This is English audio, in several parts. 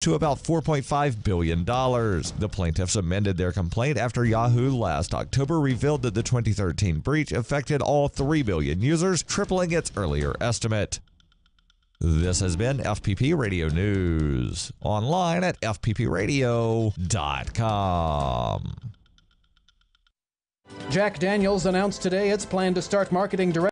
to about $4.5 billion. The plaintiffs amended their complaint after Yahoo last October revealed that the 2013 breach affected all 3 billion users, tripling its earlier estimate. This has been FPP Radio News, online at fppradio.com. Jack Daniels announced today its plan to start marketing direct.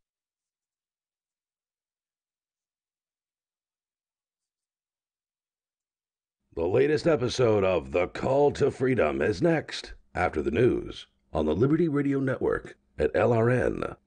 The latest episode of The Call to Freedom is next, after the news, on the Liberty Radio Network at LRN.FM.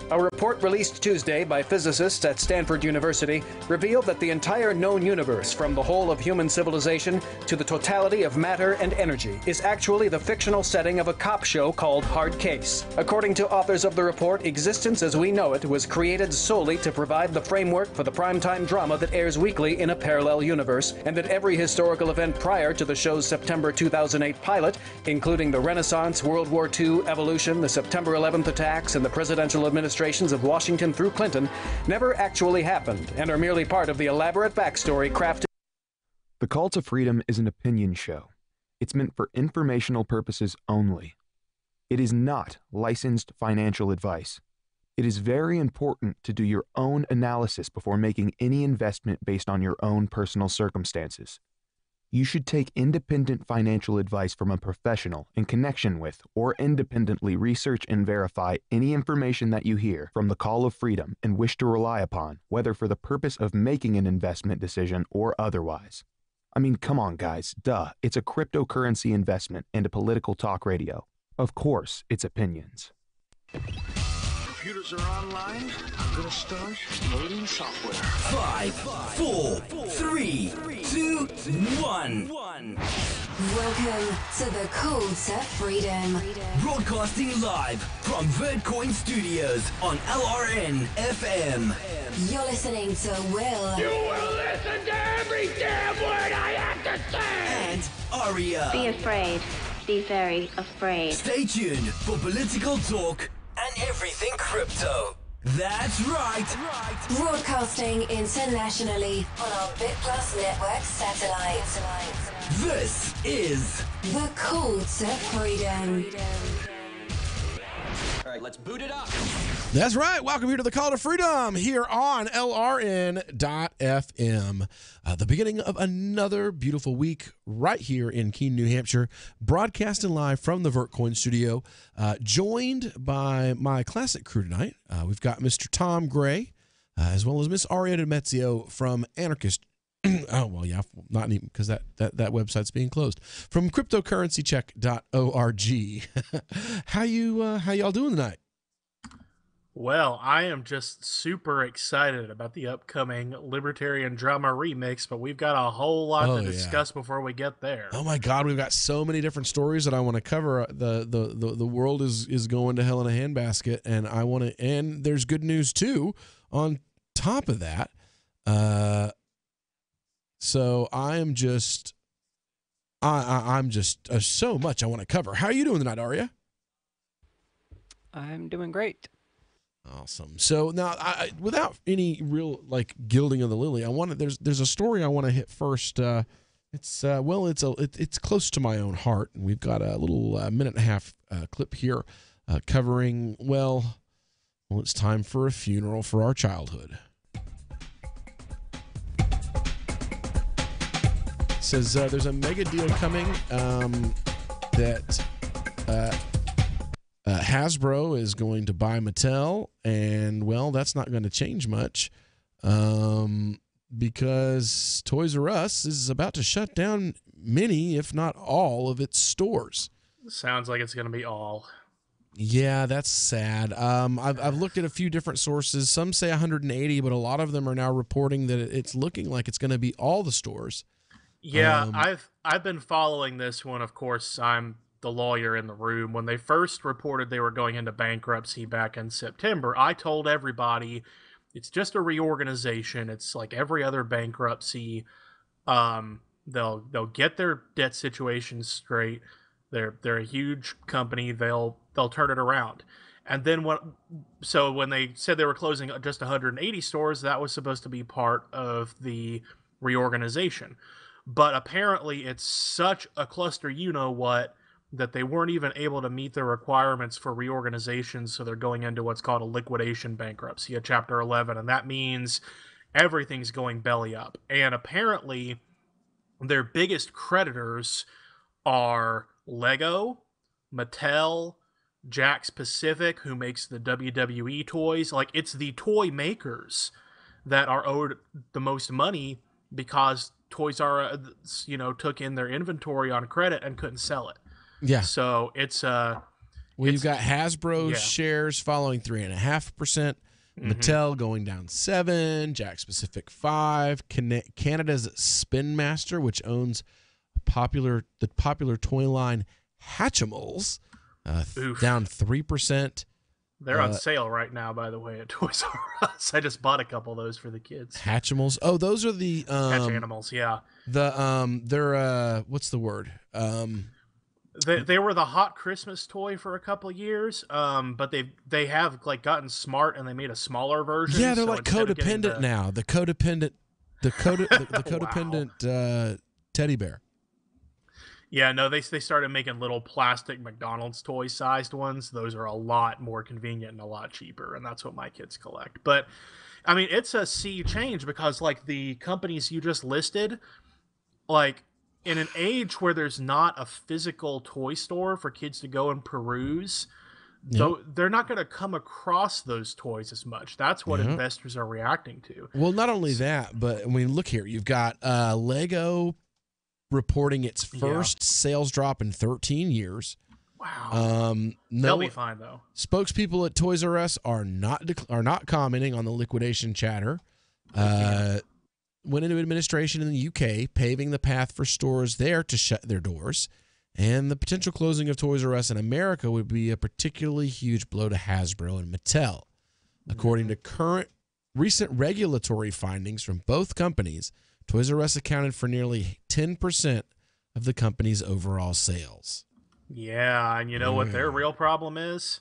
A report released Tuesday by physicists at Stanford University revealed that the entire known universe, from the whole of human civilization to the totality of matter and energy, is actually the fictional setting of a cop show called Hard Case. According to authors of the report, existence as we know it was created solely to provide the framework for the primetime drama that airs weekly in a parallel universe, and that every historical event prior to the show's September 2008 pilot, including the Renaissance, World War II, evolution, the September 11th attacks, and the presidential administrations of Washington through Clinton, never actually happened and are merely part of the elaborate backstory crafted. The Call to Freedom is an opinion show. It's meant for informational purposes only. It is not licensed financial advice. It is very important to do your own analysis before making any investment based on your own personal circumstances. You should take independent financial advice from a professional in connection with or independently research and verify any information that you hear from the Call of Freedom and wish to rely upon, whether for the purpose of making an investment decision or otherwise. I mean, come on, guys. Duh. It's a cryptocurrency investment and a political talk radio. Of course, it's opinions. Computers are online. I'm gonna start loading software. 5, 4, 3, 2, 1. Welcome to the Call to Freedom. Broadcasting live from Vertcoin Studios on LRN FM. You're listening to Will. You will listen to every damn word I have to say. And Aria. Be afraid. Be very afraid. Stay tuned for political talk and everything crypto. That's right. Broadcasting internationally on our Bit Plus Network satellite. This is The Call to Freedom. All right, let's boot it up. That's right. Welcome here to the Call to Freedom here on LRN.FM. The beginning of another beautiful week right here in Keene, New Hampshire, broadcasting live from the Vertcoin studio, joined by my classic crew tonight. We've got Mr. Tom Gray, as well as Miss Aria Demezio from Anarchist. Oh, well, yeah, not even because that website's being closed. From cryptocurrencycheck.org. How y'all doing tonight? Well, I am just super excited about the upcoming Libertarian Drama remix, but we've got a whole lot to discuss before we get there. Oh my God, we've got so many different stories that I want to cover. The world is going to hell in a handbasket, and and there's good news too on top of that. So I'm just so much I want to cover. How are you doing tonight, Aria? I'm doing great. Awesome. So now, without any real gilding of the lily, there's a story I want to hit first. It's close to my own heart, and we've got a little minute and a half clip here covering it's time for a funeral for our childhood. It says there's a mega deal coming that Hasbro is going to buy Mattel, and that's not going to change much because Toys R Us is about to shut down many, if not all, of its stores. Sounds like it's going to be all. Yeah, that's sad. I've looked at a few different sources. Some say 180, but a lot of them are now reporting that it's looking like it's going to be all the stores. Yeah, I've been following this one. Of course, I'm the lawyer in the room. When they first reported they were going into bankruptcy back in September, I told everybody it's just a reorganization. It's like every other bankruptcy. They'll get their debt situation straight. They're a huge company. They'll turn it around. And then when they said they were closing just 180 stores, that was supposed to be part of the reorganization. But apparently it's such a cluster, you know what, that they weren't even able to meet the requirements for reorganization, so they're going into what's called a liquidation bankruptcy, a Chapter 11, and that means everything's going belly up. And apparently their biggest creditors are Lego, Mattel, Jakks Pacific, who makes the WWE toys. Like, it's the toy makers that are owed the most money because Toys R Us, took in their inventory on credit and couldn't sell it. Yeah. So it's you've got Hasbro shares following 3.5%, Mattel going down 7%, Jakks Pacific 5%, Canada's Spin Master, which owns the popular toy line Hatchimals, down 3%. They're on sale right now, by the way, at Toys R Us. I just bought a couple of those for the kids. Hatchimals. Oh, those are the Hatch Animals, yeah. They're what's the word? They were the hot Christmas toy for a couple of years, but they have like gotten smart and they made a smaller version. Yeah, they're like codependent now. The codependent teddy bear. Yeah, no, they started making little plastic McDonald's toy-sized ones. Those are a lot more convenient and a lot cheaper, and that's what my kids collect. But, I mean, it's a sea change because, like, the companies you just listed, like, in an age where there's not a physical toy store for kids to go and peruse, they're not going to come across those toys as much. That's what investors are reacting to. Well, not only that, but, I mean, look here. You've got Lego reporting its first sales drop in 13 years. Wow. They'll be fine though. Spokespeople at Toys R Us are not commenting on the liquidation chatter. Went into administration in the UK, paving the path for stores there to shut their doors, and the potential closing of Toys R Us in America would be a particularly huge blow to Hasbro and Mattel. According to recent regulatory findings from both companies, Toys R Us accounted for nearly 10% of the company's overall sales. Yeah, and you know what their real problem is?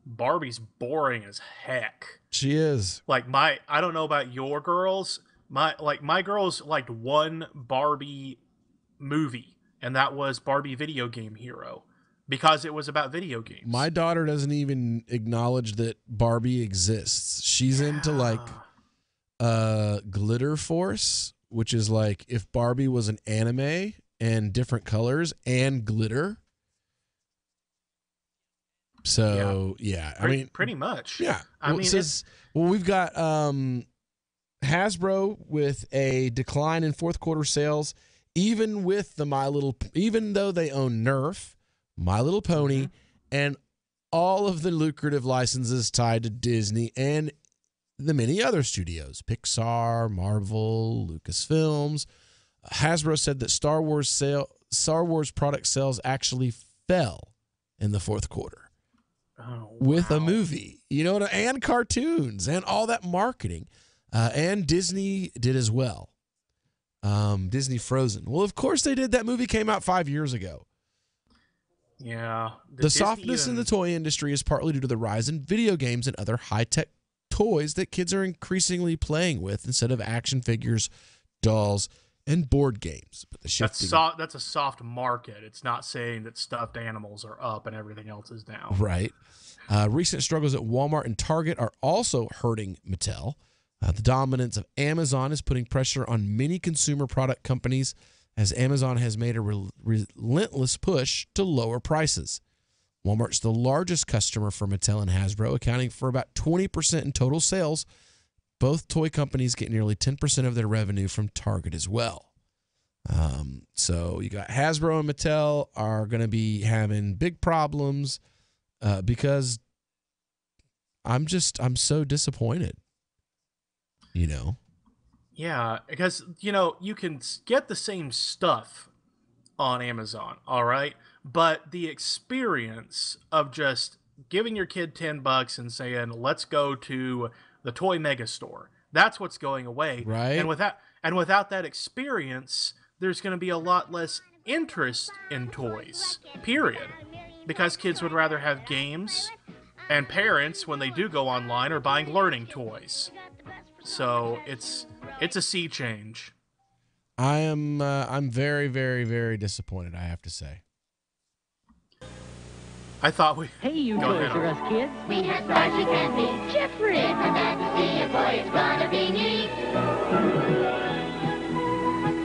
Barbie's boring as heck. She is. Like I don't know about your girls. My girls liked one Barbie movie, and that was Barbie Video Game Hero, because it was about video games. My daughter doesn't even acknowledge that Barbie exists. She's into like Glitter Force, which is like if Barbie was an anime and different colors and glitter. So yeah, I mean, pretty much. Yeah, we've got Hasbro with a decline in fourth quarter sales, even with the even though they own Nerf, My Little Pony, and all of the lucrative licenses tied to Disney and the many other studios, Pixar, Marvel, Lucasfilms. Hasbro said that Star Wars product sales actually fell in the fourth quarter with a movie, and cartoons and all that marketing. And Disney did as well. Disney Frozen. Well, of course they did. That movie came out 5 years ago. Yeah. The softness in the toy industry is partly due to the rise in video games and other high-tech toys that kids are increasingly playing with instead of action figures, dolls, and board games. But that's a soft market. It's not saying that stuffed animals are up and everything else is down. Right. Recent struggles at Walmart and Target are also hurting Mattel. The dominance of Amazon is putting pressure on many consumer product companies as Amazon has made a relentless push to lower prices. Walmart's the largest customer for Mattel and Hasbro, accounting for about 20% in total sales. Both toy companies get nearly 10% of their revenue from Target as well. So you got Hasbro and Mattel are going to be having big problems because I'm so disappointed. Yeah, because, you can get the same stuff on Amazon, all right? But the experience of just giving your kid $10 and saying, let's go to the Toy Mega Store, that's what's going away. Right. And without that experience, there's going to be a lot less interest in toys, period. Because kids would rather have games And parents, when they do go online, are buying learning toys. So it's a sea change. I'm very, very, very disappointed, I have to say. I thought we... Hey, you Go Toys ahead. R Us kids. We have stars you can be. Jeffrey! It's a fantasy, and boy, it's gonna be neat.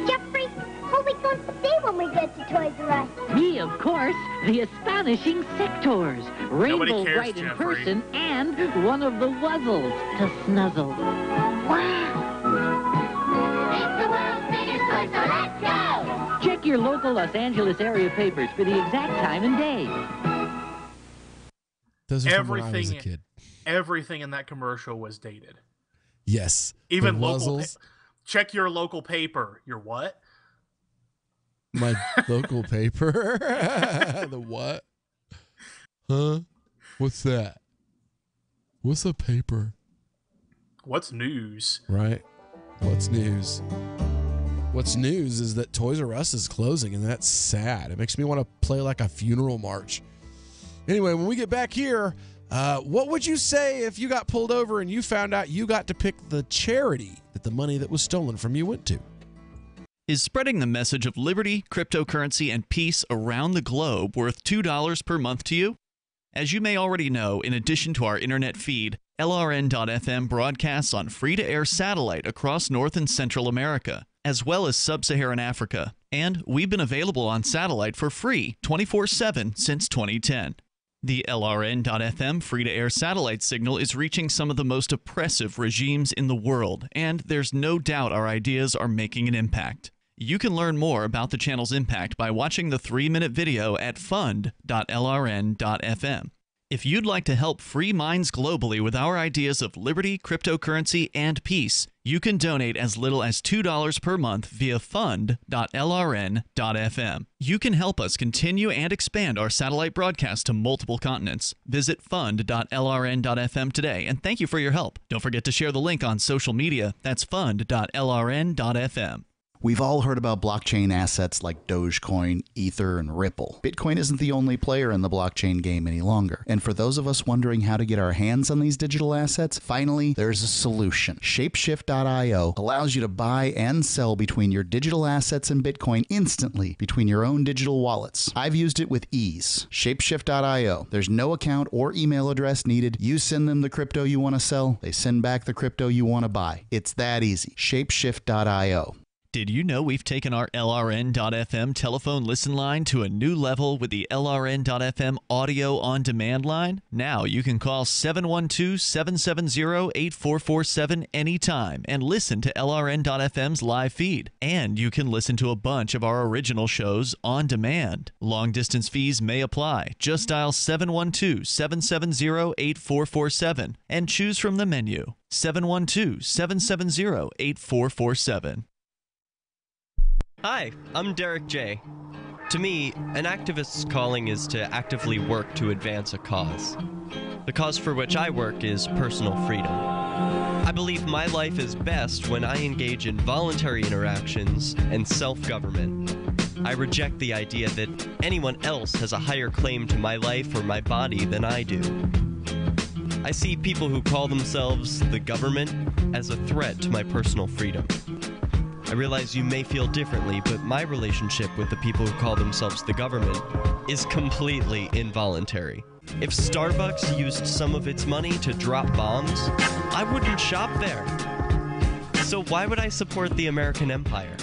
Jeffrey, what are we going to see when we get to Toys R Us? Me, of course, the astonishing Sectors. Rainbow cares, Bright in Jeffrey. person and one of the Wuzzles to snuzzle. Wow! It's the world's biggest toy, so let's go! Check your local Los Angeles area papers for the exact time and day. Those are from when I was a kid. Everything in that commercial was dated. Yes. Even the local. Wuzzles. Check your local paper. Your what? My local paper. The what? Huh? What's that? What's a paper? What's news? Right. What's news? What's news is that Toys R Us is closing, and that's sad. It makes me want to play like a funeral march. Anyway, when we get back here, what would you say if you got pulled over and you found out you got to pick the charity that the money that was stolen from you went to? Is spreading the message of liberty, cryptocurrency, and peace around the globe worth $2 per month to you? As you may already know, in addition to our internet feed, LRN.FM broadcasts on free-to-air satellite across North and Central America, as well as Sub-Saharan Africa. And we've been available on satellite for free 24/7 since 2010. The LRN.FM free-to-air satellite signal is reaching some of the most oppressive regimes in the world, and there's no doubt our ideas are making an impact. You can learn more about the channel's impact by watching the 3-minute video at fund.lrn.fm. If you'd like to help free minds globally with our ideas of liberty, cryptocurrency, and peace, you can donate as little as $2 per month via fund.lrn.fm. You can help us continue and expand our satellite broadcast to multiple continents. Visit fund.lrn.fm today, and thank you for your help. Don't forget to share the link on social media. That's fund.lrn.fm. We've all heard about blockchain assets like Dogecoin, Ether, and Ripple. Bitcoin isn't the only player in the blockchain game any longer. And for those of us wondering how to get our hands on these digital assets, finally, there's a solution. Shapeshift.io allows you to buy and sell between your digital assets and Bitcoin instantly between your own digital wallets. I've used it with ease. Shapeshift.io. There's no account or email address needed. You send them the crypto you want to sell. They send back the crypto you want to buy. It's that easy. Shapeshift.io. Did you know we've taken our LRN.FM telephone listen line to a new level with the LRN.FM audio on demand line? Now you can call 712-770-8447 anytime and listen to LRN.FM's live feed. And you can listen to a bunch of our original shows on demand. Long distance fees may apply. Just dial 712-770-8447 and choose from the menu. 712-770-8447. Hi, I'm Derek J. To me, an activist's calling is to actively work to advance a cause. The cause for which I work is personal freedom. I believe my life is best when I engage in voluntary interactions and self-government. I reject the idea that anyone else has a higher claim to my life or my body than I do. I see people who call themselves the government as a threat to my personal freedom. I realize you may feel differently, but my relationship with the people who call themselves the government is completely involuntary. If Starbucks used some of its money to drop bombs, I wouldn't shop there. So why would I support the American empire?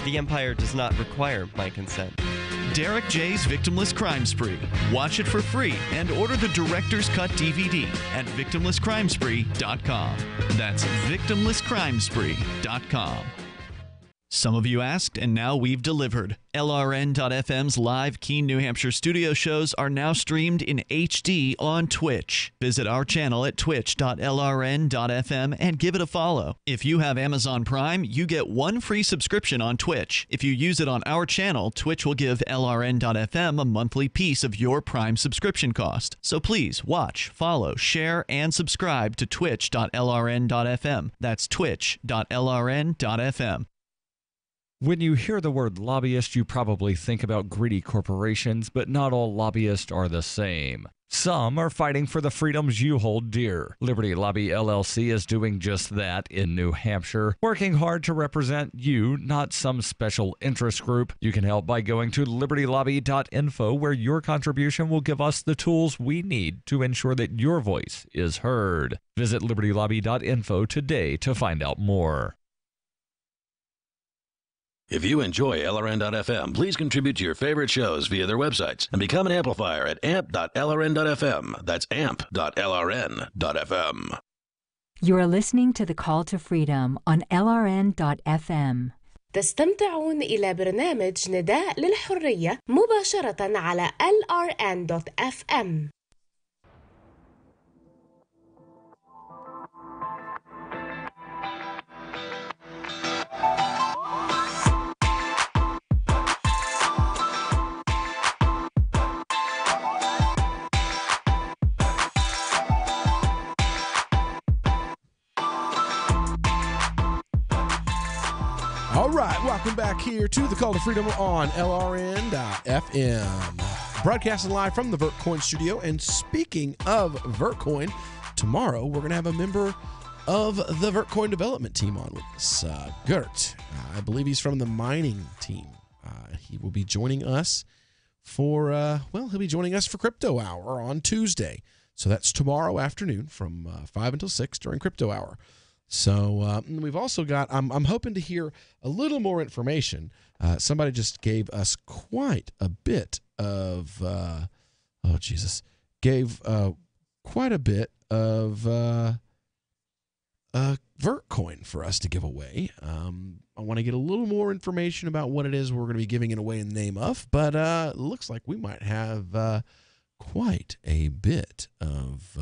The empire does not require my consent. Derek J's Victimless Crime Spree. Watch it for free and order the Director's Cut DVD at victimlesscrimespree.com. That's victimlesscrimespree.com. Some of you asked, and now we've delivered. LRN.FM's live Keene, New Hampshire studio shows are now streamed in HD on Twitch. Visit our channel at twitch.lrn.fm and give it a follow. If you have Amazon Prime, you get one free subscription on Twitch. If you use it on our channel, Twitch will give LRN.FM a monthly piece of your Prime subscription cost. So please watch, follow, share, and subscribe to twitch.lrn.fm. That's twitch.lrn.fm. When you hear the word lobbyist, you probably think about greedy corporations, but not all lobbyists are the same. Some are fighting for the freedoms you hold dear. Liberty Lobby LLC is doing just that in New Hampshire, working hard to represent you, not some special interest group. You can help by going to libertylobby.info, where your contribution will give us the tools we need to ensure that your voice is heard. Visit libertylobby.info today to find out more. If you enjoy LRN.FM, please contribute to your favorite shows via their websites and become an amplifier at amp.lrn.fm. That's amp.lrn.fm. You're listening to The Call to Freedom on LRN.FM. تستمتعون إلى برنامج نداء للحرية مباشرة على LRN.FM. All right, welcome back here to the Call to Freedom on LRN.FM. Broadcasting live from the Vertcoin studio. And speaking of Vertcoin, tomorrow we're going to have a member of the Vertcoin development team on with us, Gert. I believe he's from the mining team. He will be joining us for, he'll be joining us for Crypto Hour on Tuesday. So that's tomorrow afternoon from 5 until 6 during Crypto Hour. So we've also got, I'm hoping to hear a little more information. Somebody just gave us quite a bit of, gave quite a bit of Vertcoin for us to give away. I want to get a little more information about what it is we're going to be giving it away in the name of, but it looks like we might have quite a bit of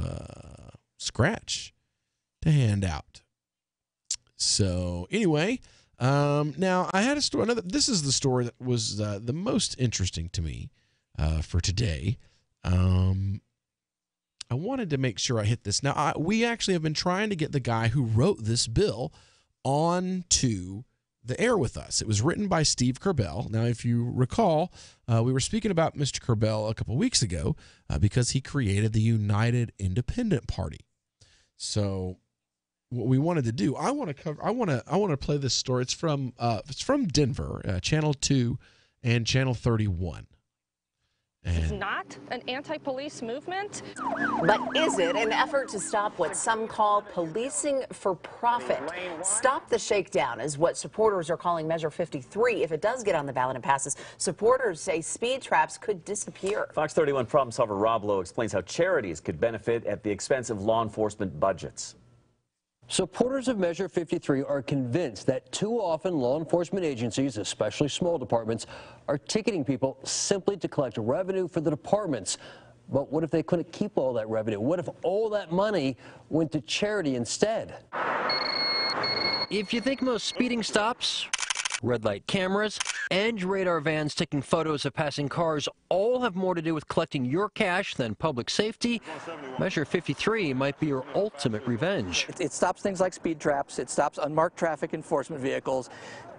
scratch to hand out. So anyway, now I had a story. This is the story that was the most interesting to me for today. I wanted to make sure I hit this. Now, we actually have been trying to get the guy who wrote this bill onto the air with us. It was written by Steve Kerbell. Now, if you recall, we were speaking about Mr. Kerbell a couple weeks ago because he created the United Independent Party. So what we wanted to do, I want to play this story. It's from Denver, Channel 2 and Channel 31. It's not an anti-police movement. But is it an effort to stop what some call policing for profit? Stop the Shakedown is what supporters are calling Measure 53. If it does get on the ballot and passes, supporters say speed traps could disappear. Fox 31 problem solver Rob Lowe explains how charities could benefit at the expense of law enforcement budgets. Supporters of Measure 53 are convinced that too often law enforcement agencies, especially small departments, are ticketing people simply to collect revenue for the departments. But what if they couldn't keep all that revenue? What if all that money went to charity instead? If you think most speeding stops, red light cameras, and radar vans taking photos of passing cars all have more to do with collecting your cash than public safety, Measure 53 might be your ultimate revenge. It stops things like speed traps. It stops unmarked traffic enforcement vehicles.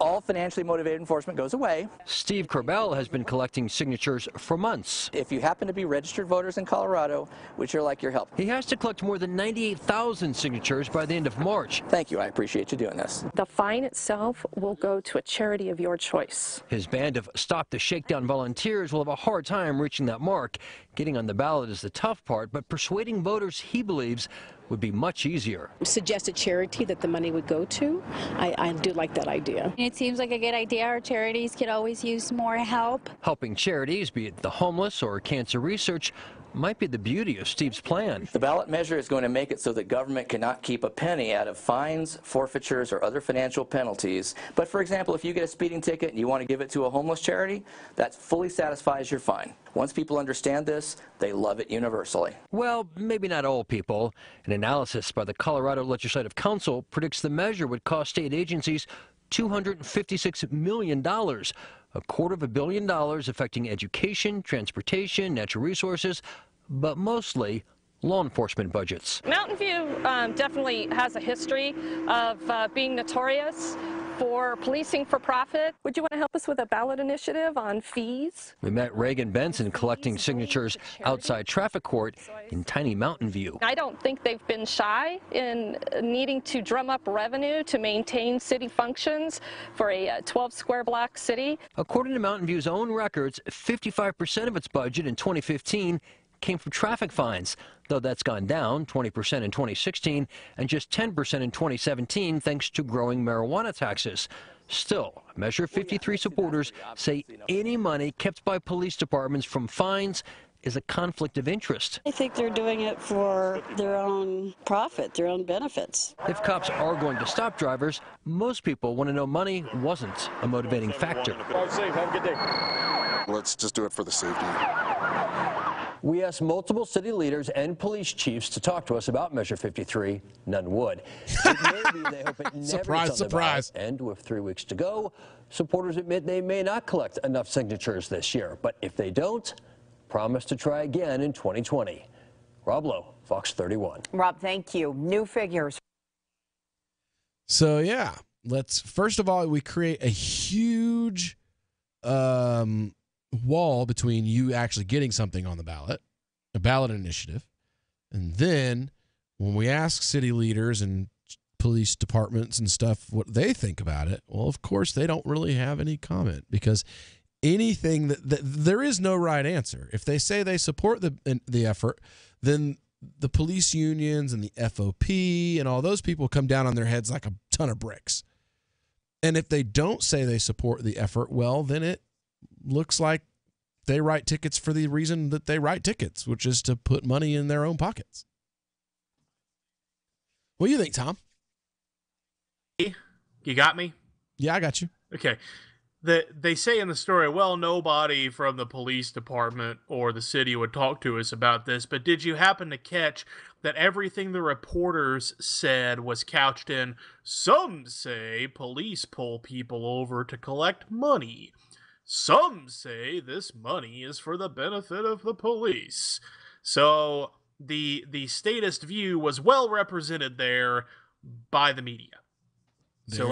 All financially motivated enforcement goes away. Steve Kerbell has been collecting signatures for months. If you happen to be registered voters in Colorado, we'd sure like your help. He has to collect more than 98,000 signatures by the end of March. Thank you. I appreciate you doing this. The fine itself will go to a charity of your choice. His band of Stop the Shakedown volunteers will have a hard time reaching that mark. Getting on the ballot is the tough part, but persuading voters, he believes, would be much easier. Suggest a charity that the money would go to. I do like that idea. It seems like a good idea. Our charities could always use more help. Helping charities, be it the homeless or cancer research, might be the beauty of Steve's plan. The ballot measure is going to make it so that government cannot keep a penny out of fines, forfeitures, or other financial penalties. But for example, if you get a speeding ticket and you want to give it to a homeless charity, that fully satisfies your fine. Once people understand this, they love it universally. Well, maybe not all people. An analysis by the Colorado Legislative Council predicts the measure would cost state agencies $256 million. $250 million affecting education, transportation, natural resources, but mostly law enforcement budgets. Mountain View definitely has a history of being notorious for policing for profit. Would you want to help us with a ballot initiative on fees? We met Reagan Benson collecting signatures outside traffic court in tiny Mountain View. I don't think they've been shy in needing to drum up revenue to maintain city functions for a 12 square block city. According to Mountain View's own records, 55% of its budget in 2015 came from traffic fines, though that's gone down 20% in 2016 and just 10% in 2017 thanks to growing marijuana taxes. Still, Measure 53 supporters say any money kept by police departments from fines is a conflict of interest. I think they're doing it for their own profit, their own benefits. If cops are going to stop drivers, most people want to know money wasn't a motivating factor. Drive safe. Have a good day. Let's just do it for the safety. We asked multiple city leaders and police chiefs to talk to us about Measure 53. None would. It may be they hope it never Surprise, is on the surprise. ballot. And with 3 weeks to go, supporters admit they may not collect enough signatures this year. But if they don't, promise to try again in 2020. Rob Lowe, Fox 31. Rob, thank you. New figures. So, yeah, let's first of all, we create a huge wall between you actually getting something on the ballot, a ballot initiative. And then when we ask city leaders and police departments and stuff what they think about it, well, of course, they don't really have any comment because anything that there is no right answer. If they say they support the effort, then the police unions and the FOP and all those people come down on their heads like a ton of bricks. And if they don't say they support the effort, well, then it looks like they write tickets for the reason that they write tickets, which is to put money in their own pockets. What do you think, Tom? You got me? Yeah, I got you. Okay. They say in the story, well, nobody from the police department or the city would talk to us about this, but did you happen to catch that everything the reporters said was couched in, some say police pull people over to collect money. Some say this money is for the benefit of the police. So the statist view was well represented there by the media. So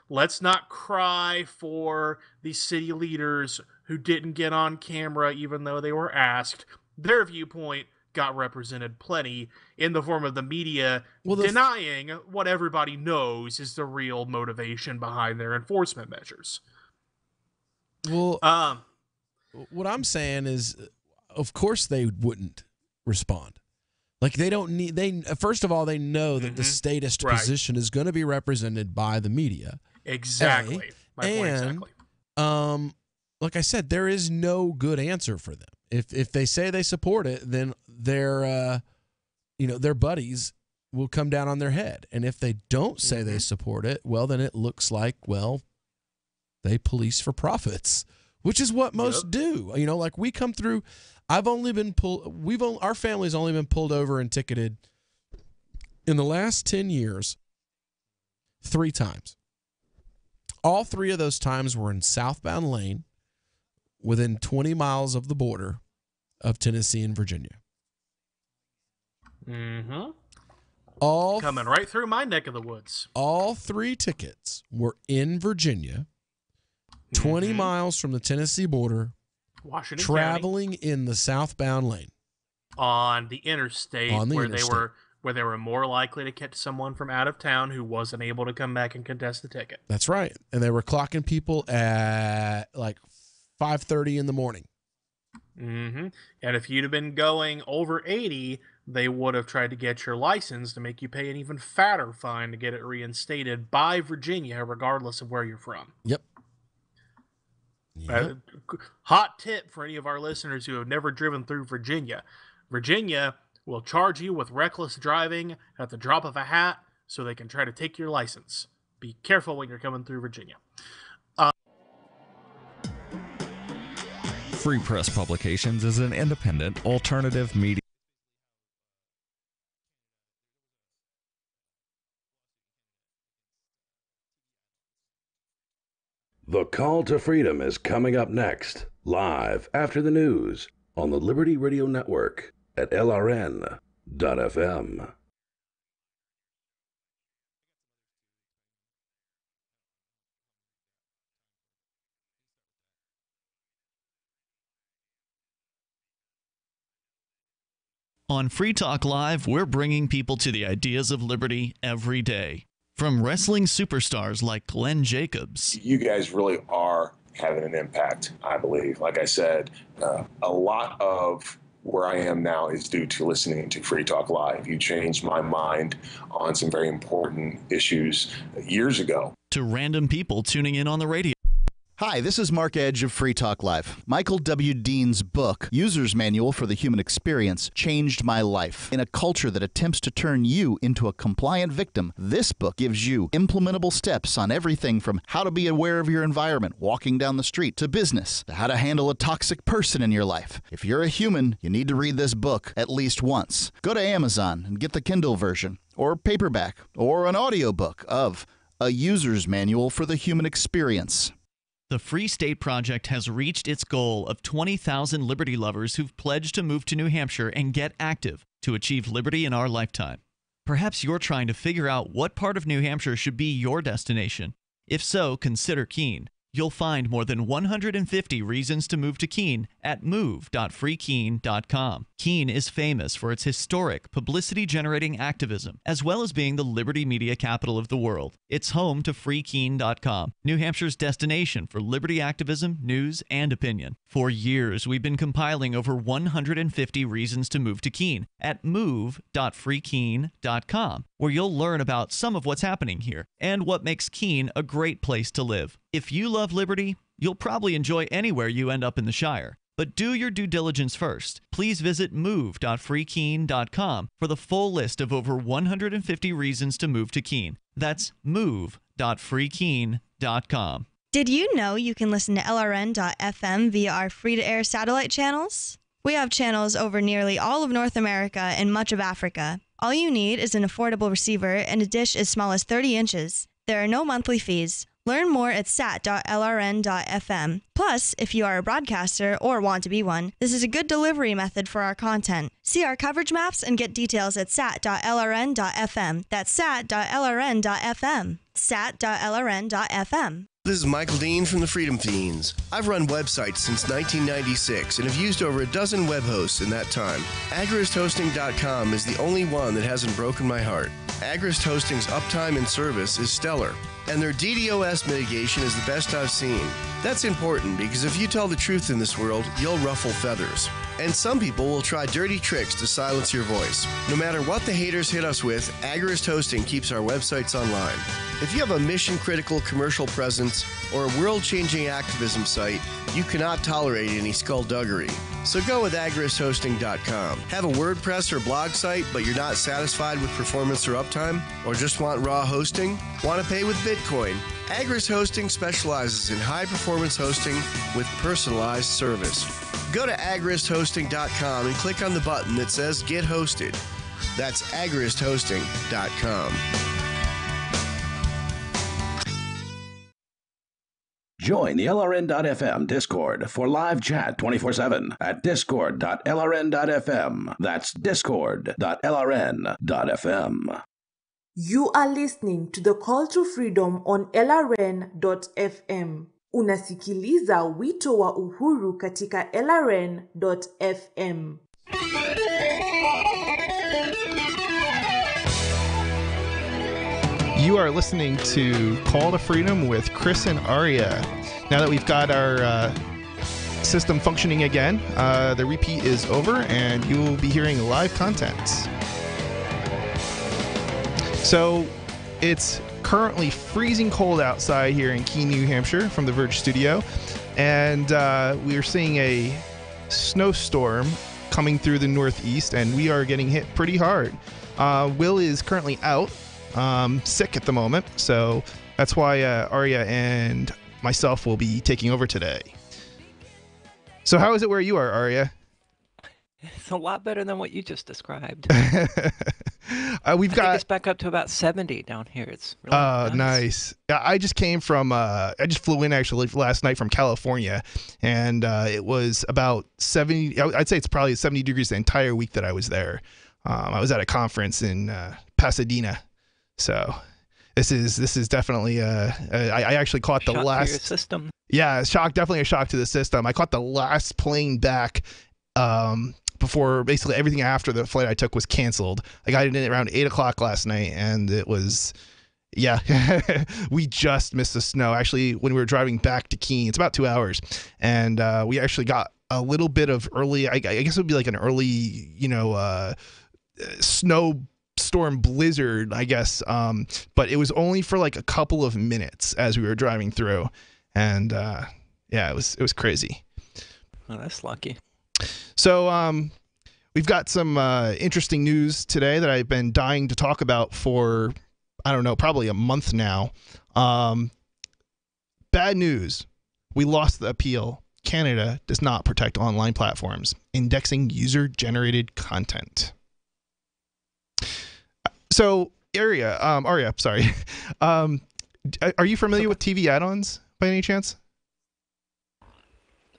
let's not cry for the city leaders who didn't get on camera even though they were asked. Their viewpoint got represented plenty in the form of the media denying what everybody knows is the real motivation behind their enforcement measures. Well, what I'm saying is, of course they wouldn't respond. Like they don't need. First of all, they know that the statist position is going to be represented by the media. Exactly. My point exactly. Like I said, there is no good answer for them. If they say they support it, then their buddies will come down on their head. And if they don't say they support it, well, then it looks like, well, they police for profits, which is what most do. You know, like we come through. I've only been our family's only been pulled over and ticketed in the last 10 years 3 times. All 3 of those times were in southbound lane within 20 miles of the border of Tennessee and Virginia. Mm-hmm. All coming right through my neck of the woods. All 3 tickets were in Virginia, 20 miles from the Tennessee border, Washington traveling County. In the southbound lane. On the interstate where they were more likely to catch someone from out of town who wasn't able to come back and contest the ticket. That's right. And they were clocking people at like 5:30 in the morning. Mm-hmm. And if you'd have been going over 80, they would have tried to get your license to make you pay an even fatter fine to get it reinstated by Virginia, regardless of where you're from. Yep. Hot tip for any of our listeners who have never driven through Virginia. Virginia will charge you with reckless driving at the drop of a hat so they can try to take your license. Be careful when you're coming through Virginia. Free Press Publications is an independent, alternative media. The Call to Freedom is coming up next, live after the news on the Liberty Radio Network at LRN.FM. On Free Talk Live, we're bringing people to the ideas of liberty every day. From wrestling superstars like Glenn Jacobs. You guys really are having an impact, I believe. Like I said, a lot of where I am now is due to listening to Free Talk Live. You changed my mind on some very important issues years ago. To random people tuning in on the radio. Hi, this is Mark Edge of Free Talk Live. Michael W. Dean's book, User's Manual for the Human Experience, changed my life. In a culture that attempts to turn you into a compliant victim, this book gives you implementable steps on everything from how to be aware of your environment, walking down the street, to business, to how to handle a toxic person in your life. If you're a human, you need to read this book at least once. Go to Amazon and get the Kindle version, or paperback, or an audiobook of A User's Manual for the Human Experience. The Free State Project has reached its goal of 20,000 liberty lovers who've pledged to move to New Hampshire and get active to achieve liberty in our lifetime. Perhaps you're trying to figure out what part of New Hampshire should be your destination. If so, consider Keene. You'll find more than 150 reasons to move to Keene at move.freekeene.com. Keene is famous for its historic, publicity-generating activism, as well as being the liberty media capital of the world. It's home to freekeene.com, New Hampshire's destination for liberty activism, news, and opinion. For years, we've been compiling over 150 reasons to move to Keene at move.freekeene.com, where you'll learn about some of what's happening here and what makes Keene a great place to live. If you love liberty, you'll probably enjoy anywhere you end up in the Shire. But do your due diligence first. Please visit move.freekeene.com for the full list of over 150 reasons to move to Keene. That's move.freekeene.com. Did you know you can listen to LRN.FM via our free-to-air satellite channels? We have channels over nearly all of North America and much of Africa. All you need is an affordable receiver and a dish as small as 30 inches. There are no monthly fees. Learn more at sat.lrn.fm. Plus, if you are a broadcaster or want to be one, this is a good delivery method for our content. See our coverage maps and get details at sat.lrn.fm. That's sat.lrn.fm. sat.lrn.fm. This is Michael Dean from the Freedom Fiends. I've run websites since 1996 and have used over a dozen web hosts in that time. AgristHosting.com is the only one that hasn't broken my heart. Agrist Hosting's uptime and service is stellar, and their DDoS mitigation is the best I've seen. That's important because if you tell the truth in this world, you'll ruffle feathers. And some people will try dirty tricks to silence your voice. No matter what the haters hit us with, Agrist Hosting keeps our websites online. If you have a mission-critical commercial presence or a world-changing activism site, you cannot tolerate any skullduggery. So go with agristhosting.com. Have a WordPress or blog site, but you're not satisfied with performance or uptime? Or just want raw hosting? Want to pay with Bitcoin? Agrist Hosting specializes in high-performance hosting with personalized service. Go to agristhosting.com and click on the button that says Get Hosted. That's agristhosting.com. Join the LRN.FM Discord for live chat 24/7 at discord.lrn.fm. That's discord.lrn.fm. You are listening to the Call to Freedom on LRN.fm. Unasikiliza wito wa uhuru katika LRN.fm. You are listening to Call to Freedom with Chris and Aria. Now that we've got our system functioning again, the repeat is over and you will be hearing live content. So it's currently freezing cold outside here in Keene, New Hampshire from the Verge studio, and we are seeing a snowstorm coming through the northeast, and we are getting hit pretty hard. Will is currently out, sick at the moment, so that's why Aria and myself will be taking over today. So how is it where you are, Aria? It's a lot better than what you just described. We've got it's back up to about 70 down here. It's really nice. Yeah, I just came from I just flew in actually last night from California, and it was about 70. I'd say it's probably 70 degrees the entire week that I was there. I was at a conference in Pasadena, so this is definitely I actually caught the last to your system. Yeah, definitely a shock to the system. I caught the last plane back before basically everything after the flight I took was canceled. I got in around 8 o'clock last night, and it was, yeah, we just missed the snow. Actually, when we were driving back to Keene, it's about 2 hours, and we actually got a little bit of early, I guess it would be like an early, snowstorm blizzard, I guess, but it was only for like a couple of minutes as we were driving through, and yeah, it was crazy. Oh, that's lucky. So we've got some interesting news today that I've been dying to talk about for, I don't know, probably a month now. Bad news. We lost the appeal. Canada does not protect online platforms indexing user-generated content. So, Arya, sorry. Are you familiar with TV add-ons by any chance?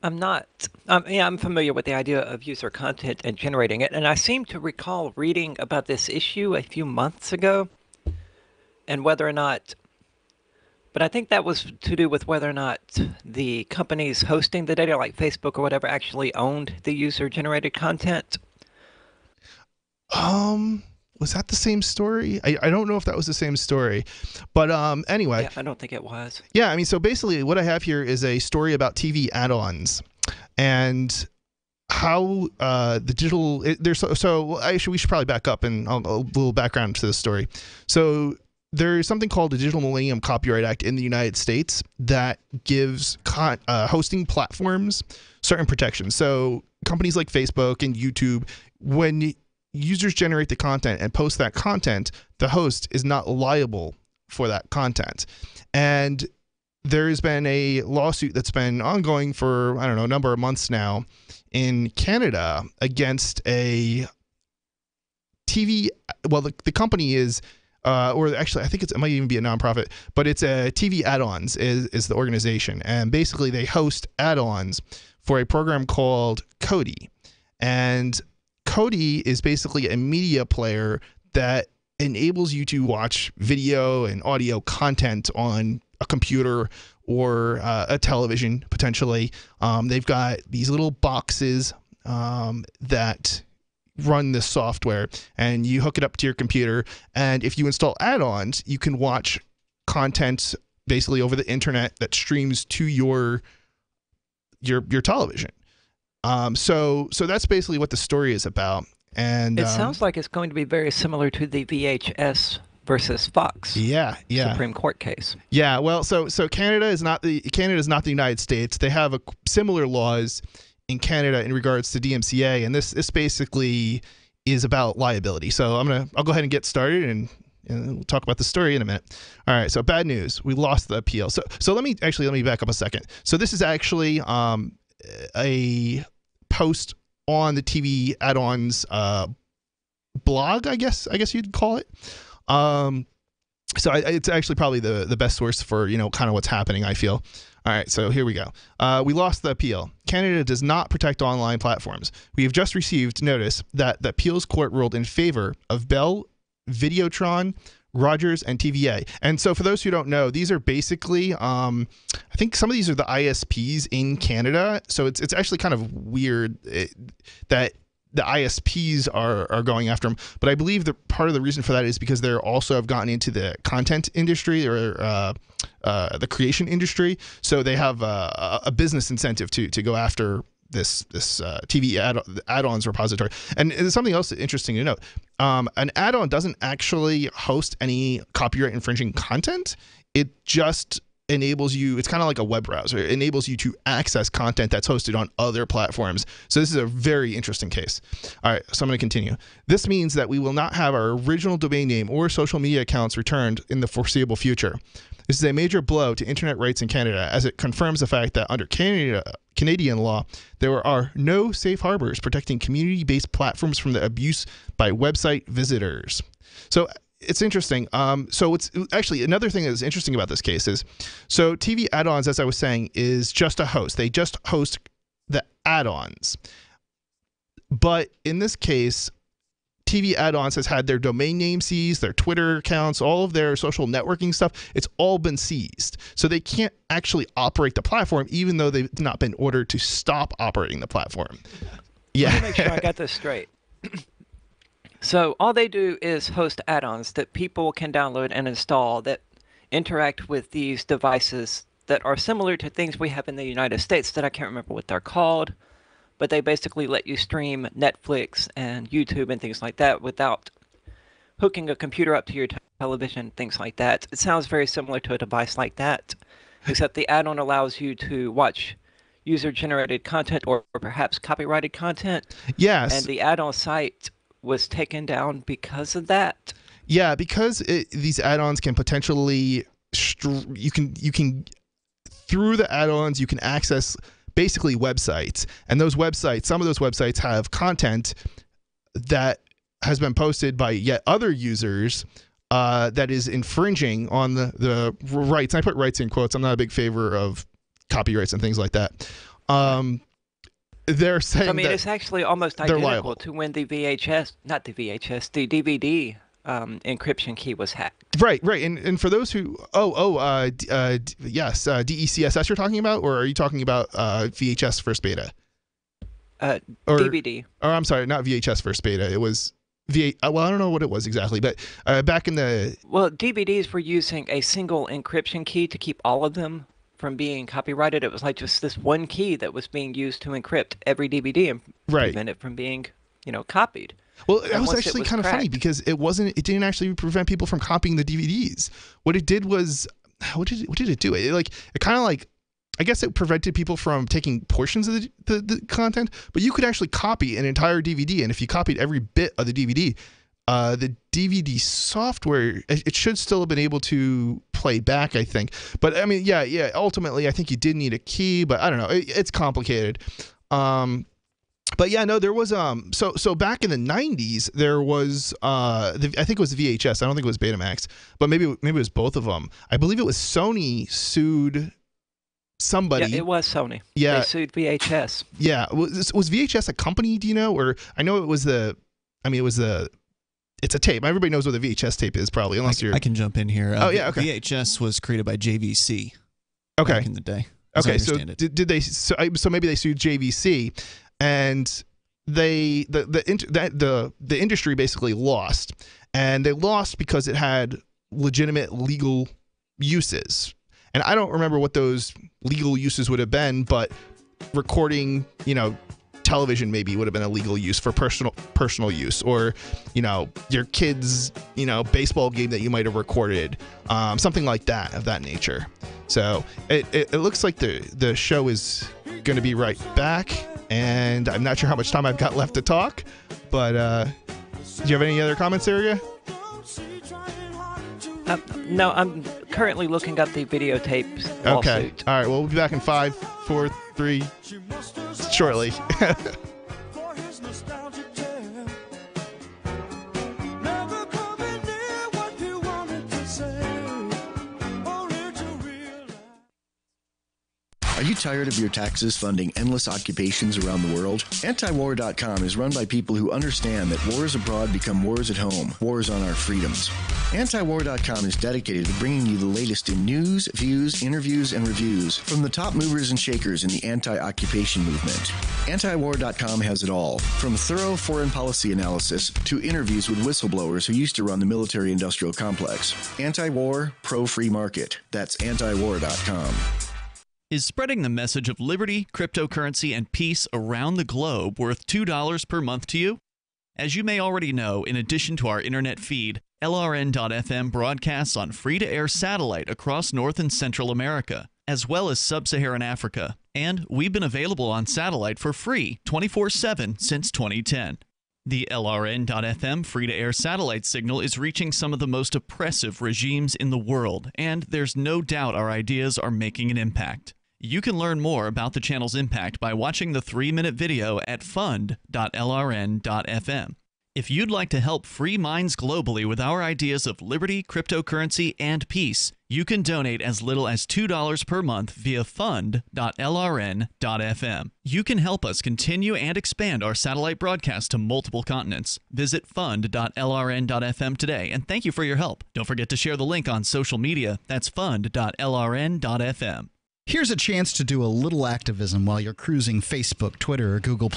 I'm not. Yeah, I'm familiar with the idea of user content and generating it, and I seem to recall reading about this issue a few months ago, and whether or not, but I think that was to do with whether or not the companies hosting the data, like Facebook or whatever, actually owned the user-generated content. Was that the same story? I don't know if that was the same story, but anyway. Yeah, I don't think it was. Yeah, I mean, so basically what I have here is a story about TV add-ons and how the digital, we should probably back up and a little background to the story. So there's something called the Digital Millennium Copyright Act in the United States that gives hosting platforms certain protections. So companies like Facebook and YouTube, when users generate the content and post that content, the host is not liable for that content. And there's been a lawsuit that's been ongoing for, I don't know, a number of months now in Canada against a TV, well, the company is, or actually, I think it might even be a nonprofit, but it's a TV Add-ons is the organization. And basically they host add-ons for a program called Kodi. And Kodi is basically a media player that enables you to watch video and audio content on a computer or a television, potentially. They've got these little boxes that run this software, and you hook it up to your computer. And if you install add-ons, you can watch content basically over the internet that streams to your television. So that's basically what the story is about. And it sounds like it's going to be very similar to the VHS versus Fox Supreme Court case. Yeah, well, so Canada is not the United States. They have similar laws in Canada in regards to DMCA, and this basically is about liability. So I'll go ahead and get started, and we'll talk about the story in a minute. All right, so bad news. We lost the appeal. So let me back up a second. So this is actually a post on the TV add-ons blog, I guess you'd call it. So it's actually probably the best source for kind of what's happening, I feel. All right, so here we go. We lost the appeal. Canada does not protect online platforms. We have just received notice that the appeals court ruled in favor of Bell, Videotron, Rogers, and TVA. And so for those who don't know, these are basically, I think some of these are the ISPs in Canada. So it's actually kind of weird that the ISPs are going after them. But I believe that part of the reason for that is because they also have gotten into the content industry or the creation industry. So they have a business incentive to go after this TV add-ons repository. And there's something else interesting to note. An add-on doesn't actually host any copyright infringing content. It just enables you, it's kind of like a web browser. It enables you to access content that's hosted on other platforms. So this is a very interesting case. All right, so I'm going to continue. This means that we will not have our original domain name or social media accounts returned in the foreseeable future. This is a major blow to internet rights in Canada, as it confirms the fact that under Canadian law, there are no safe harbors protecting community-based platforms from the abuse by website visitors. So it's interesting. So it's actually another thing that's interesting about this case is, so TV add-ons, as I was saying, is just a host. They just host the add-ons. But in this case, TV add-ons has had their domain name seized, their Twitter accounts, all of their social networking stuff. It's all been seized. So they can't actually operate the platform, even though they've not been ordered to stop operating the platform. Yeah. Let me make sure I got this straight. So all they do is host add-ons that people can download and install that interact with these devices that are similar to things we have in the United States that I can't remember what they're called, but they basically let you stream Netflix and YouTube and things like that without hooking a computer up to your television, things like that. It sounds very similar to a device like that, except the add-on allows you to watch user-generated content or perhaps copyrighted content. Yes. And the add-on site was taken down because of that. Yeah, because these add-ons can potentially you can through the add-ons you can access basically websites, and those websites, some of those websites have content that has been posted by yet other users that is infringing on the rights. I put rights in quotes. I'm not a big favor of copyrights and things like that. They're saying that it's actually almost identical to when the DVD encryption key was hacked. Right. And for those who, yes, DECSS you're talking about, or are you talking about VHS first beta? DVD. Or I'm sorry, not VHS first beta. It was well, I don't know what it was exactly, but back in the... Well, DVDs were using a single encryption key to keep all of them from being copyrighted. It was like just this one key that was being used to encrypt every DVD and prevent it from being, copied. Well, that was actually kind of funny because it didn't actually prevent people from copying the DVDs. What it did was, what did it do? It kind of like, I guess it prevented people from taking portions of the content, but you could actually copy an entire DVD. And if you copied every bit of the DVD software, it should still have been able to play back, I think. But I mean, yeah. Ultimately, I think you did need a key, but I don't know. It's complicated. But yeah, no, there was so back in the 90s there was I think it was VHS. I don't think it was Betamax, but maybe it was both of them. I believe it was Sony sued somebody. Yeah, it was Sony. Yeah, they sued VHS. Yeah, was VHS a company? Do you know? Or I know it was it's a tape. Everybody knows what a VHS tape is, probably, unless you're. I can jump in here. Okay. VHS was created by JVC. Okay. Back in the day. Okay, so did they? So maybe they sued JVC, and the industry basically lost, and they lost because it had legitimate legal uses, and I don't remember what those legal uses would have been, but recording, television maybe would have been a legal use for personal use, or your kids baseball game that you might have recorded, something like that, of that nature. So it looks like the show is going to be right back, and I'm not sure how much time I've got left to talk, but do you have any other comments, Sarah? No, I'm currently looking up the videotapes. Okay. All right. Well, we'll be back in 5, 4, 3 shortly. Are you tired of your taxes funding endless occupations around the world? Antiwar.com is run by people who understand that wars abroad become wars at home, wars on our freedoms. Antiwar.com is dedicated to bringing you the latest in news, views, interviews, and reviews from the top movers and shakers in the anti-occupation movement. Antiwar.com has it all, from thorough foreign policy analysis to interviews with whistleblowers who used to run the military-industrial complex. Anti-war, pro-free market. That's antiwar.com. Is spreading the message of liberty, cryptocurrency, and peace around the globe worth $2 per month to you? As you may already know, in addition to our internet feed, LRN.FM broadcasts on free-to-air satellite across North and Central America, as well as Sub-Saharan Africa. And we've been available on satellite for free 24/7 since 2010. The LRN.FM free-to-air satellite signal is reaching some of the most oppressive regimes in the world, and there's no doubt our ideas are making an impact. You can learn more about the channel's impact by watching the 3-minute video at fund.lrn.fm. If you'd like to help free minds globally with our ideas of liberty, cryptocurrency, and peace, you can donate as little as $2 per month via fund.lrn.fm. You can help us continue and expand our satellite broadcast to multiple continents. Visit fund.lrn.fm today, and thank you for your help. Don't forget to share the link on social media. That's fund.lrn.fm. Here's a chance to do a little activism while you're cruising Facebook, Twitter, or Google+.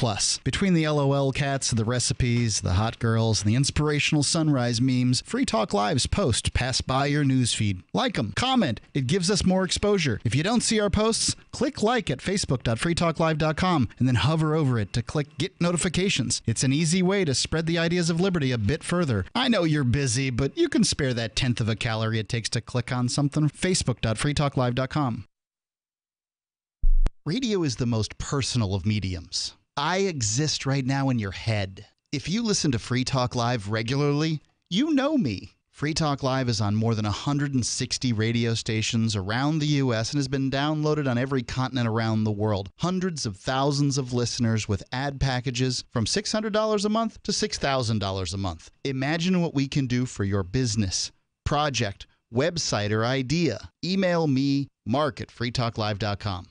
Between the LOL cats, the recipes, the hot girls, and the inspirational sunrise memes, Free Talk Live's posts pass by your newsfeed. Like them, comment. It gives us more exposure. If you don't see our posts, click like at facebook.freetalklive.com and then hover over it to click Get Notifications. It's an easy way to spread the ideas of liberty a bit further. I know you're busy, but you can spare that 1/10 of a calorie it takes to click on something. facebook.freetalklive.com. Radio is the most personal of mediums. I exist right now in your head. If you listen to Free Talk Live regularly, you know me. Free Talk Live is on more than 160 radio stations around the U.S. and has been downloaded on every continent around the world. Hundreds of thousands of listeners with ad packages from $600 a month to $6,000 a month. Imagine what we can do for your business, project, website, or idea. Email me, mark@freetalklive.com.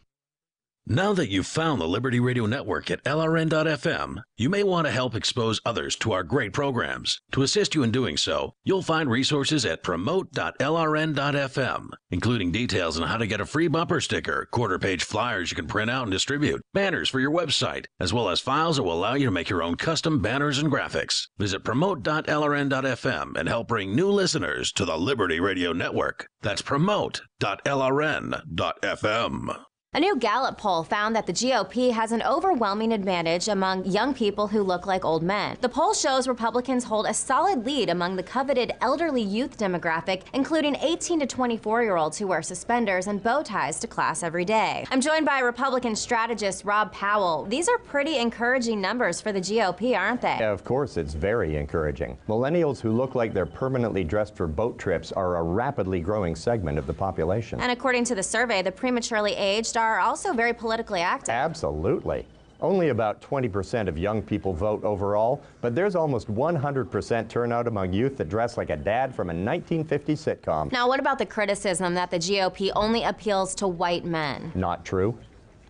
Now that you've found the Liberty Radio Network at LRN.FM, you may want to help expose others to our great programs. To assist you in doing so, you'll find resources at promote.lrn.fm, including details on how to get a free bumper sticker, quarter-page flyers you can print out and distribute, banners for your website, as well as files that will allow you to make your own custom banners and graphics. Visit promote.lrn.fm and help bring new listeners to the Liberty Radio Network. That's promote.lrn.fm. A new Gallup poll found that the GOP has an overwhelming advantage among young people who look like old men. The poll shows Republicans hold a solid lead among the coveted elderly youth demographic, including 18 to 24-year-olds who wear suspenders and bow ties to class every day. I'm joined by Republican strategist Rob Powell. These are pretty encouraging numbers for the GOP, aren't they? Yeah, of course, it's very encouraging. Millennials who look like they're permanently dressed for boat trips are a rapidly growing segment of the population. And according to the survey, the prematurely aged are also very politically active. Absolutely. Only about 20% of young people vote overall, but there's almost 100% turnout among youth that dress like a dad from a 1950s sitcom. Now, what about the criticism that the GOP only appeals to white men? Not true.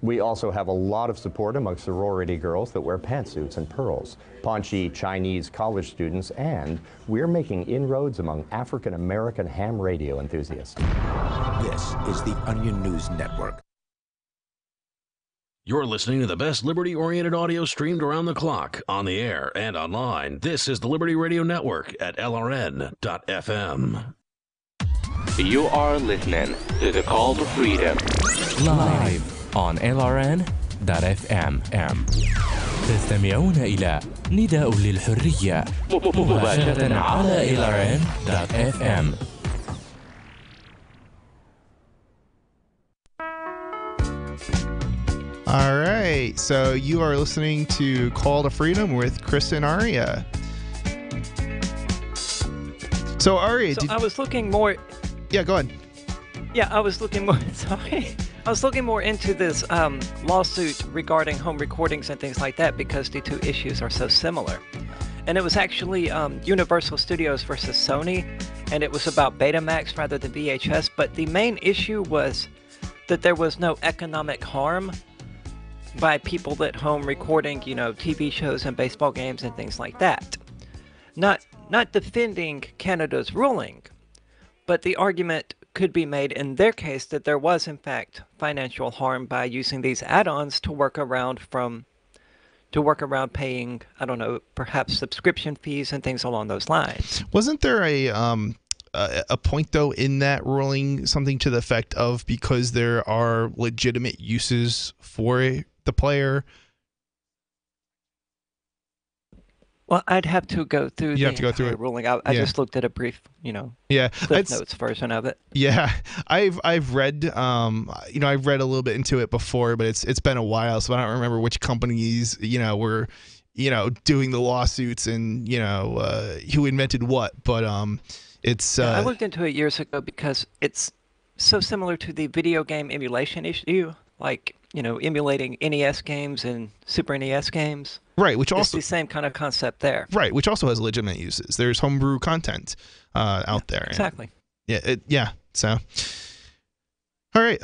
We also have a lot of support among sorority girls that wear pantsuits and pearls, paunchy Chinese college students, and we're making inroads among African American ham radio enthusiasts. This is the Onion News Network. You're listening to the best liberty-oriented audio streamed around the clock, on the air, and online. This is the Liberty Radio Network at LRN.FM. You are listening to the Call to Freedom live on LRN.FM. تستمعون إلى نداء للحرية مباشرة على LRN.FM. All right, so you are listening to Call to Freedom with Chris and Aria. So Aria, I was looking more. Yeah, go ahead. Yeah, I was looking more. Sorry, I was looking more into this lawsuit regarding home recordings and things like that because the two issues are so similar. And it was actually Universal Studios versus Sony, and it was about Betamax rather than VHS. But the main issue was that there was no economic harm by people at home recording, TV shows and baseball games and things like that. Not defending Canada's ruling, but the argument could be made in their case that there was in fact financial harm by using these add-ons to work around paying, I don't know, perhaps subscription fees and things along those lines. Wasn't there a point though in that ruling, something to the effect of because there are legitimate uses for the player? Well, I'd have to go through the ruling. I just looked at a brief, Cliff Notes version of it. Yeah, I've read, I've read a little bit into it before, but it's been a while, so I don't remember which companies, were, doing the lawsuits and who invented what. But it's. I looked into it years ago because it's so similar to the video game emulation issue, like emulating NES games and Super NES games. Right, which it's also the same kind of concept there. Right, which also has legitimate uses. There's homebrew content out there. Exactly. Yeah. So, all right.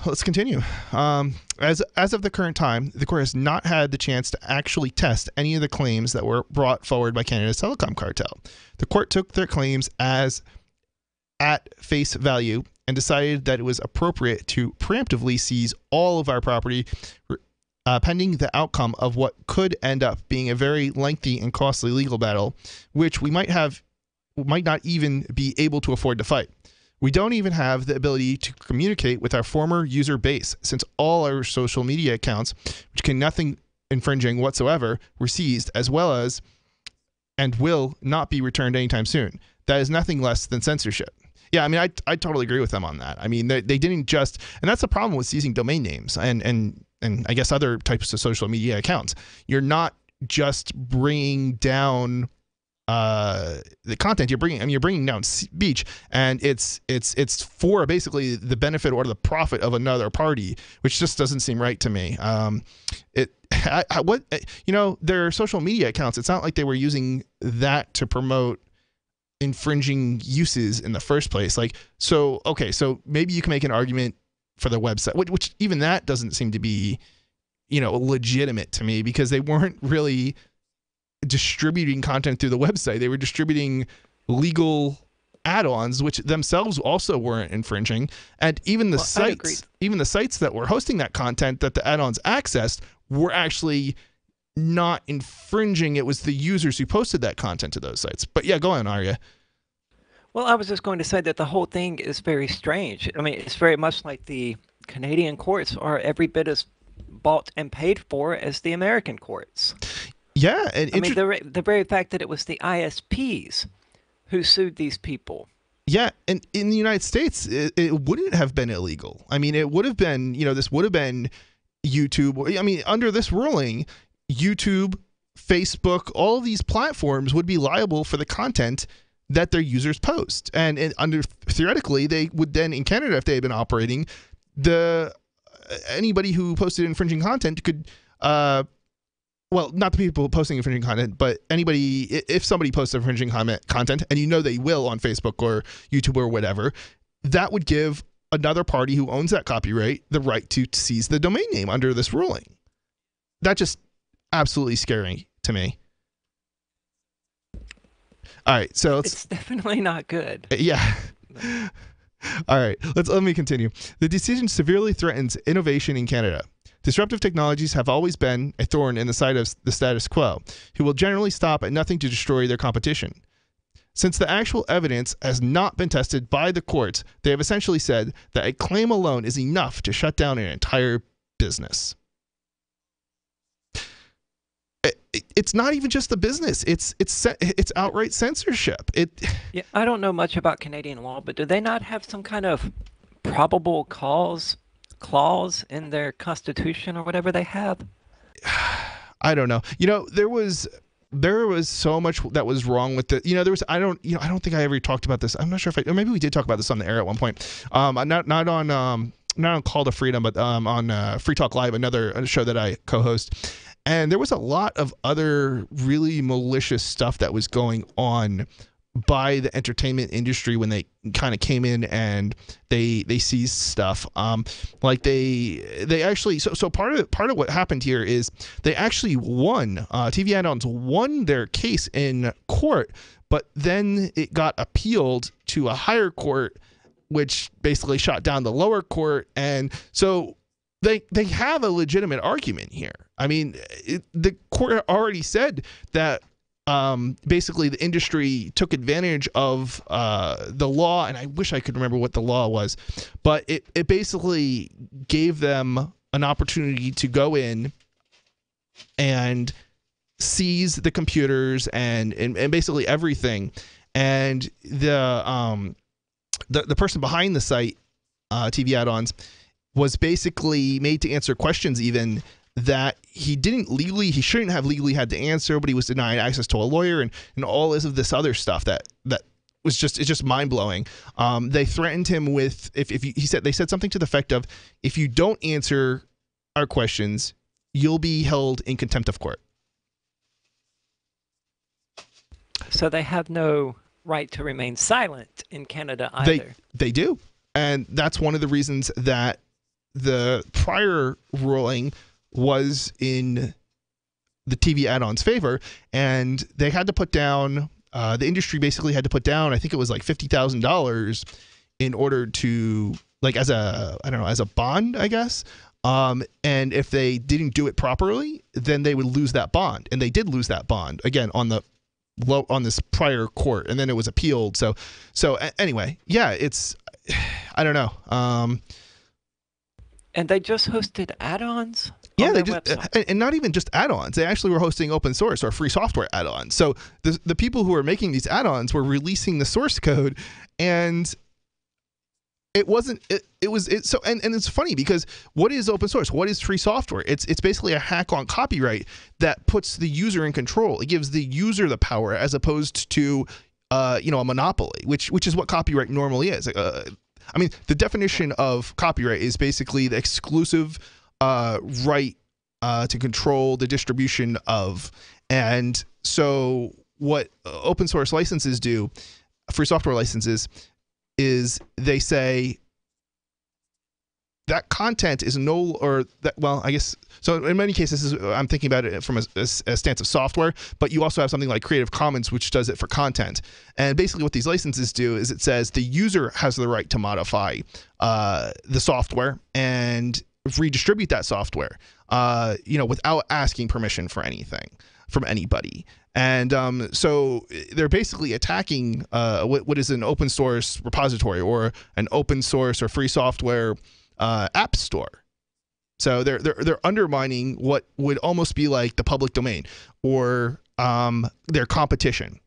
Let's continue. As of the current time, the court has not had the chance to actually test any of the claims that were brought forward by Canada's telecom cartel. The court took their claims as at face value and decided that it was appropriate to preemptively seize all of our property pending the outcome of what could end up being a very lengthy and costly legal battle, which we might not even be able to afford to fight. We don't even have the ability to communicate with our former user base, since all our social media accounts, which can nothing infringing whatsoever, were seized, as well as and will not be returned anytime soon. That is nothing less than censorship. Yeah, I mean, I totally agree with them on that. I mean, they didn't just, and that's the problem with seizing domain names and I guess other types of social media accounts. You're not just bringing down the content, you're bringing down speech, and it's for basically the benefit or the profit of another party, which just doesn't seem right to me. Their social media accounts, it's not like they were using that to promote infringing uses in the first place. So maybe you can make an argument for the website, which even that doesn't seem to be, legitimate to me, because they weren't really distributing content through the website. They were distributing legal add-ons, which themselves also weren't infringing. And even the sites that were hosting that content that the add-ons accessed were actually not infringing. It was the users who posted that content to those sites. But yeah, go on, Arya. Well, I was just going to say that the whole thing is very strange. I mean, it's very much like the Canadian courts are every bit as bought and paid for as the American courts. Yeah. And I mean, the very fact that it was the ISPs who sued these people. Yeah, and in the United States, it wouldn't have been illegal. I mean, it would have been, this would have been YouTube. I mean, under this ruling, YouTube, Facebook, all of these platforms would be liable for the content that their users post. And theoretically, they would then, in Canada, if they had been operating, anybody who posted infringing content could, not the people posting infringing content, but anybody, if somebody posts infringing content, and they will on Facebook or YouTube or whatever, that would give another party who owns that copyright the right to seize the domain name under this ruling. That's just absolutely scary to me. All right, so it's definitely not good. Yeah. All right, let me continue. The decision severely threatens innovation in Canada. Disruptive technologies have always been a thorn in the side of the status quo, who will generally stop at nothing to destroy their competition. Since the actual evidence has not been tested by the courts, they have essentially said that a claim alone is enough to shut down an entire business. It's not even just the business. It's outright censorship. Yeah, I don't know much about Canadian law, but do they not have some kind of probable cause clause in their constitution or whatever they have? I don't know. There was so much that was wrong with it. I don't think I ever talked about this. I'm not sure or maybe we did talk about this on the air at one point. Not on Call to Freedom, but on Free Talk Live, another show that I co-host. And there was a lot of other really malicious stuff that was going on by the entertainment industry when they kind of came in and they seized stuff. They actually so part of what happened here is they actually won. TV Add-ons won their case in court, but then it got appealed to a higher court, which basically shot down the lower court, and so they have a legitimate argument here. I mean, the court already said that basically the industry took advantage of the law, and I wish I could remember what the law was, but it basically gave them an opportunity to go in and seize the computers and basically everything. And the person behind the site, TV Add-ons, was basically made to answer questions even that he shouldn't have legally had to answer, but he was denied access to a lawyer and all this other stuff that was just mind-blowing. They threatened him with they said something to the effect of, if you don't answer our questions, you'll be held in contempt of court. So they have no right to remain silent in Canada either. They do. And that's one of the reasons that the prior ruling was in the TV Add-ons favor, and they had to put down the industry basically had to put down, I think it was like $50,000 in order to, like, as a bond, I guess. And if they didn't do it properly, then they would lose that bond. And they did lose that bond again on this prior court, and then it was appealed. So anyway, yeah, it's, I don't know. And they just hosted add-ons? Yeah, they just, and not even just add-ons. They actually were hosting open source or free software add-ons. So the people who were making these add-ons were releasing the source code, and it wasn't. So it's funny because what is open source? What is free software? It's basically a hack on copyright that puts the user in control. It gives the user the power as opposed to a monopoly, which is what copyright normally is. I mean, the definition of copyright is basically the exclusive right to control the distribution of. And so what open source licenses do, free software licenses, is they say that content is I guess, so in many cases, I'm thinking about it from a stance of software, but you also have something like Creative Commons, which does it for content. And basically what these licenses do is it says the user has the right to modify the software and redistribute that software, without asking permission for anything from anybody. And so they're basically attacking what is an open source repository or an open source or free software app store. So they're undermining what would almost be like the public domain or their competition,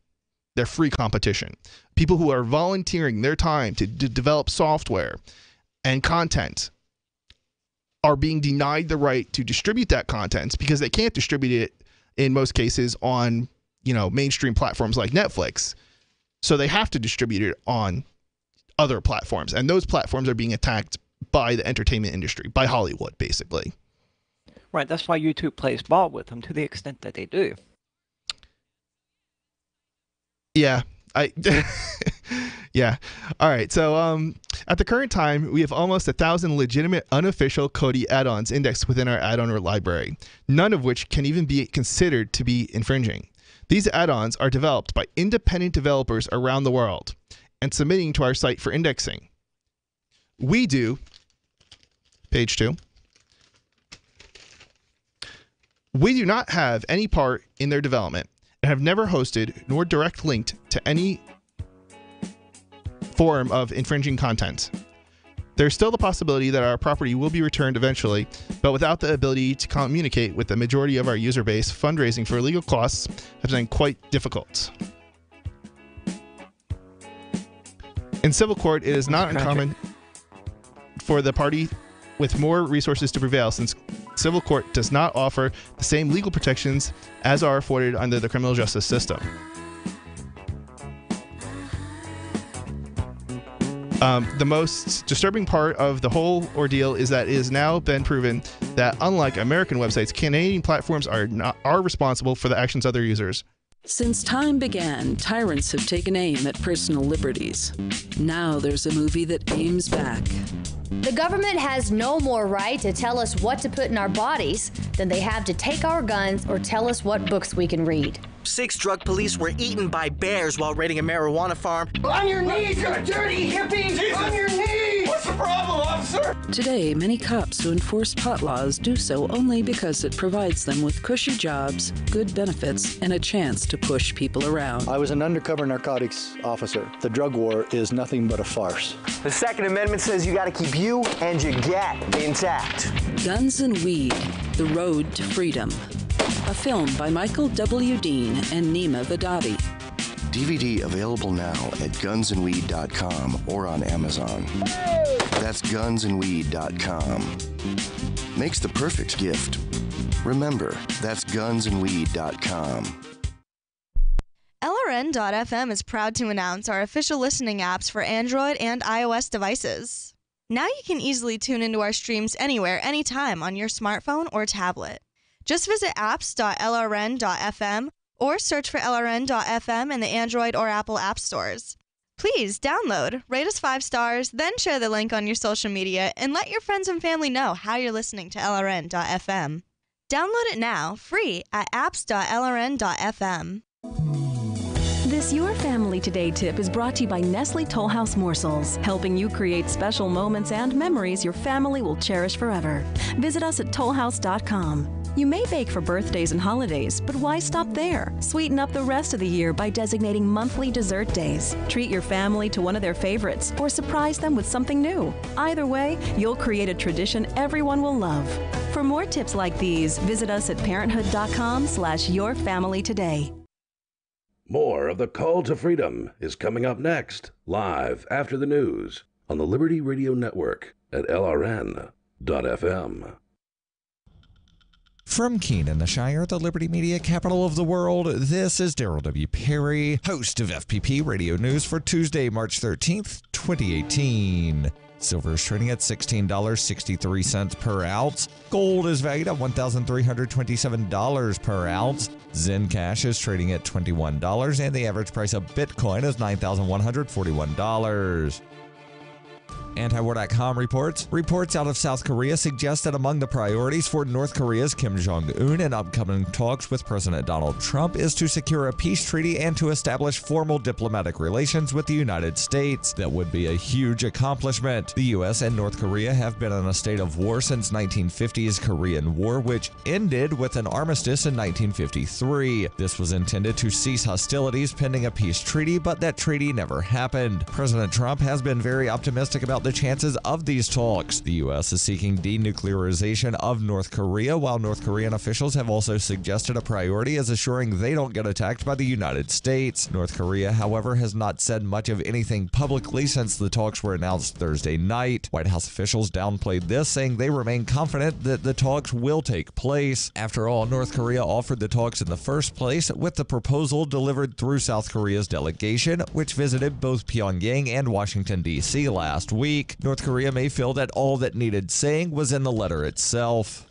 their free competition. People who are volunteering their time to develop software and content are being denied the right to distribute that content because they can't distribute it in most cases on mainstream platforms like Netflix. So they have to distribute it on other platforms, and those platforms are being attacked by the entertainment industry, by Hollywood, basically. Right, that's why YouTube plays ball with them to the extent that they do. Yeah, yeah. All right. So at the current time, we have almost 1,000 legitimate unofficial Kodi add-ons indexed within our add-on library, none of which can even be considered to be infringing. These add-ons are developed by independent developers around the world and submitting to our site for indexing. We do, page 2, we do not have any part in their development and have never hosted nor direct linked to any form of infringing content. There's still the possibility that our property will be returned eventually, but without the ability to communicate with the majority of our user base, fundraising for legal costs has been quite difficult. In civil court, it is not uncommon for the party with more resources to prevail, since civil court does not offer the same legal protections as are afforded under the criminal justice system. The most disturbing part of the whole ordeal is that it has now been proven that, unlike American websites, Canadian platforms are responsible for the actions of their users. Since time began, tyrants have taken aim at personal liberties. Now there's a movie that aims back. The government has no more right to tell us what to put in our bodies than they have to take our guns or tell us what books we can read. 6 drug police were eaten by bears while raiding a marijuana farm. On your knees, you dirty hippie! Jesus. On your knees! What's the problem, officer? Today, many cops who enforce pot laws do so only because it provides them with cushy jobs, good benefits, and a chance to push people around. I was an undercover narcotics officer. The drug war is nothing but a farce. The Second Amendment says you gotta keep you and your gat intact. Guns and Weed, The Road to Freedom. A film by Michael W. Dean and Nima Vadadi. DVD available now at gunsandweed.com or on Amazon. That's gunsandweed.com. Makes the perfect gift. Remember, that's gunsandweed.com. LRN.FM is proud to announce our official listening apps for Android and iOS devices. Now you can easily tune into our streams anywhere, anytime on your smartphone or tablet. Just visit apps.lrn.fm or search for LRN.FM in the Android or Apple app stores. Please download, rate us 5 stars, then share the link on your social media and let your friends and family know how you're listening to LRN.FM. Download it now, free, at apps.lrn.fm. This Your Family Today tip is brought to you by Nestle Toll House Morsels, helping you create special moments and memories your family will cherish forever. Visit us at tollhouse.com. You may bake for birthdays and holidays, but why stop there? Sweeten up the rest of the year by designating monthly dessert days. Treat your family to one of their favorites or surprise them with something new. Either way, you'll create a tradition everyone will love. For more tips like these, visit us at parenthood.com/yourfamilytoday. More of the Call to Freedom is coming up next, live after the news on the Liberty Radio Network at LRN.FM. From Keene in the Shire, the Liberty Media capital of the world, this is Daryl W. Perry, host of FPP Radio News for Tuesday, March 13th, 2018. Silver is trading at $16.63 per ounce. Gold is valued at $1,327 per ounce. Zencash is trading at $21, and the average price of Bitcoin is $9,141. Antiwar.com reports out of South Korea suggest that among the priorities for North Korea's Kim Jong-un in upcoming talks with President Donald Trump is to secure a peace treaty and to establish formal diplomatic relations with the United States. That would be a huge accomplishment. The U.S. and North Korea have been in a state of war since 1950's Korean War, which ended with an armistice in 1953. This was intended to cease hostilities pending a peace treaty, but that treaty never happened. President Trump has been very optimistic about the chances of these talks. The U.S. is seeking denuclearization of North Korea, while North Korean officials have also suggested a priority is assuring they don't get attacked by the United States. North Korea, however, has not said much of anything publicly since the talks were announced Thursday night. White House officials downplayed this, saying they remain confident that the talks will take place. After all, North Korea offered the talks in the first place, with the proposal delivered through South Korea's delegation, which visited both Pyongyang and Washington, D.C. last week. North Korea may feel that all that needed saying was in the letter itself.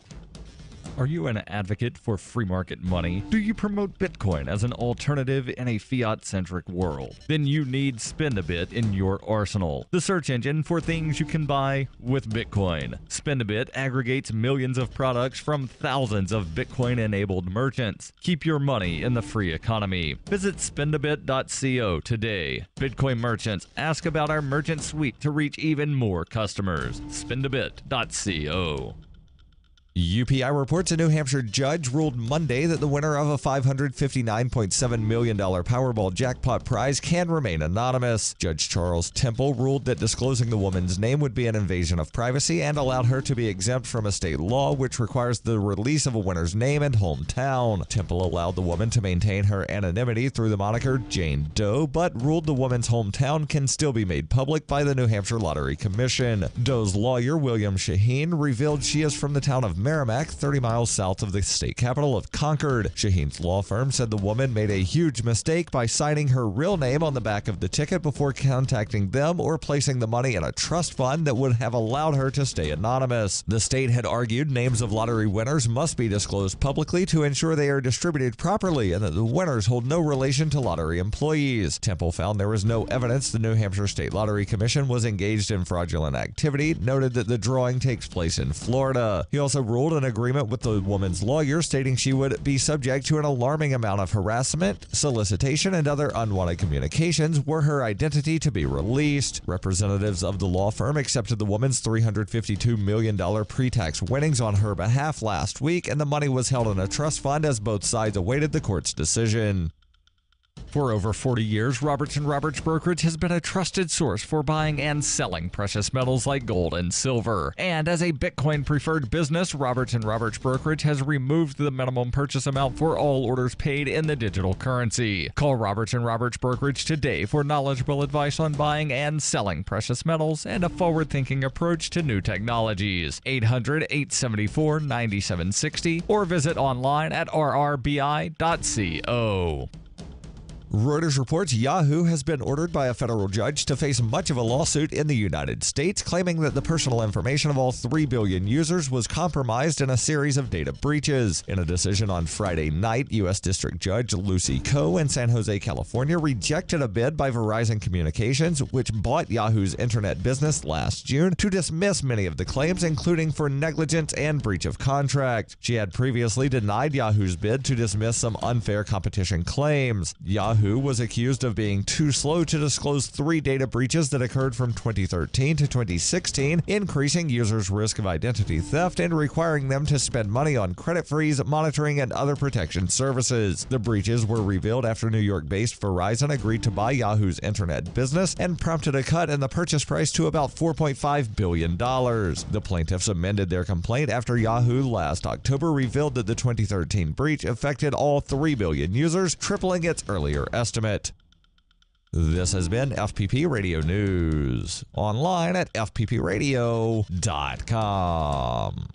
Are you an advocate for free market money? Do you promote Bitcoin as an alternative in a fiat-centric world? Then you need Spendabit in your arsenal, the search engine for things you can buy with Bitcoin. Spendabit aggregates millions of products from thousands of Bitcoin-enabled merchants. Keep your money in the free economy. Visit spendabit.co today. Bitcoin merchants, ask about our merchant suite to reach even more customers. Spendabit.co. UPI reports a New Hampshire judge ruled Monday that the winner of a $559.7 million Powerball jackpot prize can remain anonymous. Judge Charles Temple ruled that disclosing the woman's name would be an invasion of privacy and allowed her to be exempt from a state law which requires the release of a winner's name and hometown. Temple allowed the woman to maintain her anonymity through the moniker Jane Doe, but ruled the woman's hometown can still be made public by the New Hampshire Lottery Commission. Doe's lawyer, William Shaheen, revealed she is from the town of Merrimack, 30 miles south of the state capital of Concord. Shaheen's law firm said the woman made a huge mistake by signing her real name on the back of the ticket before contacting them or placing the money in a trust fund that would have allowed her to stay anonymous. The state had argued names of lottery winners must be disclosed publicly to ensure they are distributed properly and that the winners hold no relation to lottery employees. Temple found there was no evidence the New Hampshire State Lottery Commission was engaged in fraudulent activity, noted that the drawing takes place in Florida. He also ruled an agreement with the woman's lawyer stating she would be subject to an alarming amount of harassment, solicitation, and other unwanted communications were her identity to be released. Representatives of the law firm accepted the woman's $352 million pre-tax winnings on her behalf last week, and the money was held in a trust fund as both sides awaited the court's decision. For over 40 years, Roberts & Roberts Brokerage has been a trusted source for buying and selling precious metals like gold and silver. And as a Bitcoin-preferred business, Roberts & Roberts Brokerage has removed the minimum purchase amount for all orders paid in the digital currency. Call Roberts & Roberts Brokerage today for knowledgeable advice on buying and selling precious metals and a forward-thinking approach to new technologies. 800-874-9760 or visit online at rrbi.co. Reuters reports Yahoo has been ordered by a federal judge to face much of a lawsuit in the United States, claiming that the personal information of all 3 billion users was compromised in a series of data breaches. In a decision on Friday night, U.S. District Judge Lucy Koh in San Jose, California, rejected a bid by Verizon Communications, which bought Yahoo's internet business last June, to dismiss many of the claims, including for negligence and breach of contract. She had previously denied Yahoo's bid to dismiss some unfair competition claims. Yahoo Yahoo was accused of being too slow to disclose 3 data breaches that occurred from 2013 to 2016, increasing users' risk of identity theft and requiring them to spend money on credit freeze, monitoring, and other protection services. The breaches were revealed after New York-based Verizon agreed to buy Yahoo's internet business and prompted a cut in the purchase price to about $4.5 billion. The plaintiffs amended their complaint after Yahoo last October revealed that the 2013 breach affected all 3 billion users, tripling its earlier estimate. This has been FPP Radio News, online at fppradio.com.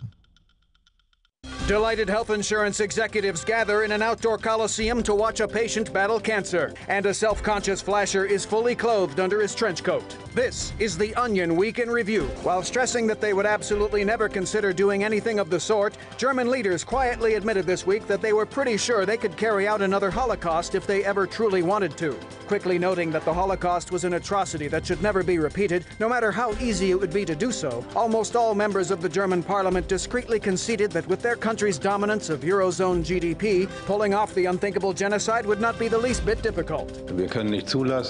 Delighted health insurance executives gather in an outdoor coliseum to watch a patient battle cancer, and a self-conscious flasher is fully clothed under his trench coat. This is the Onion Week in Review. While stressing that they would absolutely never consider doing anything of the sort, German leaders quietly admitted this week that they were pretty sure they could carry out another Holocaust if they ever truly wanted to. Quickly noting that the Holocaust was an atrocity that should never be repeated, no matter how easy it would be to do so, almost all members of the German parliament discreetly conceded that with their country's dominance of Eurozone GDP, pulling off the unthinkable genocide would not be the least bit difficult.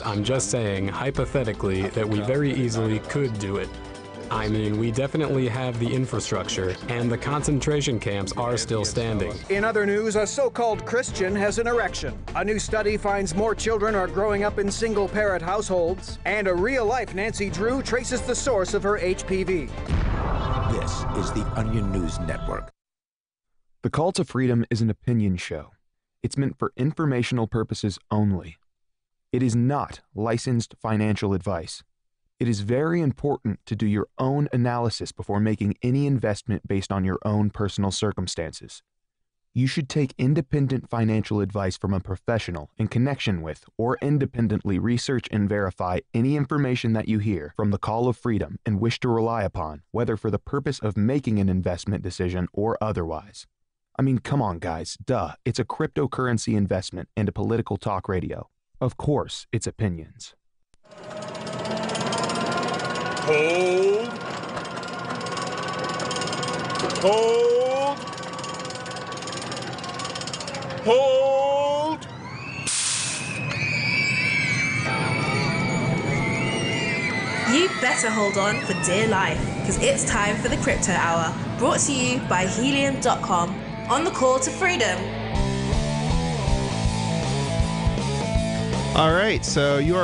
I'm just saying, hypothetically, that we very easily could do it. I mean, we definitely have the infrastructure, and the concentration camps are still standing. In other news, a so-called Christian has an erection. A new study finds more children are growing up in single-parent households, and a real-life Nancy Drew traces the source of her HPV. This is the Onion News Network. The Call to Freedom is an opinion show. It's meant for informational purposes only. It is not licensed financial advice. It is very important to do your own analysis before making any investment based on your own personal circumstances. You should take independent financial advice from a professional in connection with or independently research and verify any information that you hear from the Call of Freedom and wish to rely upon, whether for the purpose of making an investment decision or otherwise. I mean, come on, guys. Duh. It's a cryptocurrency investment and a political talk radio. Of course, it's opinions. Hold. Hold. Hold. You better hold on for dear life, because it's time for the Crypto Hour, brought to you by Helium.com on the Call to Freedom. All right, so you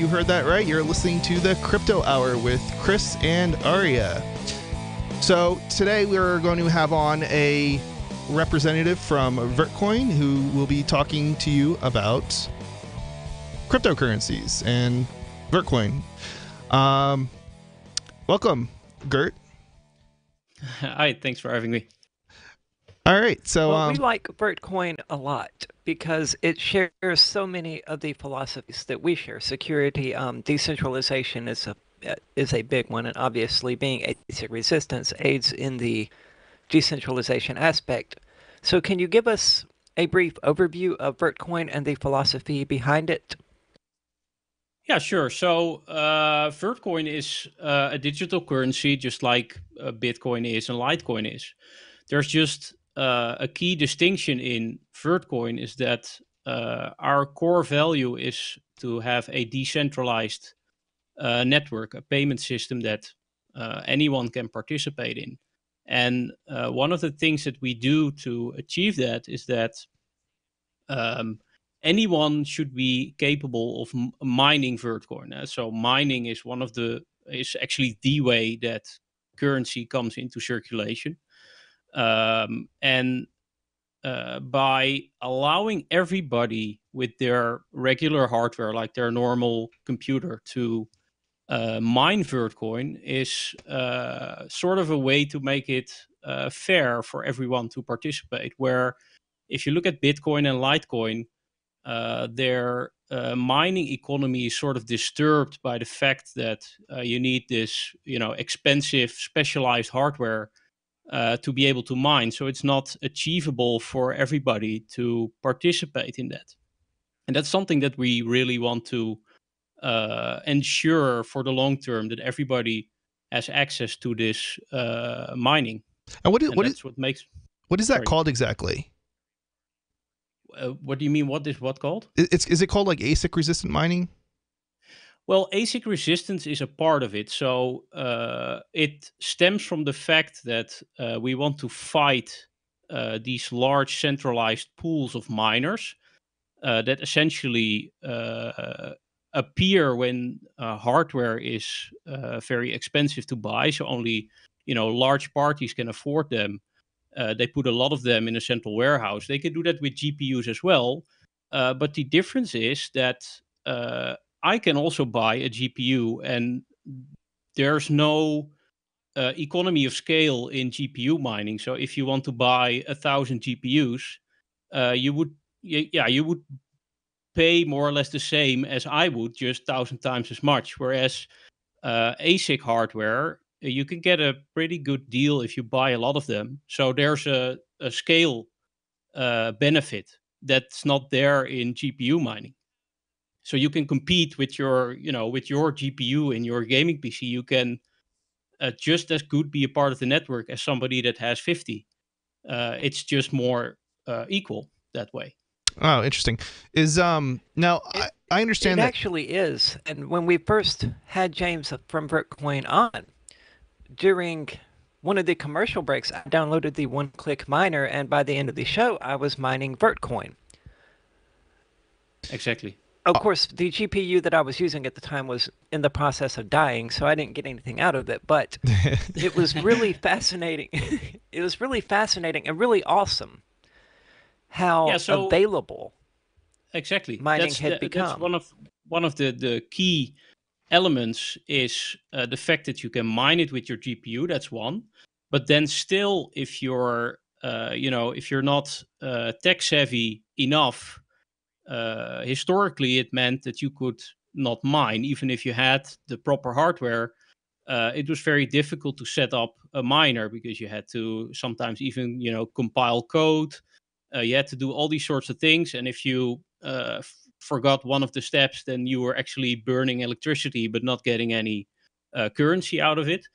heard that right. You're listening to the Crypto Hour with Chris and Aria. So today we're going to have on a representative from Vertcoin who will be talking to you about cryptocurrencies and Vertcoin. Welcome, Gert. Hi, thanks for having me. All right, so well, we like Vertcoin a lot because it shares so many of the philosophies that we share. Security, decentralization is a big one, and obviously being ASIC resistance aids in the decentralization aspect. So, can you give us a brief overview of Vertcoin and the philosophy behind it? Yeah, sure. So, Vertcoin is a digital currency, just like Bitcoin is and Litecoin is. There's just a key distinction in Vertcoin is that our core value is to have a decentralized network, a payment system that anyone can participate in. And one of the things that we do to achieve that is that anyone should be capable of mining Vertcoin. So mining is is actually the way that currency comes into circulation. And by allowing everybody with their regular hardware, like their normal computer, to mine Vertcoin is sort of a way to make it fair for everyone to participate. Where if you look at Bitcoin and Litecoin, their mining economy is sort of disturbed by the fact that you need this, expensive specialized hardware to be able to mine. So it's not achievable for everybody to participate in that. And that's something that we really want to ensure for the long term, that everybody has access to this mining. And what is that called exactly? What do you mean? What is what called? Is it called like ASIC resistant mining? Well, ASIC resistance is a part of it. So it stems from the fact that we want to fight these large centralized pools of miners that essentially appear when hardware is very expensive to buy. So only large parties can afford them. They put a lot of them in a central warehouse. They can do that with GPUs as well. But the difference is that I can also buy a GPU, and there's no economy of scale in GPU mining. So if you want to buy 1,000 GPUs, you would pay more or less the same as I would, just 1,000 times as much. Whereas ASIC hardware, you can get a pretty good deal if you buy a lot of them. So there's a scale benefit that's not there in GPU mining. So you can compete with your GPU in your gaming PC. You can just as good be a part of the network as somebody that has 50. It's just more equal that way. Oh, interesting. Is now I understand it that actually is. And when we first had James from Vertcoin on, during one of the commercial breaks, I downloaded the one-click miner, and by the end of the show, I was mining Vertcoin. Exactly. Of course, the GPU that I was using at the time was in the process of dying, so I didn't get anything out of it, but it was really fascinating. It was really fascinating and really awesome how available mining had become. That's one of the key elements is the fact that you can mine it with your GPU. That's one. But then still, if you're not tech savvy enough, historically it meant that you could not mine, even if you had the proper hardware. It was very difficult to set up a miner because you had to sometimes even compile code. You had to do all these sorts of things, and if you forgot one of the steps, then you were actually burning electricity but not getting any currency out of it.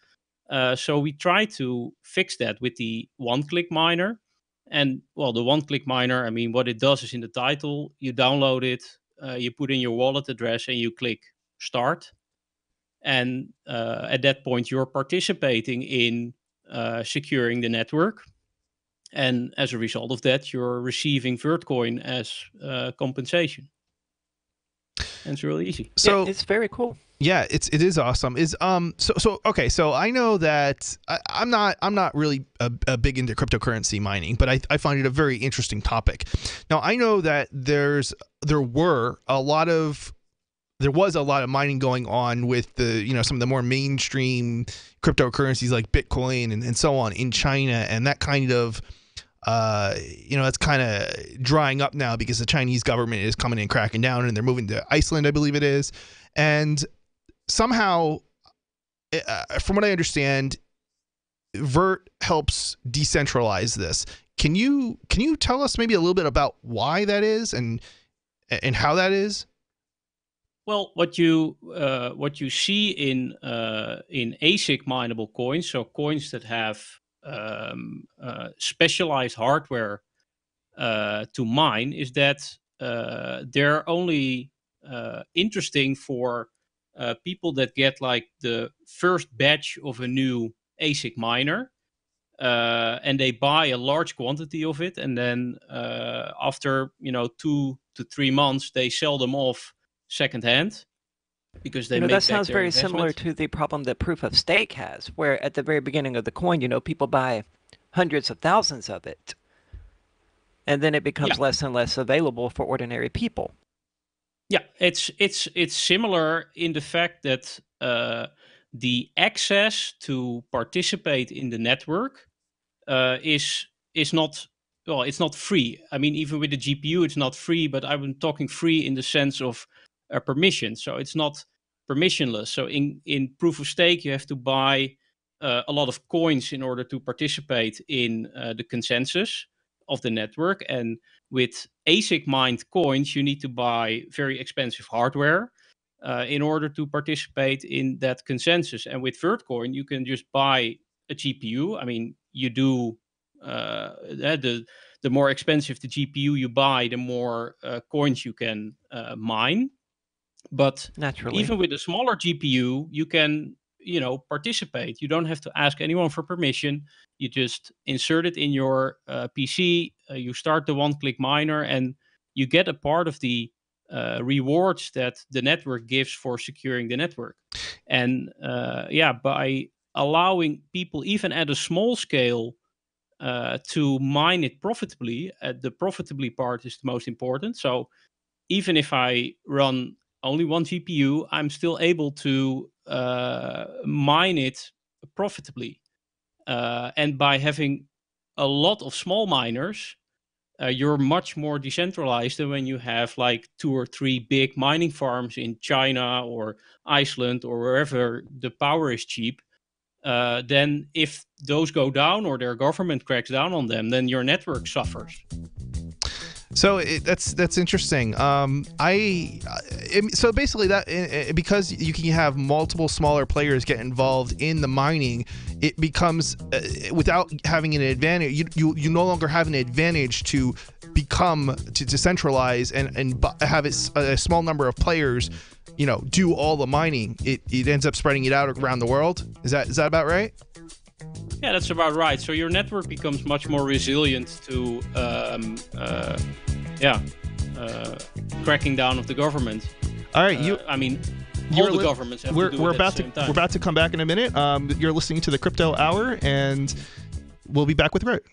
So we tried to fix that with the one-click miner. And well, the one-click miner, I mean, what it does is in the title, you download it, you put in your wallet address, and you click start. And at that point, you're participating in securing the network. And as a result of that, you're receiving Vertcoin as compensation. And it's really easy. So it's very cool. Yeah, it is awesome. Okay, so I know that I'm not really a big into cryptocurrency mining, but I find it a very interesting topic. Now I know that there was a lot of mining going on with the some of the more mainstream cryptocurrencies like Bitcoin and so on in China, and that kind of that's kind of drying up now because the Chinese government is coming and cracking down, and they're moving to Iceland, I believe it is. And somehow, from what I understand, Vert helps decentralize this. Can you tell us maybe a little bit about why that is and how that is? Well, what you see in ASIC mineable coins, so coins that have specialized hardware to mine, is that they're only interesting for people that get like the first batch of a new ASIC miner, and they buy a large quantity of it, and then after 2 to 3 months they sell them off secondhand because they make that sounds very investment. similar to the problem that proof of stake has, where at the very beginning of the coin, people buy hundreds of thousands of it, and then it becomes less and less available for ordinary people. Yeah, it's similar in the fact that the access to participate in the network is not, well, it's not free. I mean, even with the GPU, it's not free, but I'm talking free in the sense of permission. So it's not permissionless. So in proof of stake, you have to buy a lot of coins in order to participate in the consensus of the network. And with ASIC mined coins, you need to buy very expensive hardware in order to participate in that consensus. And with Vertcoin, you can just buy a GPU. I mean, you do the the more expensive the GPU you buy, the more coins you can mine. But naturally, even with a smaller GPU, you can, participate. You don't have to ask anyone for permission. You just insert it in your PC. You start the one-click miner, and you get a part of the rewards that the network gives for securing the network. And by allowing people, even at a small scale, to mine it profitably, the profitably part is the most important. So even if I run only one GPU, I'm still able to mine it profitably. And by having a lot of small miners, you're much more decentralized than when you have like 2 or 3 big mining farms in China or Iceland or wherever the power is cheap. Then if those go down or their government cracks down on them, then your network suffers. So that's interesting. So basically, that because you can have multiple smaller players get involved in the mining, it becomes without having an advantage. You no longer have an advantage to decentralize and have a small number of players, do all the mining. It ends up spreading it out around the world. Is that about right? Yeah, that's about right. So your network becomes much more resilient to cracking down of the government. All right, all the governments have to do it at the same time. We're about to come back in a minute. You're listening to the Crypto Hour, and we'll be back with Root.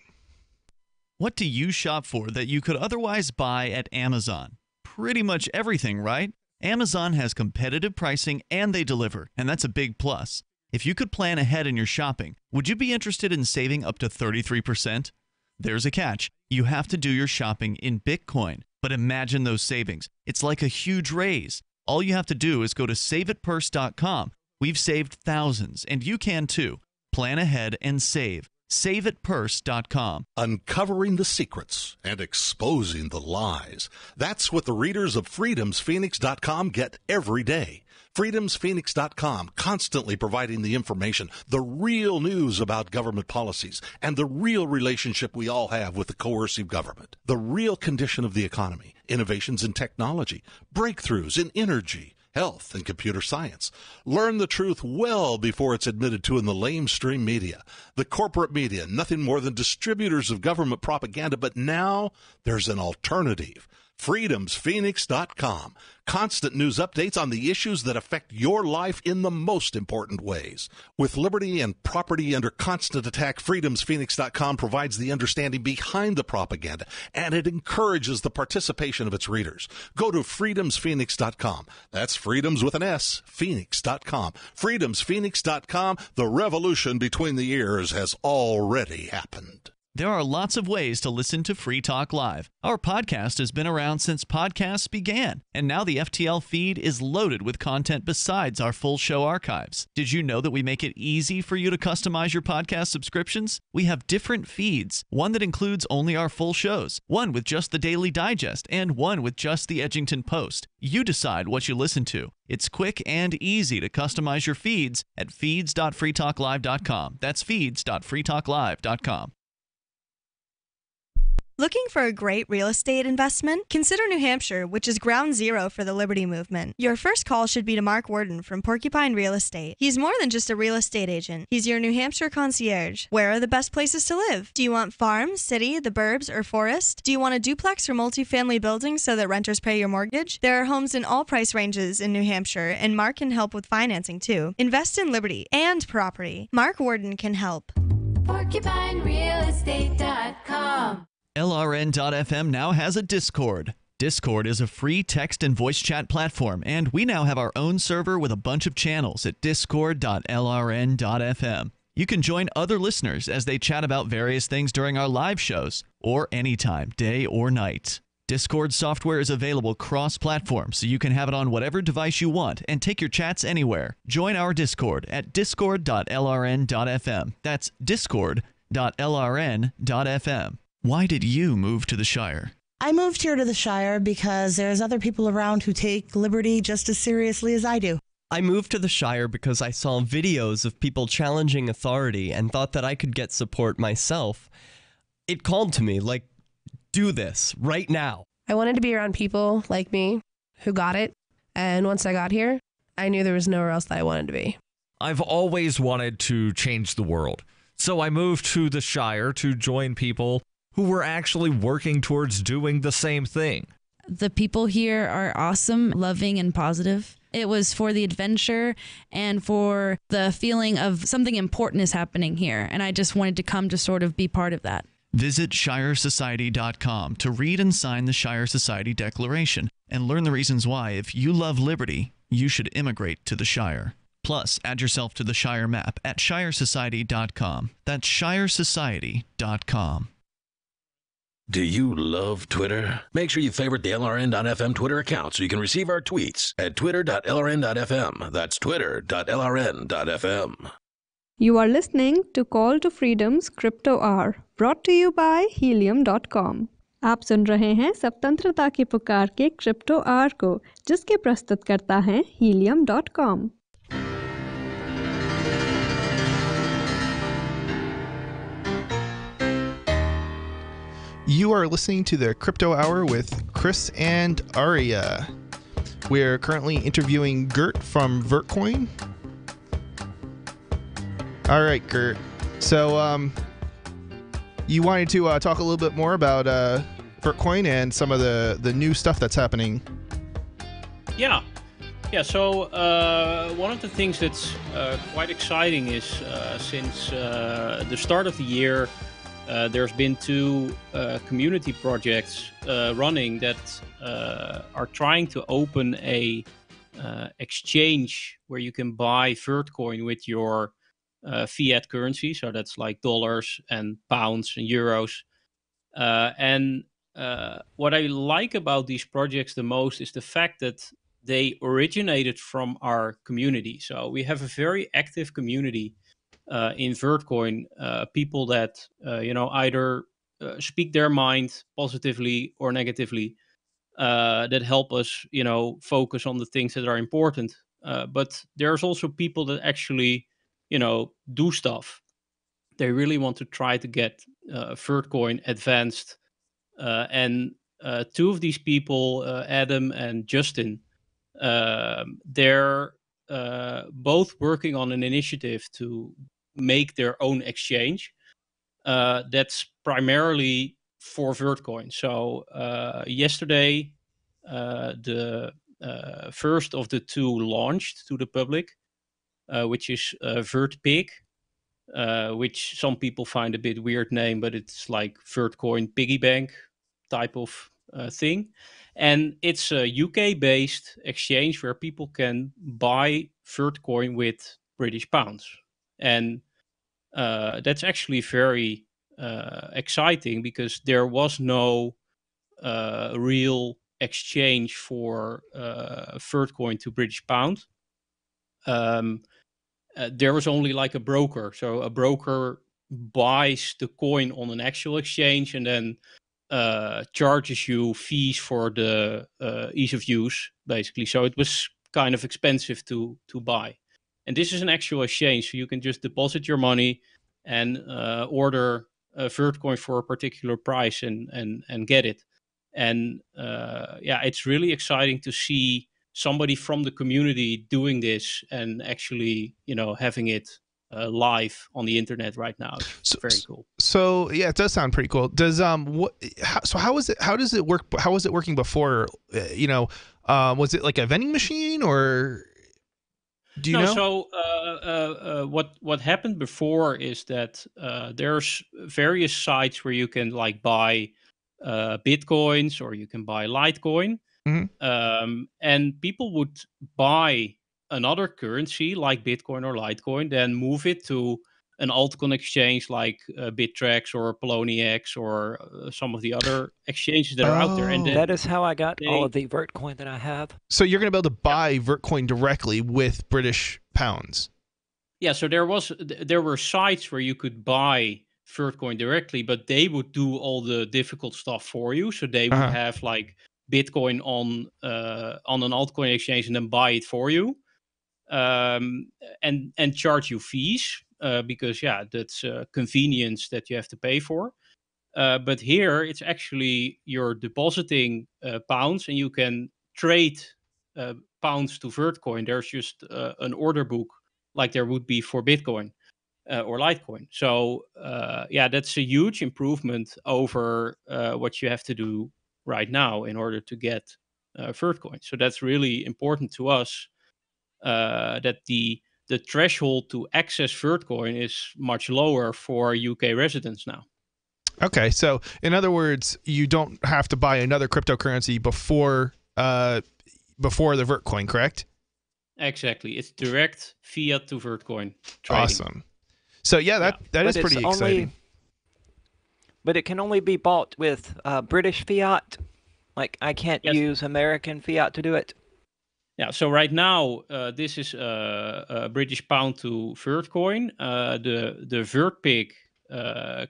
What do you shop for that you could otherwise buy at Amazon? Pretty much everything, right? Amazon has competitive pricing and they deliver, and that's a big plus. If you could plan ahead in your shopping, would you be interested in saving up to 33%? There's a catch. You have to do your shopping in Bitcoin. But imagine those savings. It's like a huge raise. All you have to do is go to saveitpurse.com. We've saved thousands, and you can too. Plan ahead and save. SaveItPurse.com. Uncovering the secrets and exposing the lies. That's what the readers of FreedomsPhoenix.com get every day. FreedomsPhoenix.com, constantly providing the information, the real news about government policies, and the real relationship we all have with the coercive government. The real condition of the economy, innovations in technology, breakthroughs in energy, health, and computer science. Learn the truth well before it's admitted to in the lamestream media. The corporate media, nothing more than distributors of government propaganda, but now there's an alternative. FreedomsPhoenix.com. Constant news updates on the issues that affect your life in the most important ways. With liberty and property under constant attack, FreedomsPhoenix.com provides the understanding behind the propaganda, and it encourages the participation of its readers. Go to FreedomsPhoenix.com. That's freedoms with an S, Phoenix.com. FreedomsPhoenix.com. The revolution between the ears has already happened. There are lots of ways to listen to Free Talk Live. Our podcast has been around since podcasts began, and now the FTL feed is loaded with content besides our full show archives. Did you know that we make it easy for you to customize your podcast subscriptions? We have different feeds, one that includes only our full shows, one with just the Daily Digest, and one with just the Edgington Post. You decide what you listen to. It's quick and easy to customize your feeds at feeds.freetalklive.com. That's feeds.freetalklive.com. Looking for a great real estate investment? Consider New Hampshire, which is ground zero for the Liberty Movement. Your first call should be to Mark Worden from Porcupine Real Estate. He's more than just a real estate agent. He's your New Hampshire concierge. Where are the best places to live? Do you want farm, city, the burbs, or forest? Do you want a duplex or multifamily building so that renters pay your mortgage? There are homes in all price ranges in New Hampshire, and Mark can help with financing too. Invest in Liberty and property. Mark Worden can help. PorcupineRealEstate.com. LRN.FM now has a Discord. Discord is a free text and voice chat platform, and we now have our own server with a bunch of channels at discord.lrn.fm. You can join other listeners as they chat about various things during our live shows, or anytime, day or night. Discord software is available cross-platform, so you can have it on whatever device you want and take your chats anywhere. Join our Discord at discord.lrn.fm. That's discord.lrn.fm. Why did you move to the Shire? I moved here to the Shire because there's other people around who take liberty just as seriously as I do. I moved to the Shire because I saw videos of people challenging authority and thought that I could get support myself. It called to me, like do this right now. I wanted to be around people like me who got it. And once I got here, I knew there was nowhere else that I wanted to be. I've always wanted to change the world. So I moved to the Shire to join people who were actually working towards doing the same thing. The people here are awesome, loving, and positive. It was for the adventure and for the feeling of something important is happening here. And I just wanted to come to sort of be part of that. Visit ShireSociety.com to read and sign the Shire Society Declaration and learn the reasons why, if you love liberty, you should immigrate to the Shire. Plus, add yourself to the Shire map at ShireSociety.com. That's ShireSociety.com. Do you love Twitter? Make sure you favorite the LRN.FM Twitter account so you can receive our tweets at twitter.lrn.fm. That's twitter.lrn.fm. You are listening to Call to Freedom's Crypto Hour, brought to you by Helium.com. आप सुन रहे हैं स्वतंत्रता की पुकार के crypto our को, जिसके प्रस्तुत करता है Helium.com. You are listening to the Crypto Hour with Chris and Aria. We're currently interviewing Gert from Vertcoin. All right, Gert. So you wanted to talk a little bit more about Vertcoin and some of the new stuff that's happening. Yeah. So one of the things that's quite exciting is since the start of the year, there's been two community projects running that are trying to open a exchange where you can buy Vertcoin with your fiat currency. So that's like dollars and pounds and euros. And what I like about these projects the most is the fact that they originated from our community. So we have a very active community in Vertcoin, people that either speak their mind positively or negatively, that help us focus on the things that are important. But there's also people that actually do stuff. They really want to try to get Vertcoin advanced, and two of these people, Adam and Justin, they're both working on an initiative to make their own exchange that's primarily for Vertcoin. So yesterday, the first of the two launched to the public, which is VertPig, which some people find a bit weird name, but it's like Vertcoin piggy bank type of thing. And it's a UK-based exchange where people can buy Vertcoin with British pounds. And that's actually very exciting because there was no real exchange for Vertcoin to British pound. There was only like a broker. So a broker buys the coin on an actual exchange and then charges you fees for the ease of use, basically. So it was kind of expensive to buy. And this is an actual exchange, so you can just deposit your money and order a Vertcoin for a particular price and get it. And it's really exciting to see somebody from the community doing this and actually, having it live on the internet right now. It's very cool. So yeah, it does sound pretty cool. Does how is it? How does it work? How was it working before? Was it like a vending machine or? Do you know? So what happened before is that there's various sites where you can like buy Bitcoins or you can buy Litecoin. Mm-hmm. And people would buy another currency like Bitcoin or Litecoin, then move it to an altcoin exchange like Bittrex or Poloniex or some of the other exchanges that are out there. And then that is how I got all of the Vertcoin that I have. So you're going to be able to buy Vertcoin directly with British pounds. Yeah, so there were sites where you could buy Vertcoin directly, but they would do all the difficult stuff for you. So they would have like Bitcoin on an altcoin exchange and then buy it for you, and charge you fees because that's convenience that you have to pay for. But here it's actually you're depositing pounds, and you can trade pounds to Vertcoin. There's just an order book like there would be for Bitcoin or Litecoin. So that's a huge improvement over what you have to do right now in order to get Vertcoin. So that's really important to us, that the threshold to access Vertcoin is much lower for UK residents now. Okay, so in other words, you don't have to buy another cryptocurrency before the Vertcoin, correct? Exactly. It's direct fiat to Vertcoin trading. Awesome. So that is pretty exciting. But it can only be bought with British fiat. Like I can't use American fiat to do it. Yeah. So right now, this is a British pound to Vertcoin. The Vertpig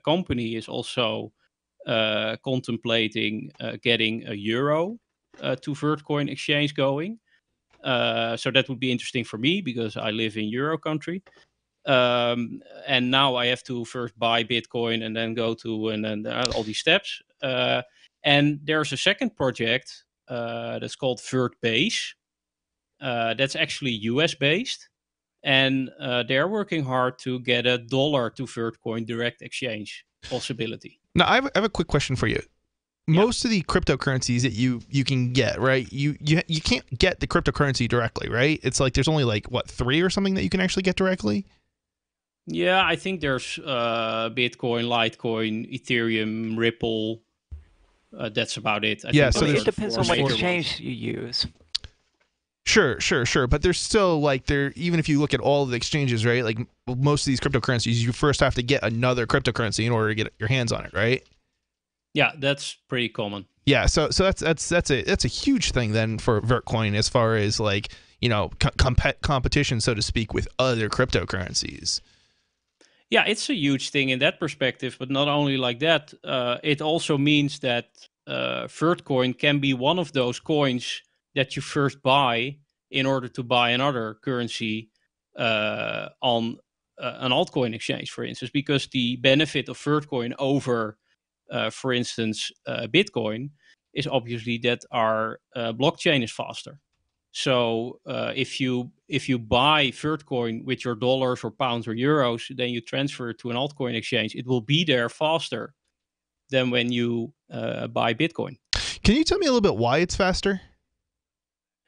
company is also contemplating getting a euro to Vertcoin exchange going. So that would be interesting for me because I live in Euro country. And now I have to first buy Bitcoin and then go to and then all these steps. And there's a second project that's called Vertbase. That's actually US based. And they're working hard to get $1 to Vertcoin direct exchange possibility. Now, I have a quick question for you. Most of the cryptocurrencies that you can get, right? You can't get the cryptocurrency directly, right? It's like there's only like, 3 or something that you can actually get directly? Yeah, I think there's Bitcoin, Litecoin, Ethereum, Ripple. That's about it. I think it depends on what exchange you use. Sure. But there's still even if you look at all of the exchanges, right? Like most of these cryptocurrencies, you first have to get another cryptocurrency in order to get your hands on it, right? Yeah, that's pretty common. Yeah, so that's a huge thing then for Vertcoin as far as competition, so to speak, with other cryptocurrencies. Yeah, it's a huge thing in that perspective, but not only like that, it also means that Vertcoin can be one of those coins that you first buy in order to buy another currency on an altcoin exchange, for instance, because the benefit of Vertcoin over, for instance, Bitcoin is obviously that our blockchain is faster. So if you buy Vertcoin with your dollars or pounds or euros, then you transfer it to an altcoin exchange, it will be there faster than when you buy Bitcoin. Can you tell me a little bit why it's faster?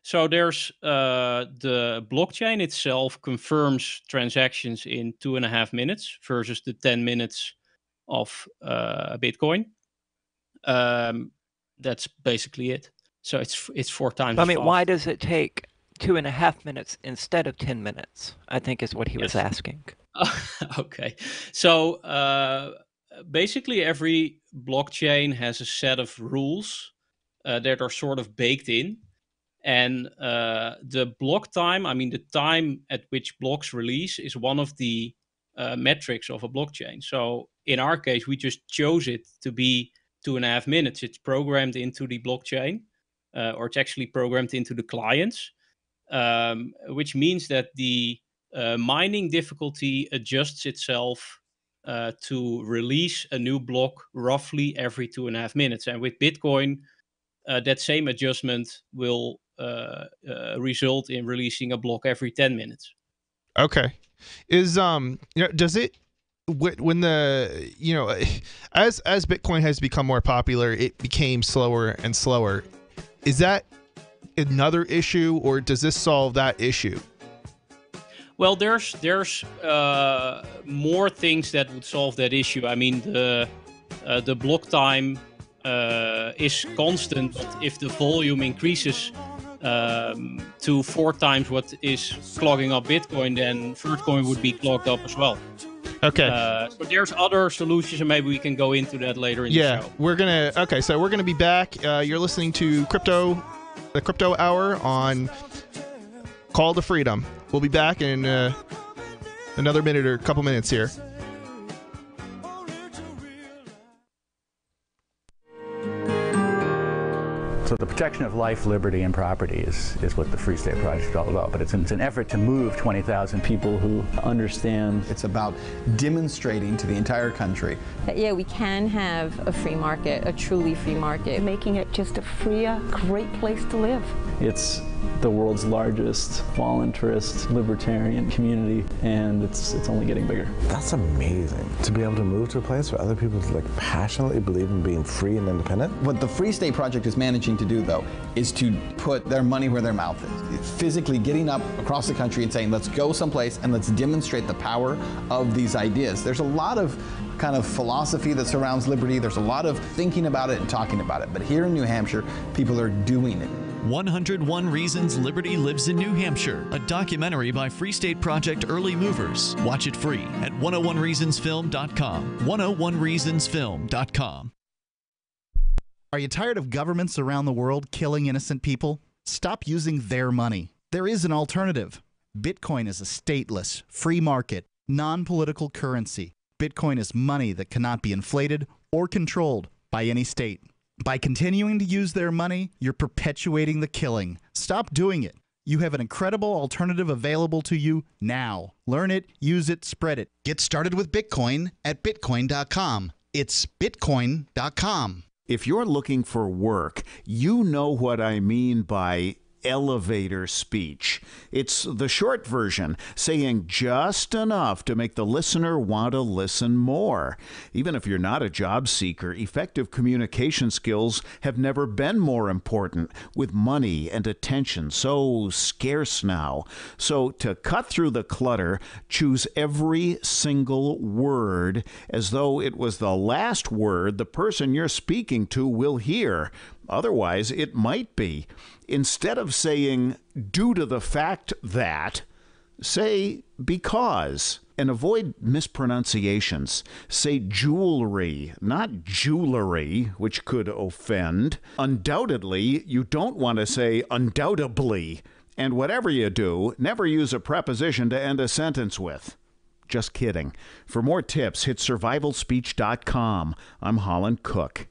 So there's the blockchain itself confirms transactions in 2.5 minutes versus the 10 minutes of Bitcoin. That's basically it. So it's 4 times. I mean, why does it take 2.5 minutes instead of 10 minutes? I think is what he was asking. Okay. So basically every blockchain has a set of rules that are sort of baked in. And the block time, I mean, the time at which blocks release is one of the metrics of a blockchain. So in our case, we just chose it to be 2.5 minutes. It's programmed into the blockchain, or it's actually programmed into the clients, which means that the mining difficulty adjusts itself to release a new block roughly every 2.5 minutes. And with Bitcoin, that same adjustment will result in releasing a block every 10 minutes. Okay. Is does it when the as Bitcoin has become more popular, it became slower and slower. Is that another issue, or does this solve that issue? Well, there's more things that would solve that issue. I mean, the block time is constant, but if the volume increases to 4 times what is clogging up Bitcoin, then Vertcoin would be clogged up as well. Okay. But there's other solutions, and maybe we can go into that later in the show. So we're gonna be back. You're listening to the Crypto Hour on Call to Freedom. We'll be back in another minute or a couple minutes here. So the protection of life, liberty, and property is what the Free State Project is all about. But it's an effort to move 20,000 people who understand. It's about demonstrating to the entire country that, yeah, we can have a free market, a truly free market. Making it just a freer, great place to live. It's the world's largest voluntarist libertarian community, and it's only getting bigger. That's amazing, to be able to move to a place where other people passionately believe in being free and independent. What the Free State Project is managing to do, though, is to put their money where their mouth is. It's physically getting up across the country and saying, let's go someplace and let's demonstrate the power of these ideas. There's a lot of kind of philosophy that surrounds liberty. There's a lot of thinking about it and talking about it. But here in New Hampshire, people are doing it. 101 Reasons Liberty Lives in New Hampshire, a documentary by Free State Project Early Movers. Watch it free at 101reasonsfilm.com. 101reasonsfilm.com. Are you tired of governments around the world killing innocent people? Stop using their money. There is an alternative. Bitcoin is a stateless, free market, non-political currency. Bitcoin is money that cannot be inflated or controlled by any state. By continuing to use their money, you're perpetuating the killing. Stop doing it. You have an incredible alternative available to you now. Learn it, use it, spread it. Get started with Bitcoin at Bitcoin.com. It's Bitcoin.com. If you're looking for work, you know what I mean by elevator speech. It's the short version, saying just enough to make the listener want to listen more. Even if you're not a job seeker, effective communication skills have never been more important, with money and attention so scarce now. So to cut through the clutter, choose every single word as though it was the last word the person you're speaking to will hear. Otherwise, it might be. Instead of saying, due to the fact that, say, because. And avoid mispronunciations. Say jewelry, not jewelry, which could offend. Undoubtedly, you don't want to say undoubtedly. And whatever you do, never use a preposition to end a sentence with. Just kidding. For more tips, hit survivalspeech.com. I'm Holland Cook.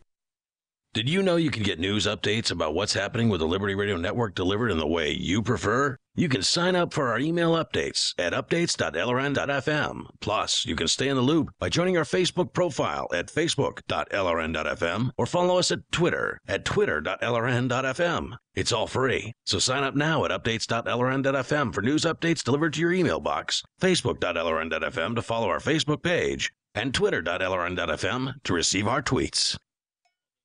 Did you know you can get news updates about what's happening with the Liberty Radio Network delivered in the way you prefer? You can sign up for our email updates at updates.lrn.fm. Plus, you can stay in the loop by joining our Facebook profile at facebook.lrn.fm or follow us at Twitter at twitter.lrn.fm. It's all free, so sign up now at updates.lrn.fm for news updates delivered to your email box, facebook.lrn.fm to follow our Facebook page, and twitter.lrn.fm to receive our tweets.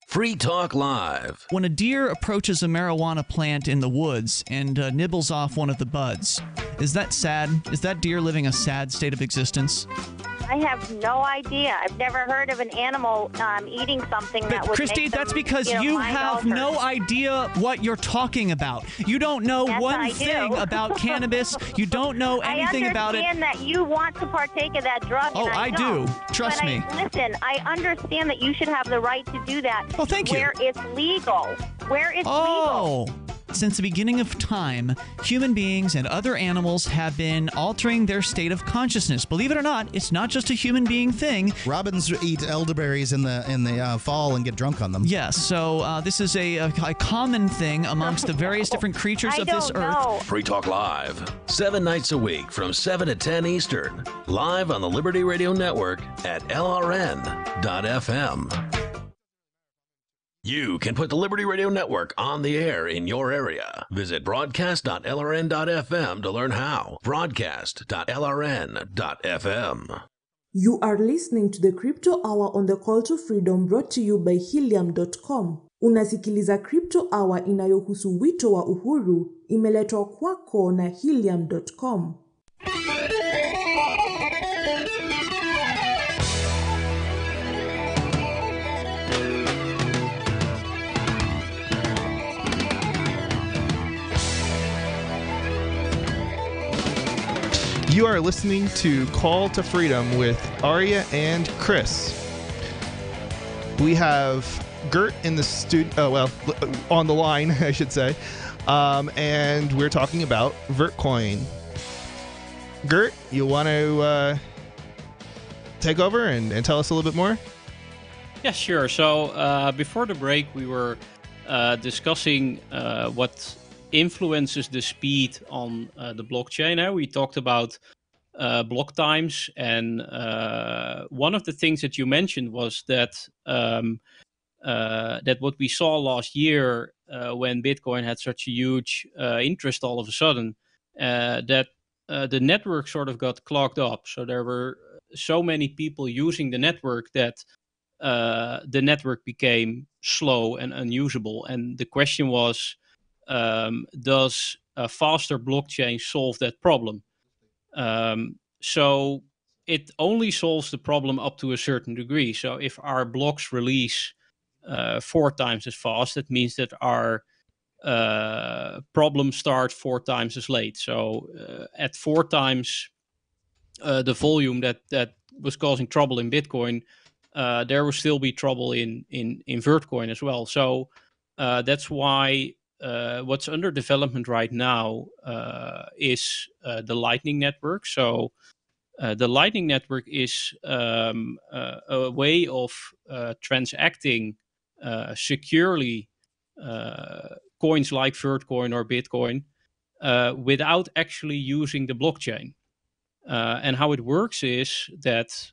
Free Talk Live. When a deer approaches a marijuana plant in the woods and nibbles off one of the buds, is that sad? Is that deer living a sad state of existence? I have no idea. I've never heard of an animal eating something that would Christy, make them, that's because you have no idea what you're talking about. You don't know one thing about cannabis. You don't know anything about it. I understand that you want to partake of that drug. Oh, and I do. Trust me. Listen, I understand that you should have the right to do that. Well, thank you. Where it's legal. Where it's legal. Since the beginning of time, human beings and other animals have been altering their state of consciousness. Believe it or not, it's not just a human being thing. Robins eat elderberries in the fall and get drunk on them. Yes, so this is a common thing amongst the various different creatures of this earth. Free Talk Live, 7 nights a week from 7 to 10 Eastern, live on the Liberty Radio Network at LRN.FM. You can put the Liberty Radio Network on the air in your area. Visit broadcast.lrn.fm to learn how. Broadcast.lrn.fm. You are listening to the Crypto Hour on the Call to Freedom, brought to you by Helium.com. Unasikiliza Crypto Hour inayohusu wito wa uhuru, imeletwa kwako na Helium.com. You are listening to Call to Freedom with Arya and Chris. We have Gert in the studio, on the line, I should say, and we're talking about Vertcoin. Gert, you want to take over and tell us a little bit more? Yeah, sure. So before the break, we were discussing what influences the speed on the blockchain. We talked about block times, and one of the things that you mentioned was that that what we saw last year when Bitcoin had such a huge interest all of a sudden, that the network sort of got clogged up. So there were so many people using the network that the network became slow and unusable. And the question was, does a faster blockchain solve that problem? So it only solves the problem up to a certain degree. So if our blocks release 4 times as fast, that means that our problem starts 4 times as late. So at 4 times the volume that was causing trouble in Bitcoin, there will still be trouble in Vertcoin as well. So that's why what's under development right now is the Lightning Network. So the Lightning Network is a way of transacting securely coins like Vertcoin or Bitcoin without actually using the blockchain. And how it works is that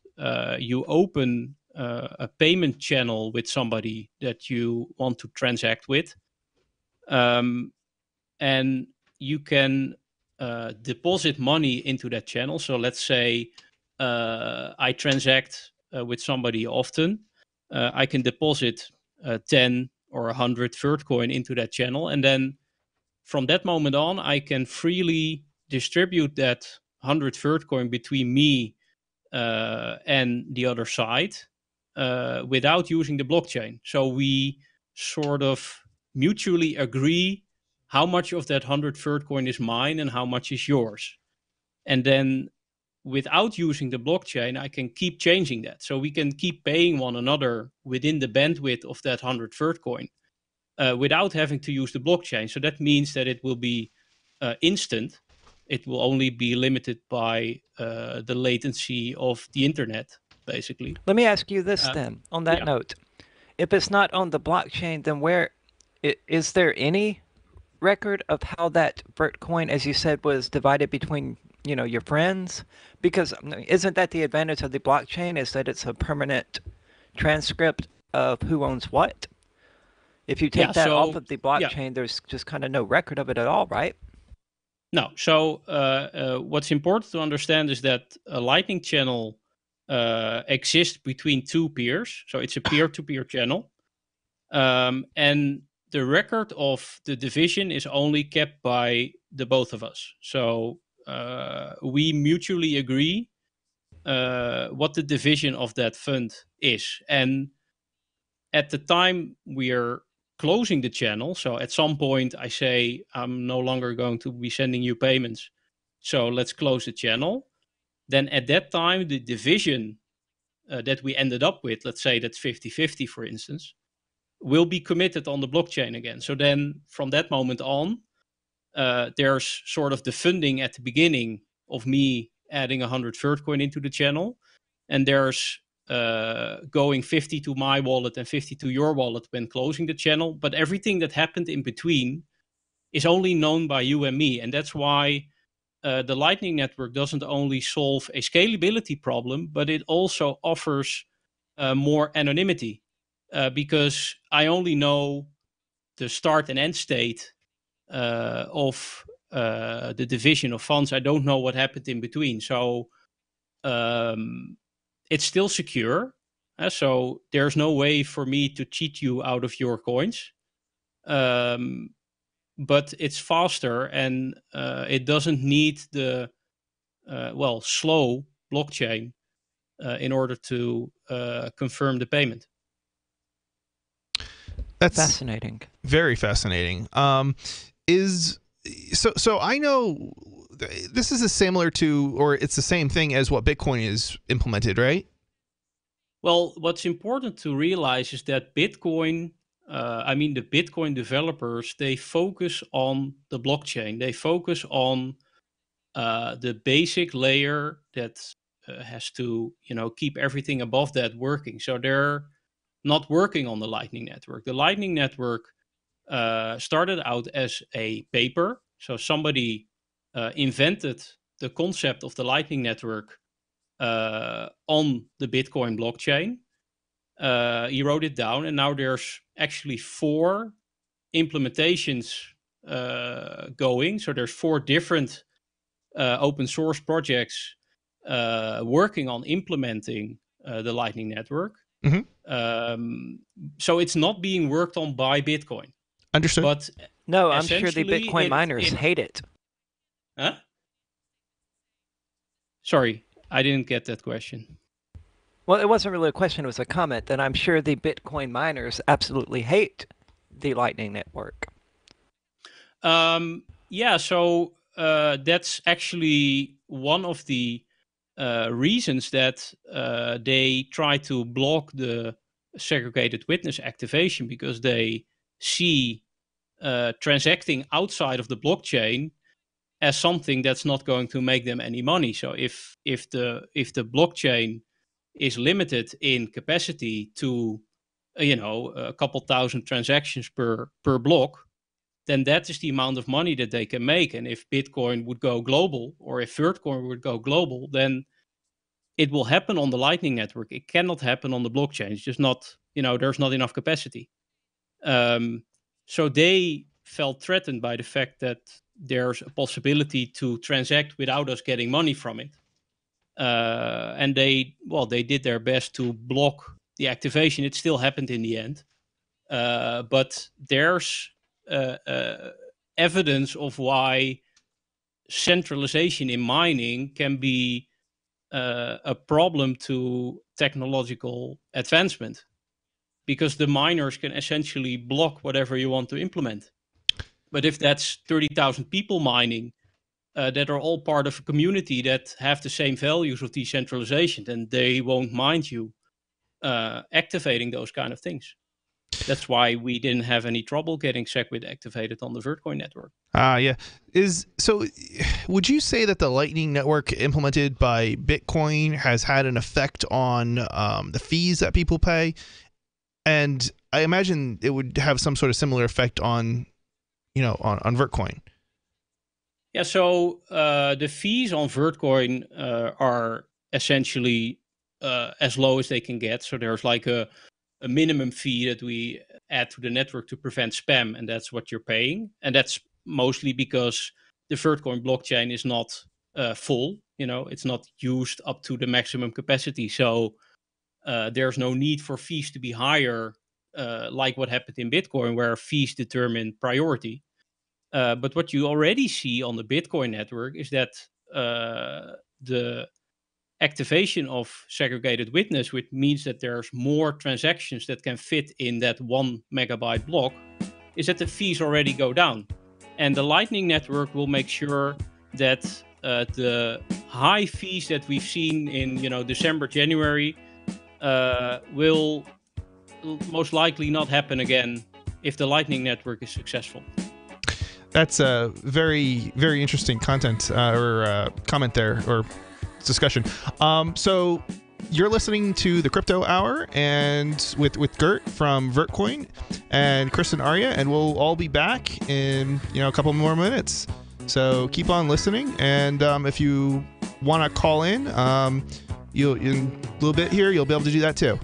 you open a payment channel with somebody that you want to transact with, and you can deposit money into that channel. So let's say I transact with somebody often. I can deposit 10 or 100 Vertcoin into that channel, and then from that moment on, I can freely distribute that 100 Vertcoin between me and the other side without using the blockchain. So we sort of mutually agree how much of that 100 Vertcoin is mine and how much is yours. And then without using the blockchain, I can keep changing that. So we can keep paying one another within the bandwidth of that 100 Vertcoin without having to use the blockchain. So that means that it will be instant. It will only be limited by the latency of the internet, basically. Let me ask you this then, on that note. If it's not on the blockchain, then where is there any record of how that Vertcoin, as you said, was divided between, you know, your friends? Because isn't that the advantage of the blockchain, is that it's a permanent transcript of who owns what? If you take that off of the blockchain, there's just kind of no record of it at all, right? No. So what's important to understand is that a Lightning channel exists between 2 peers. So it's a peer-to-peer channel. And the record of the division is only kept by the both of us. So we mutually agree what the division of that fund is. And at the time we are closing the channel, so at some point I say, I'm no longer going to be sending you payments, so let's close the channel. Then at that time, the division that we ended up with, let's say that's 50-50, for instance, will be committed on the blockchain again. So then from that moment on, there's sort of the funding at the beginning of me adding 100 Vertcoin into the channel, and there's going 50 to my wallet and 50 to your wallet when closing the channel. But everything that happened in between is only known by you and me. And that's why the Lightning Network doesn't only solve a scalability problem, but it also offers more anonymity because I only know the start and end state of the division of funds. I don't know what happened in between. So it's still secure. So there's no way for me to cheat you out of your coins. But it's faster, and it doesn't need the, slow blockchain in order to confirm the payment. That's fascinating. Very fascinating. So I know this is similar to, or it's the same thing as what Bitcoin is implemented, right? Well, what's important to realize is that Bitcoin, the Bitcoin developers, they focus on the blockchain. They focus on the basic layer that has to, keep everything above that working. So they're not working on the Lightning Network. The Lightning Network started out as a paper. So somebody invented the concept of the Lightning Network on the Bitcoin blockchain. He wrote it down, and now there's actually 4 implementations going. So there's 4 different open source projects working on implementing the Lightning Network. So it's not being worked on by Bitcoin. Understood. But no, I'm sure the Bitcoin miners hate it. Huh? Sorry, I didn't get that question. Well, it wasn't really a question, it was a comment that I'm sure the Bitcoin miners absolutely hate the Lightning Network. Yeah, so that's actually one of the reasons that they try to block the segregated witness activation, because they see transacting outside of the blockchain as something that's not going to make them any money. So if the blockchain is limited in capacity to a couple thousand transactions per block, then that is the amount of money that they can make. And if Bitcoin would go global, or if Vertcoin would go global, then it will happen on the Lightning Network. It cannot happen on the blockchain. It's just not, there's not enough capacity. So they felt threatened by the fact that there's a possibility to transact without us getting money from it. And they did their best to block the activation. It still happened in the end. But there's evidence of why centralization in mining can be a problem to technological advancement, because the miners can essentially block whatever you want to implement. But if that's 30,000 people mining that are all part of a community that have the same values of decentralization, then they won't mind you activating those kind of things. That's why we didn't have any trouble getting SegWit activated on the Vertcoin network. Yeah. Would you say that the Lightning Network implemented by Bitcoin has had an effect on the fees that people pay? And I imagine it would have some sort of similar effect on Vertcoin. Yeah, so the fees on Vertcoin are essentially as low as they can get. So there's like a minimum fee that we add to the network to prevent spam, and that's what you're paying. And that's mostly because the Vertcoin blockchain is not full. It's not used up to the maximum capacity. So there's no need for fees to be higher, like what happened in Bitcoin, where fees determine priority. But what you already see on the Bitcoin network is that the activation of segregated witness, which means that there's more transactions that can fit in that 1 megabyte block, is that the fees already go down. And the Lightning Network will make sure that the high fees that we've seen in December, January will most likely not happen again if the Lightning Network is successful. That's a very, very interesting content or comment there, or discussion. So you're listening to the Crypto Hour and with Gert from Vertcoin and Chris and Arya, and we'll all be back in a couple more minutes. So keep on listening, and if you want to call in, you'll in a little bit here, you'll be able to do that too.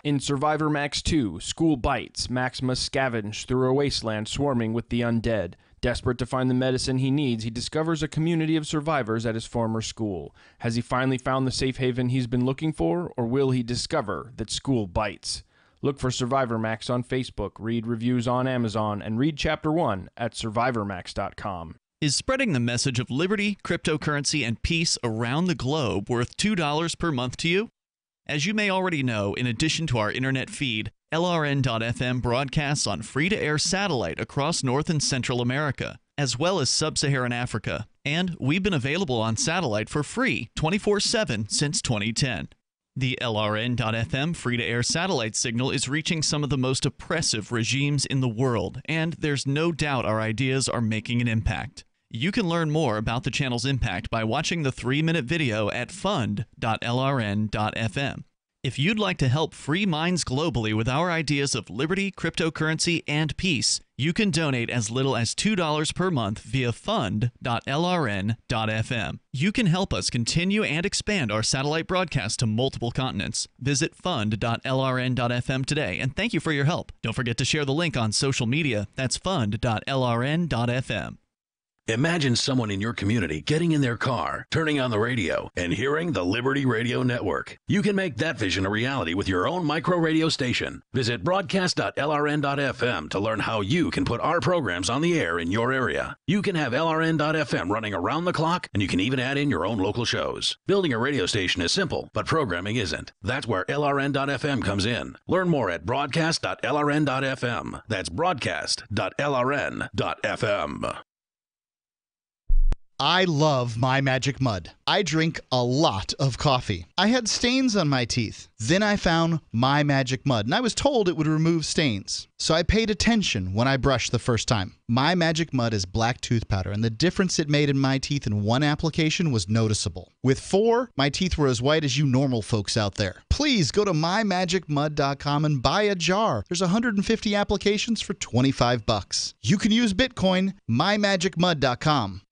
In Survivor Max 2, School Bites, Max must scavenge through a wasteland swarming with the undead. Desperate to find the medicine he needs, he discovers a community of survivors at his former school. Has he finally found the safe haven he's been looking for, or will he discover that school bites? Look for Survivor Max on Facebook, read reviews on Amazon, and read Chapter 1 at survivormax.com. Is spreading the message of liberty, cryptocurrency, and peace around the globe worth $2 per month to you? As you may already know, in addition to our internet feed, LRN.FM broadcasts on free-to-air satellite across North and Central America, as well as Sub-Saharan Africa. And we've been available on satellite for free 24/7 since 2010. The LRN.FM free-to-air satellite signal is reaching some of the most oppressive regimes in the world, and there's no doubt our ideas are making an impact. You can learn more about the channel's impact by watching the 3-minute video at fund.lrn.fm. If you'd like to help free minds globally with our ideas of liberty, cryptocurrency, and peace, you can donate as little as $2 per month via fund.lrn.fm. You can help us continue and expand our satellite broadcast to multiple continents. Visit fund.lrn.fm today, and thank you for your help. Don't forget to share the link on social media. That's fund.lrn.fm. Imagine someone in your community getting in their car, turning on the radio, and hearing the Liberty Radio Network. You can make that vision a reality with your own micro radio station. Visit broadcast.lrn.fm to learn how you can put our programs on the air in your area. You can have LRN.FM running around the clock, and you can even add in your own local shows. Building a radio station is simple, but programming isn't. That's where LRN.FM comes in. Learn more at broadcast.lrn.fm. That's broadcast.lrn.fm. I love My Magic Mud. I drink a lot of coffee. I had stains on my teeth. Then I found My Magic Mud, and I was told it would remove stains. So I paid attention when I brushed the first time. My Magic Mud is black tooth powder, and the difference it made in my teeth in one application was noticeable. With 4, my teeth were as white as you normal folks out there. Please go to mymagicmud.com and buy a jar. There's 150 applications for $25. You can use Bitcoin, mymagicmud.com.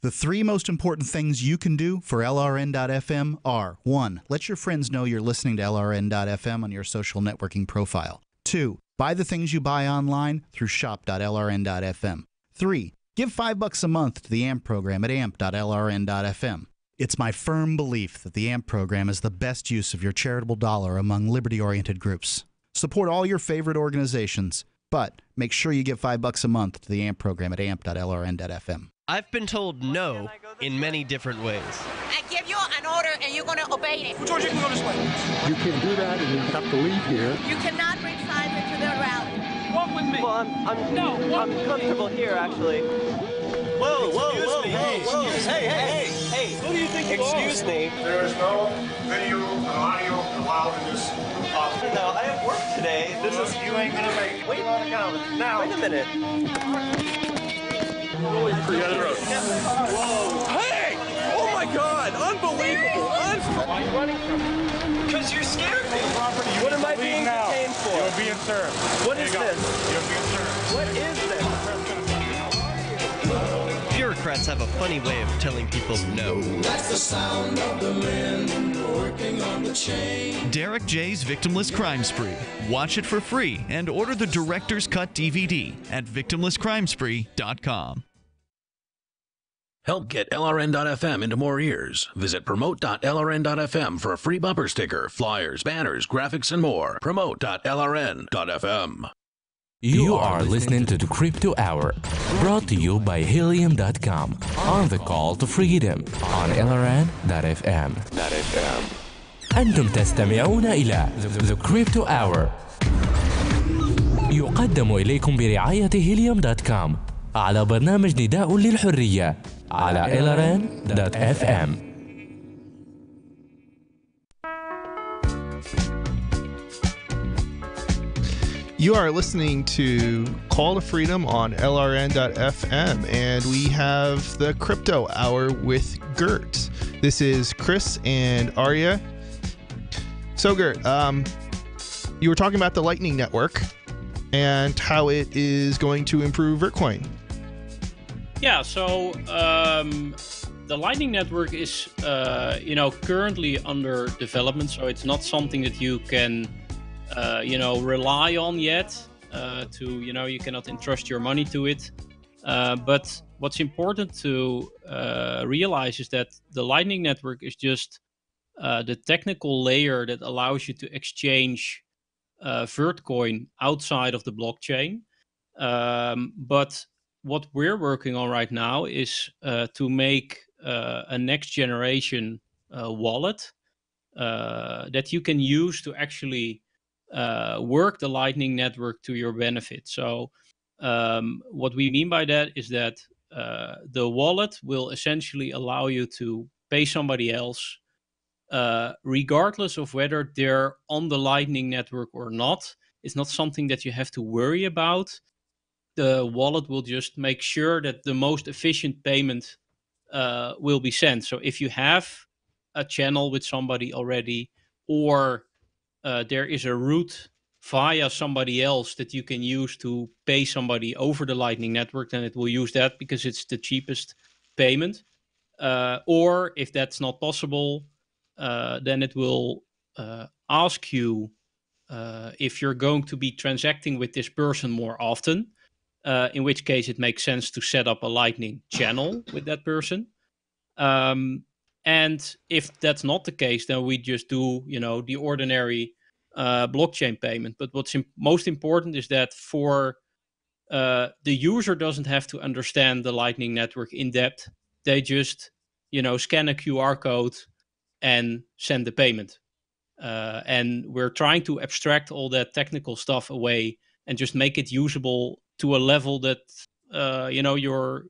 The 3 most important things you can do for LRN.FM are: 1. Let your friends know you're listening to LRN.FM on your social networking profile. 2. Buy the things you buy online through shop.lrn.fm. 3. Give $5 a month to the AMP program at amp.lrn.fm. It's my firm belief that the AMP program is the best use of your charitable dollar among liberty-oriented groups. Support all your favorite organizations, but make sure you give $5 a month to the AMP program at amp.lrn.fm. I've been told no in many different ways. I give you an order and you're going to obey it. George, you can go this way. You can do that and you have to leave here. You cannot bring signs into the rally. Walk with me. Well, I'm comfortable here, actually. Whoa, Hey. Who do you think you are? Excuse me. There is no video and audio allowed in this office. No, I have work today. This is... You ain't gonna make it. Wait now. Wait a minute. Whoa. Hey! Oh my God! Unbelievable! Why are you running from me? Because you're scared me. What am I being detained for? You're being served. What is this? You're being served. What is this? Bureaucrats have a funny way of telling people no. That's the sound of the men working on the chain. Derek J's Victimless Crime Spree. Watch it for free and order the Director's Cut DVD at victimlesscrimespree.com. Help get LRN.FM into more ears. Visit promote.lrn.fm for a free bumper sticker, flyers, banners, graphics, and more. Promote.lrn.fm. You are listening to the Crypto Hour, brought to you by Helium.com, on the call to freedom on LRN.fm. أنتم تستمعون إلى The Crypto Hour. يقدم إليكم برعاية Helium.com على برنامج نداء للحرية على LRN.fm. You are listening to Call to Freedom on LRN.fm, and we have the Crypto Hour with Gert. This is Chris and Arya. So, Gert, you were talking about the Lightning Network and how it is going to improve Bitcoin. Yeah, so the Lightning Network is, currently under development, so it's not something that you can rely on yet. You cannot entrust your money to it. But what's important to realize is that the Lightning Network is just the technical layer that allows you to exchange Vertcoin outside of the blockchain. But what we're working on right now is to make a next generation wallet that you can use to actually work the Lightning Network to your benefit. So what we mean by that is that the wallet will essentially allow you to pay somebody else regardless of whether they're on the Lightning Network or not. It's not something that you have to worry about. the wallet will just make sure that the most efficient payment will be sent. So if you have a channel with somebody already, or there is a route via somebody else that you can use to pay somebody over the Lightning Network, then it will use that because it's the cheapest payment. Or if that's not possible, then it will ask you if you're going to be transacting with this person more often, in which case it makes sense to set up a Lightning channel with that person. And if that's not the case, then we just do, the ordinary blockchain payment. But what's most important is that for the user doesn't have to understand the Lightning Network in depth. They just, scan a QR code and send the payment. And we're trying to abstract all that technical stuff away and just make it usable to a level that, your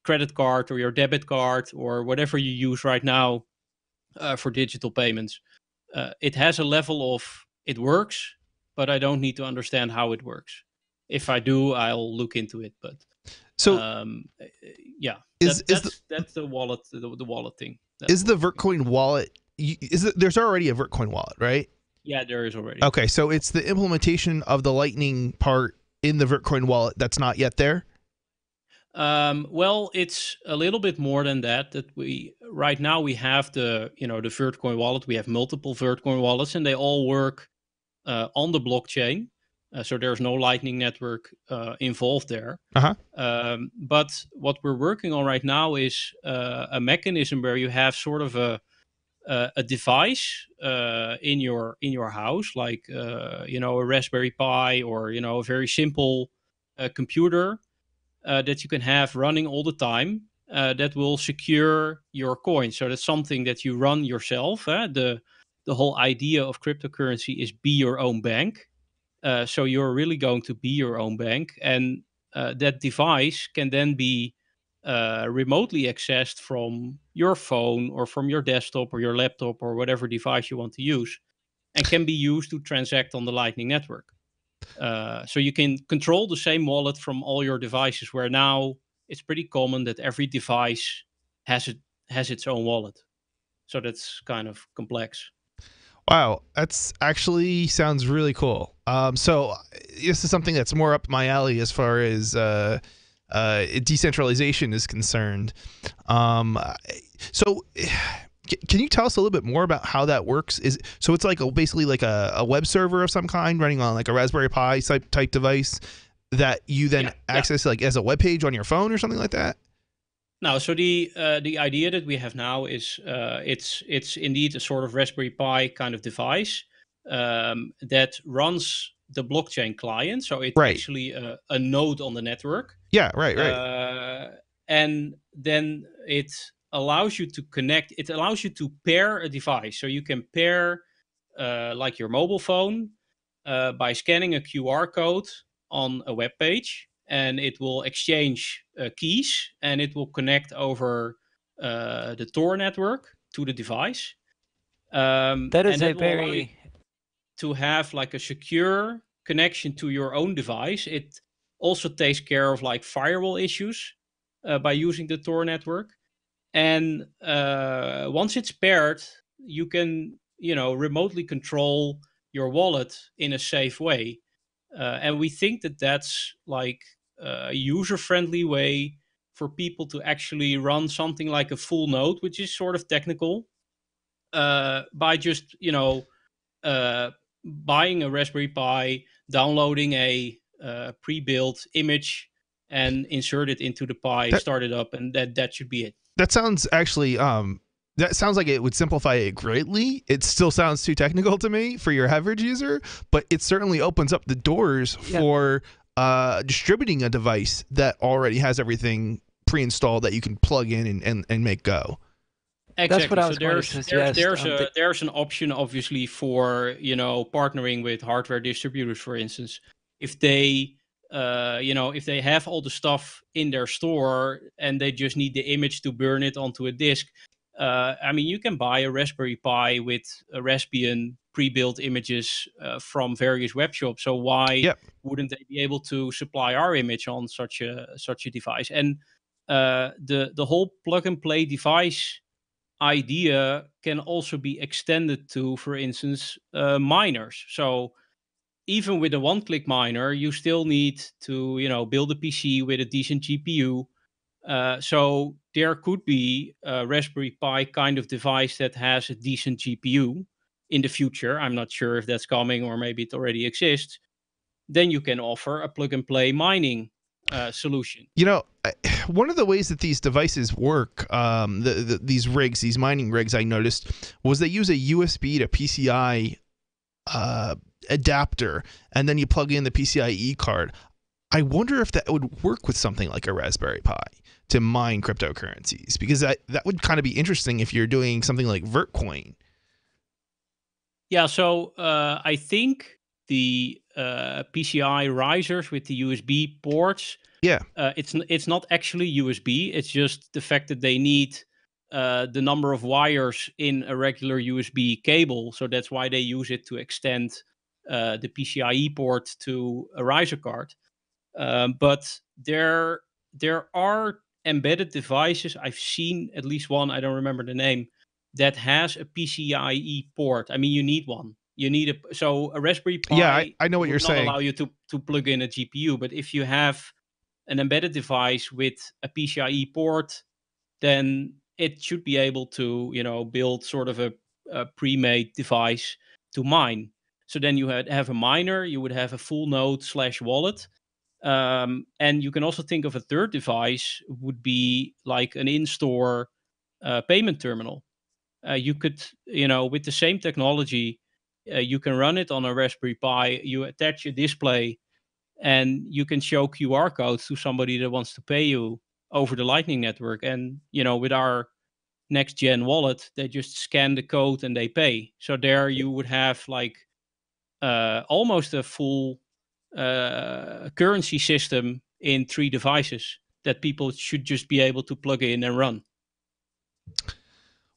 credit card or your debit card or whatever you use right now for digital payments. It has a level of it works, but I don't need to understand how it works. If I do, I'll look into it. But that's the wallet, the wallet thing. Is the Vertcoin wallet? There's already a Vertcoin wallet, right? Yeah, there is already. Okay, so it's the implementation of the Lightning part in the Vertcoin wallet that's not yet there. Well, it's a little bit more than that. Right now we have the Vertcoin wallet. We have multiple Vertcoin wallets, and they all work on the blockchain. So there's no Lightning Network involved there. But what we're working on right now is a mechanism where you have sort of a device in your house, like a Raspberry Pi or a very simple computer that you can have running all the time that will secure your coin. So that's something that you run yourself. The whole idea of cryptocurrency is be your own bank. So you're really going to be your own bank, and that device can then be remotely accessed from your phone or from your desktop or your laptop or whatever device you want to use, and can be used to transact on the Lightning Network. So you can control the same wallet from all your devices, where now it's pretty common that every device has its own wallet. So that's kind of complex. Wow, that's actually sounds really cool. So this is something that's more up my alley as far as decentralization is concerned. So can you tell us a little bit more about how that works? So it's like basically like a web server of some kind running on like a Raspberry Pi type device that you then access like as a web page on your phone or something like that? No, so the idea that we have now is it's indeed a sort of Raspberry Pi kind of device that runs the blockchain client. So it's actually a node on the network. Yeah, right. And then it allows you to connect. It allows you to pair a device. So you can pair like your mobile phone by scanning a QR code on a web page, and it will exchange keys, and it will connect over the Tor network to the device. That is a very... To have like a secure connection to your own device. It also takes care of like firewall issues by using the Tor network. And once it's paired, you can, remotely control your wallet in a safe way. And we think that that's like a user-friendly way for people to actually run something like a full node, which is sort of technical, by just, buying a Raspberry Pi, downloading a pre-built image, and insert it into the Pi, start it up, and that should be it. That sounds actually, that sounds like it would simplify it greatly. It still sounds too technical to me for your average user, but it certainly opens up the doors for distributing a device that already has everything pre-installed that you can plug in and make go. Exactly. That's what I was going to suggest. There's an option, obviously, for partnering with hardware distributors, for instance. If they if they have all the stuff in their store and they just need the image to burn it onto a disk, I mean, you can buy a Raspberry Pi with a Raspbian pre-built images from various web shops. So why wouldn't they be able to supply our image on such a device? And the whole plug-and-play device idea can also be extended to, for instance, miners. So even with a one-click miner, you still need to, build a PC with a decent GPU. So there could be a Raspberry Pi kind of device that has a decent GPU in the future. I'm not sure if that's coming or maybe it already exists. Then you can offer a plug-and-play mining solution. One of the ways that these devices work, these rigs, these mining rigs, I noticed, was they use a USB to PCI adapter, and then you plug in the PCIe card. I wonder if that would work with something like a Raspberry Pi to mine cryptocurrencies, because that would kind of be interesting if you're doing something like Vertcoin. Yeah, so I think the PCI risers with the USB ports, it's not actually USB. It's just the fact that they need the number of wires in a regular USB cable. So that's why they use it to extend the PCIe port to a riser card. But there are embedded devices. I've seen at least one, I don't remember the name, that has a PCIe port. I mean, you need one. You need a Raspberry Pi. Yeah, I know what you're saying. Allow you to plug in a GPU, but if you have an embedded device with a PCIe port, then it should be able to, build sort of a pre-made device to mine. So then you have a miner, you would have a full node / wallet. And you can also think of a third device would be like an in-store payment terminal. You could, with the same technology, you can run it on a Raspberry Pi, you attach a display, and you can show QR codes to somebody that wants to pay you over the Lightning Network. And, with our next-gen wallet, they just scan the code and they pay. So there you would have like almost a full currency system in 3 devices that people should just be able to plug in and run.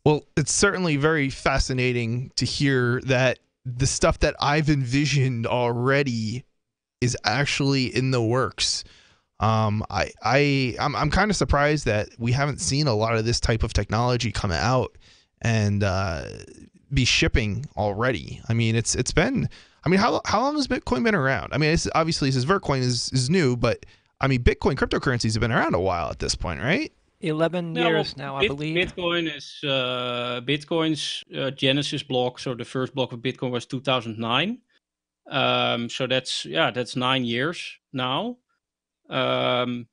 Well, it's certainly very fascinating to hear that the stuff that I've envisioned already is actually in the works. I'm kind of surprised that we haven't seen a lot of this type of technology come out and be shipping already. I mean, it's been. I mean, how long has Bitcoin been around? I mean, it's obviously this Vertcoin is new, but I mean, Bitcoin cryptocurrencies have been around a while at this point, right? 11 years now, I believe. Bitcoin is Bitcoin's Genesis block. So the first block of Bitcoin was 2009. So that's 9 years now. But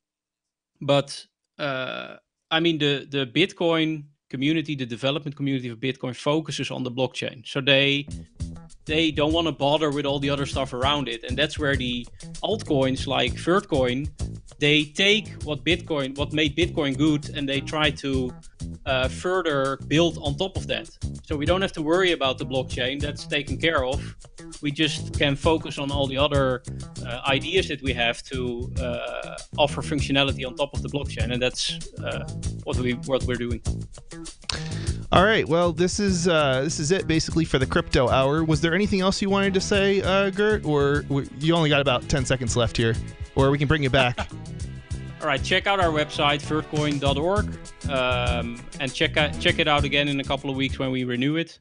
I mean, the Bitcoin community, the development community of Bitcoin focuses on the blockchain. So they don't want to bother with all the other stuff around it. And that's where the altcoins like Vertcoin, they take what made Bitcoin good and they try to further build on top of that. So we don't have to worry about the blockchain. That's taken care of. We just can focus on all the other ideas that we have to offer functionality on top of the blockchain. And that's what we're doing. All right. Well, this is it basically for the Crypto Hour. Was there anything else you wanted to say, Gert, or you only got about 10 seconds left here, or we can bring you back? All right. Check out our website, vertcoin.org, and check it out again in a couple of weeks when we renew it.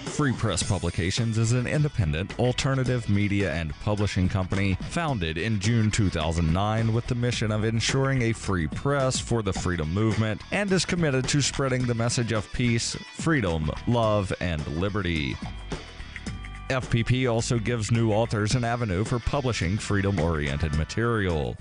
Free Press Publications is an independent, alternative media and publishing company founded in June 2009 with the mission of ensuring a free press for the freedom movement and is committed to spreading the message of peace, freedom, love, and liberty. FPP also gives new authors an avenue for publishing freedom-oriented material.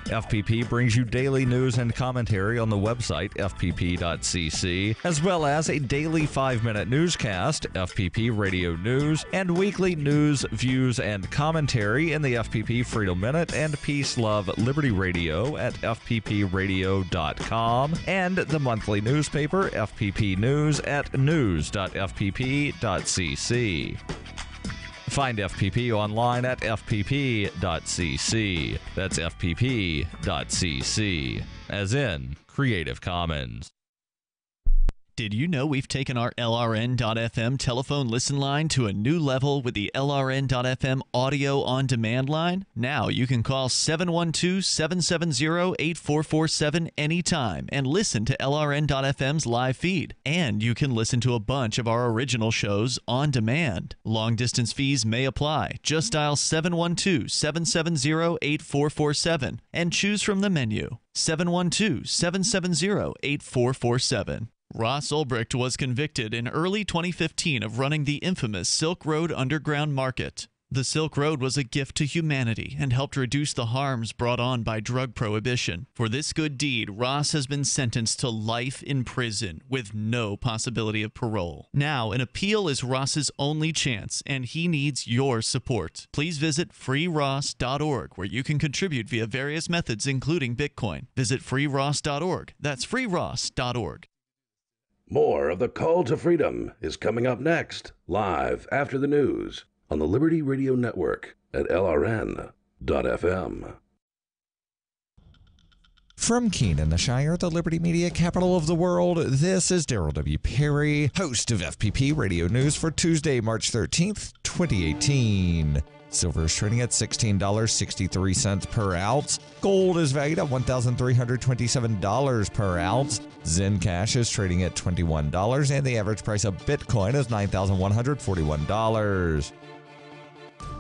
FPP brings you daily news and commentary on the website fpp.cc, as well as a daily 5-minute newscast, FPP Radio News, and weekly news, views, and commentary in the FPP Freedom Minute and Peace, Love, Liberty Radio at fppradio.com, and the monthly newspaper FPP News at news.fpp.cc. Find FPP online at fpp.cc. That's fpp.cc, as in Creative Commons. Did you know we've taken our LRN.FM telephone listen line to a new level with the LRN.FM audio on demand line? Now you can call 712-770-8447 anytime and listen to LRN.FM's live feed. And you can listen to a bunch of our original shows on demand. Long distance fees may apply. Just dial 712-770-8447 and choose from the menu. 712-770-8447. Ross Ulbricht was convicted in early 2015 of running the infamous Silk Road Underground Market. The Silk Road was a gift to humanity and helped reduce the harms brought on by drug prohibition. For this good deed, Ross has been sentenced to life in prison with no possibility of parole. Now, an appeal is Ross's only chance, and he needs your support. Please visit freeross.org, where you can contribute via various methods, including Bitcoin. Visit freeross.org. That's freeross.org. More of the Call to Freedom is coming up next, live after the news on the Liberty Radio Network at LRN.FM. From Keene in the Shire, the Liberty Media capital of the world, this is Daryl W. Perry, host of FPP Radio News for Tuesday, March 13th, 2018. Silver is trading at $16.63 per ounce. Gold is valued at $1,327 per ounce. Zen Cash is trading at $21, and the average price of Bitcoin is $9,141.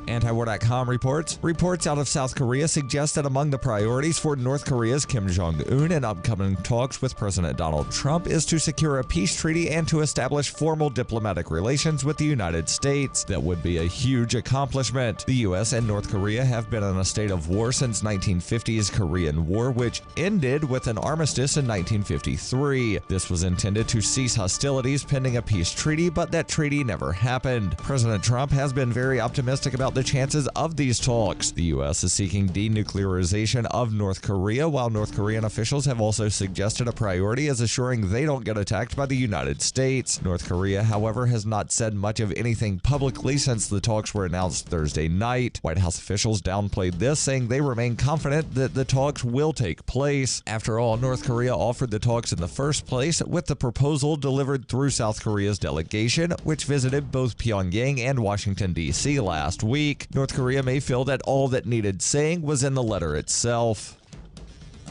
Antiwar.com reports out of South Korea suggest that among the priorities for North Korea's Kim Jong-un in upcoming talks with President Donald Trump is to secure a peace treaty and to establish formal diplomatic relations with the United States. That would be a huge accomplishment. The U.S. and North Korea have been in a state of war since 1950's Korean War, which ended with an armistice in 1953. This was intended to cease hostilities pending a peace treaty, but that treaty never happened. President Trump has been very optimistic about the chances of these talks. The U.S. is seeking denuclearization of North Korea, while North Korean officials have also suggested a priority is assuring they don't get attacked by the United States. North Korea, however, has not said much of anything publicly since the talks were announced Thursday night. White House officials downplayed this, saying they remain confident that the talks will take place. After all, North Korea offered the talks in the first place, with the proposal delivered through South Korea's delegation, which visited both Pyongyang and Washington, D.C. last week. North Korea may feel that all that needed saying was in the letter itself.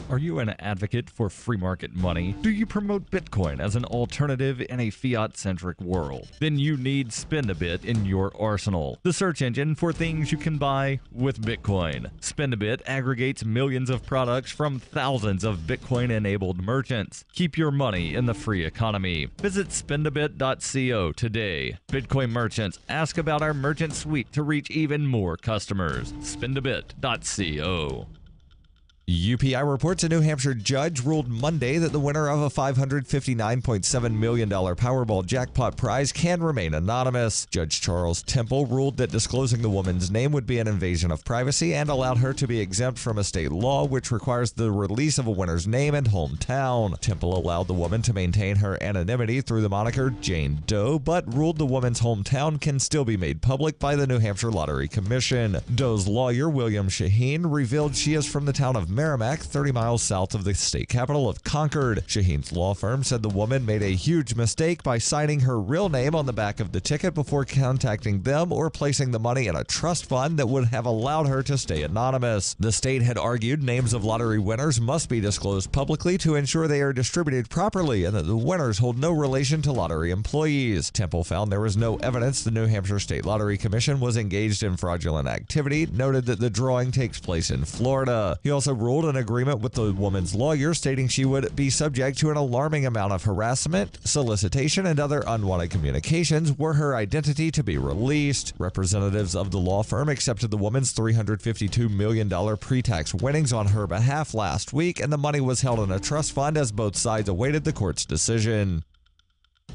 Are you an advocate for free market money? Do you promote Bitcoin as an alternative in a fiat-centric world? Then you need Spendabit in your arsenal, the search engine for things you can buy with Bitcoin. Spendabit aggregates millions of products from thousands of Bitcoin-enabled merchants. Keep your money in the free economy. Visit spendabit.co today. Bitcoin merchants, ask about our merchant suite to reach even more customers. Spendabit.co. UPI reports a New Hampshire judge ruled Monday that the winner of a $559.7 million Powerball jackpot prize can remain anonymous. Judge Charles Temple ruled that disclosing the woman's name would be an invasion of privacy and allowed her to be exempt from a state law which requires the release of a winner's name and hometown. Temple allowed the woman to maintain her anonymity through the moniker Jane Doe, but ruled the woman's hometown can still be made public by the New Hampshire Lottery Commission. Doe's lawyer, William Shaheen, revealed she is from the town of Merrimack, 30 miles south of the state capital of Concord. Shaheen's law firm said the woman made a huge mistake by signing her real name on the back of the ticket before contacting them or placing the money in a trust fund that would have allowed her to stay anonymous. The state had argued names of lottery winners must be disclosed publicly to ensure they are distributed properly and that the winners hold no relation to lottery employees. Temple found there was no evidence the New Hampshire State Lottery Commission was engaged in fraudulent activity, noted that the drawing takes place in Florida. He also ruled an agreement with the woman's lawyer stating she would be subject to an alarming amount of harassment, solicitation, and other unwanted communications were her identity to be released. Representatives of the law firm accepted the woman's $352 million pre-tax winnings on her behalf last week, and the money was held in a trust fund as both sides awaited the court's decision.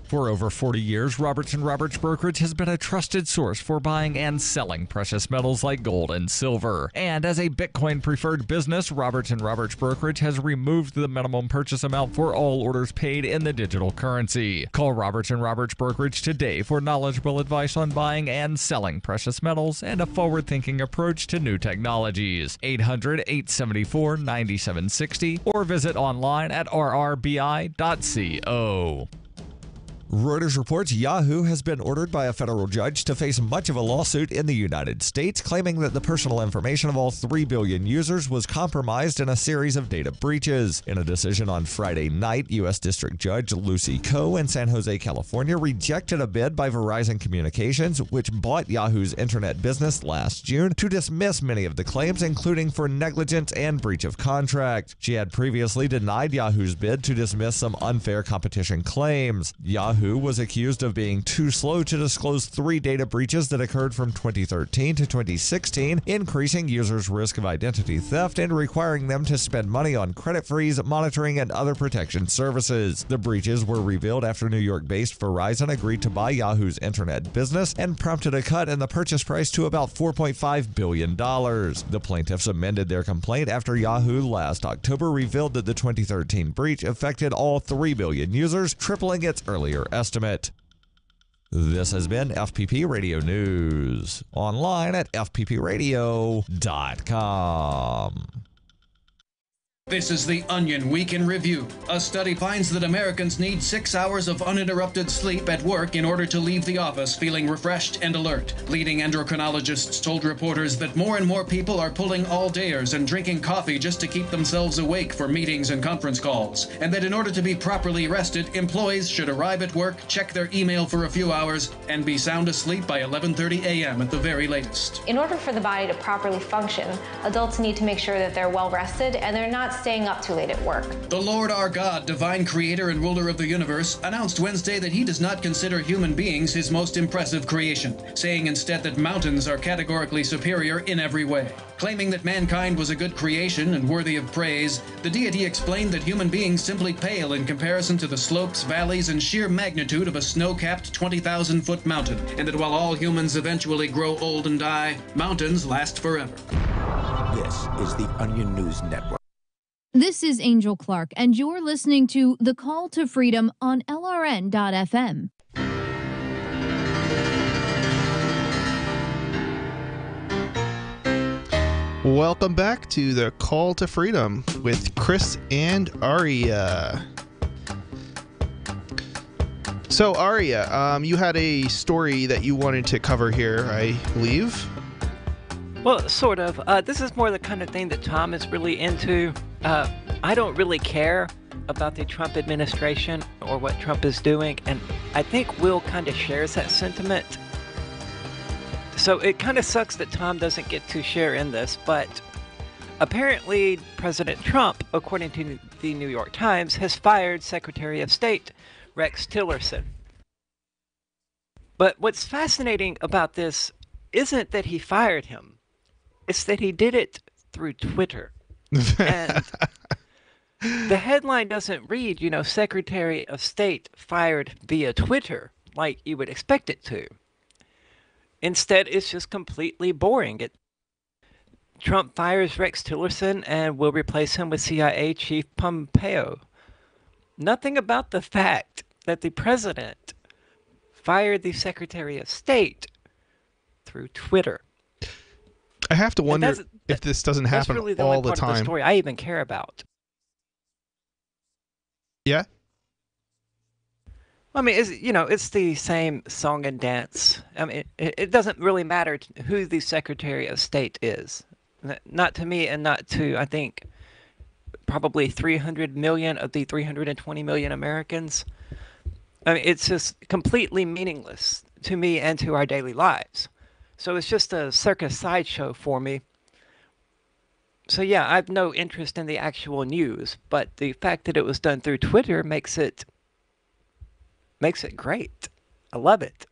For over 40 years, Roberts & Roberts Brokerage has been a trusted source for buying and selling precious metals like gold and silver. And as a Bitcoin-preferred business, Roberts & Roberts Brokerage has removed the minimum purchase amount for all orders paid in the digital currency. Call Roberts & Roberts Brokerage today for knowledgeable advice on buying and selling precious metals and a forward-thinking approach to new technologies. 800-874-9760 or visit online at rrbi.co. Reuters reports Yahoo has been ordered by a federal judge to face much of a lawsuit in the United States, claiming that the personal information of all 3 billion users was compromised in a series of data breaches. In a decision on Friday night, U.S. District Judge Lucy Koh in San Jose, California, rejected a bid by Verizon Communications, which bought Yahoo's internet business last June, to dismiss many of the claims, including for negligence and breach of contract. She had previously denied Yahoo's bid to dismiss some unfair competition claims. Yahoo was accused of being too slow to disclose 3 data breaches that occurred from 2013 to 2016, increasing users' risk of identity theft and requiring them to spend money on credit freeze, monitoring, and other protection services. The breaches were revealed after New York-based Verizon agreed to buy Yahoo's internet business and prompted a cut in the purchase price to about $4.5 billion. The plaintiffs amended their complaint after Yahoo last October revealed that the 2013 breach affected all 3 billion users, tripling its earlier estimate. This has been FPP Radio News, online at fppradio.com. This is the Onion Week in Review. A study finds that Americans need 6 hours of uninterrupted sleep at work in order to leave the office feeling refreshed and alert. Leading endocrinologists told reporters that more and more people are pulling all-dayers and drinking coffee just to keep themselves awake for meetings and conference calls, and that in order to be properly rested, employees should arrive at work, check their email for a few hours, and be sound asleep by 11:30 a.m. at the very latest. In order for the body to properly function, adults need to make sure that they're well rested and they're not staying up too late at work. The Lord our God, divine creator and ruler of the universe, announced Wednesday that he does not consider human beings his most impressive creation, saying instead that mountains are categorically superior in every way. Claiming that mankind was a good creation and worthy of praise, the deity explained that human beings simply pale in comparison to the slopes, valleys, and sheer magnitude of a snow-capped 20,000-foot mountain, and that while all humans eventually grow old and die, mountains last forever. This is the Onion News Network. This is Angel Clark, and you're listening to The Call to Freedom on LRN.FM. Welcome back to The Call to Freedom with Chris and Aria. So, Aria, you had a story that you wanted to cover here, I believe. Well, sort of. This is more the kind of thing that Tom is really into. I don't really care about the Trump administration or what Trump is doing, and I think Will kind of shares that sentiment. So it kind of sucks that Tom doesn't get to share in this, but apparently President Trump, according to the New York Times, has fired Secretary of State Rex Tillerson. But what's fascinating about this isn't that he fired him, it's that he did it through Twitter. And the headline doesn't read, Secretary of State fired via Twitter, like you would expect it to. Instead, it's just completely boring. Trump fires Rex Tillerson and will replace him with CIA Chief Pompeo. Nothing about the fact that the president fired the Secretary of State through Twitter. I have to wonder if this doesn't happen really all the part time. Of the story I even care about. Yeah. I mean, it's the same song and dance. I mean, it doesn't really matter who the Secretary of State is. Not to me, and not to, I think, probably 300 million of the 320 million Americans. I mean, it's just completely meaningless to me and to our daily lives. So it's just a circus sideshow for me. So yeah, I have no interest in the actual news, but the fact that it was done through Twitter makes it great. I love it.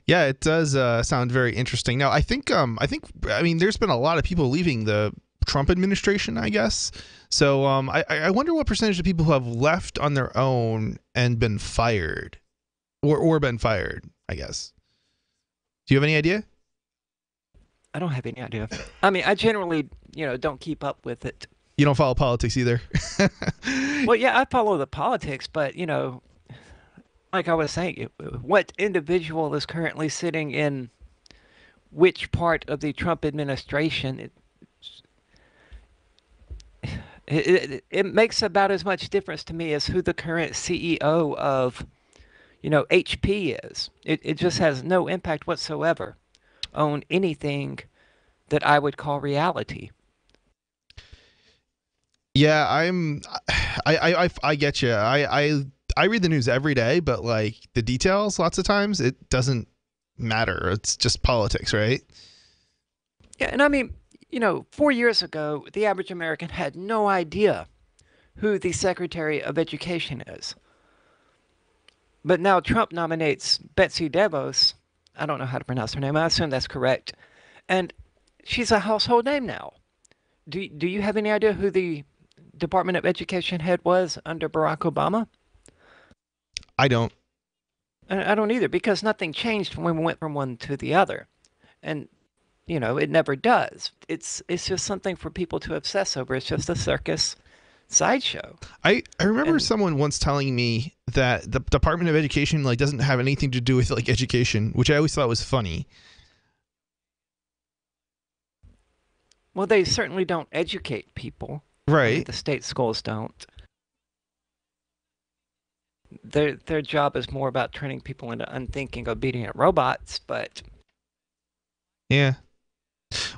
Yeah, it does sound very interesting. Now, I think there's been a lot of people leaving the Trump administration, I guess. So I wonder what percentage of people who have left on their own and been fired, or been fired, I guess. Do you have any idea? I don't have any idea. I mean, I generally, don't keep up with it. You don't follow politics either? Well, yeah, I follow the politics, but, like I was saying, what individual is currently sitting in which part of the Trump administration, it makes about as much difference to me as who the current CEO of, HP is. It just has no impact whatsoever on anything that I would call reality. Yeah, I get you. I read the news every day, but like the details, lots of times it doesn't matter. It's just politics, right? Yeah, and I mean, 4 years ago, the average American had no idea who the Secretary of Education is. But now Trump nominates Betsy DeVos. I don't know how to pronounce her name. I assume that's correct. And she's a household name now. Do you have any idea who the Department of Education head was under Barack Obama? I don't. I don't either, because nothing changed when we went from one to the other. And it never does. It's just something for people to obsess over. It's just a circus sideshow. I remember someone once telling me that the Department of Education doesn't have anything to do with education, which I always thought was funny. Well, they certainly don't educate people. Right. The state schools don't. Their job is more about turning people into unthinking, obedient robots, but yeah.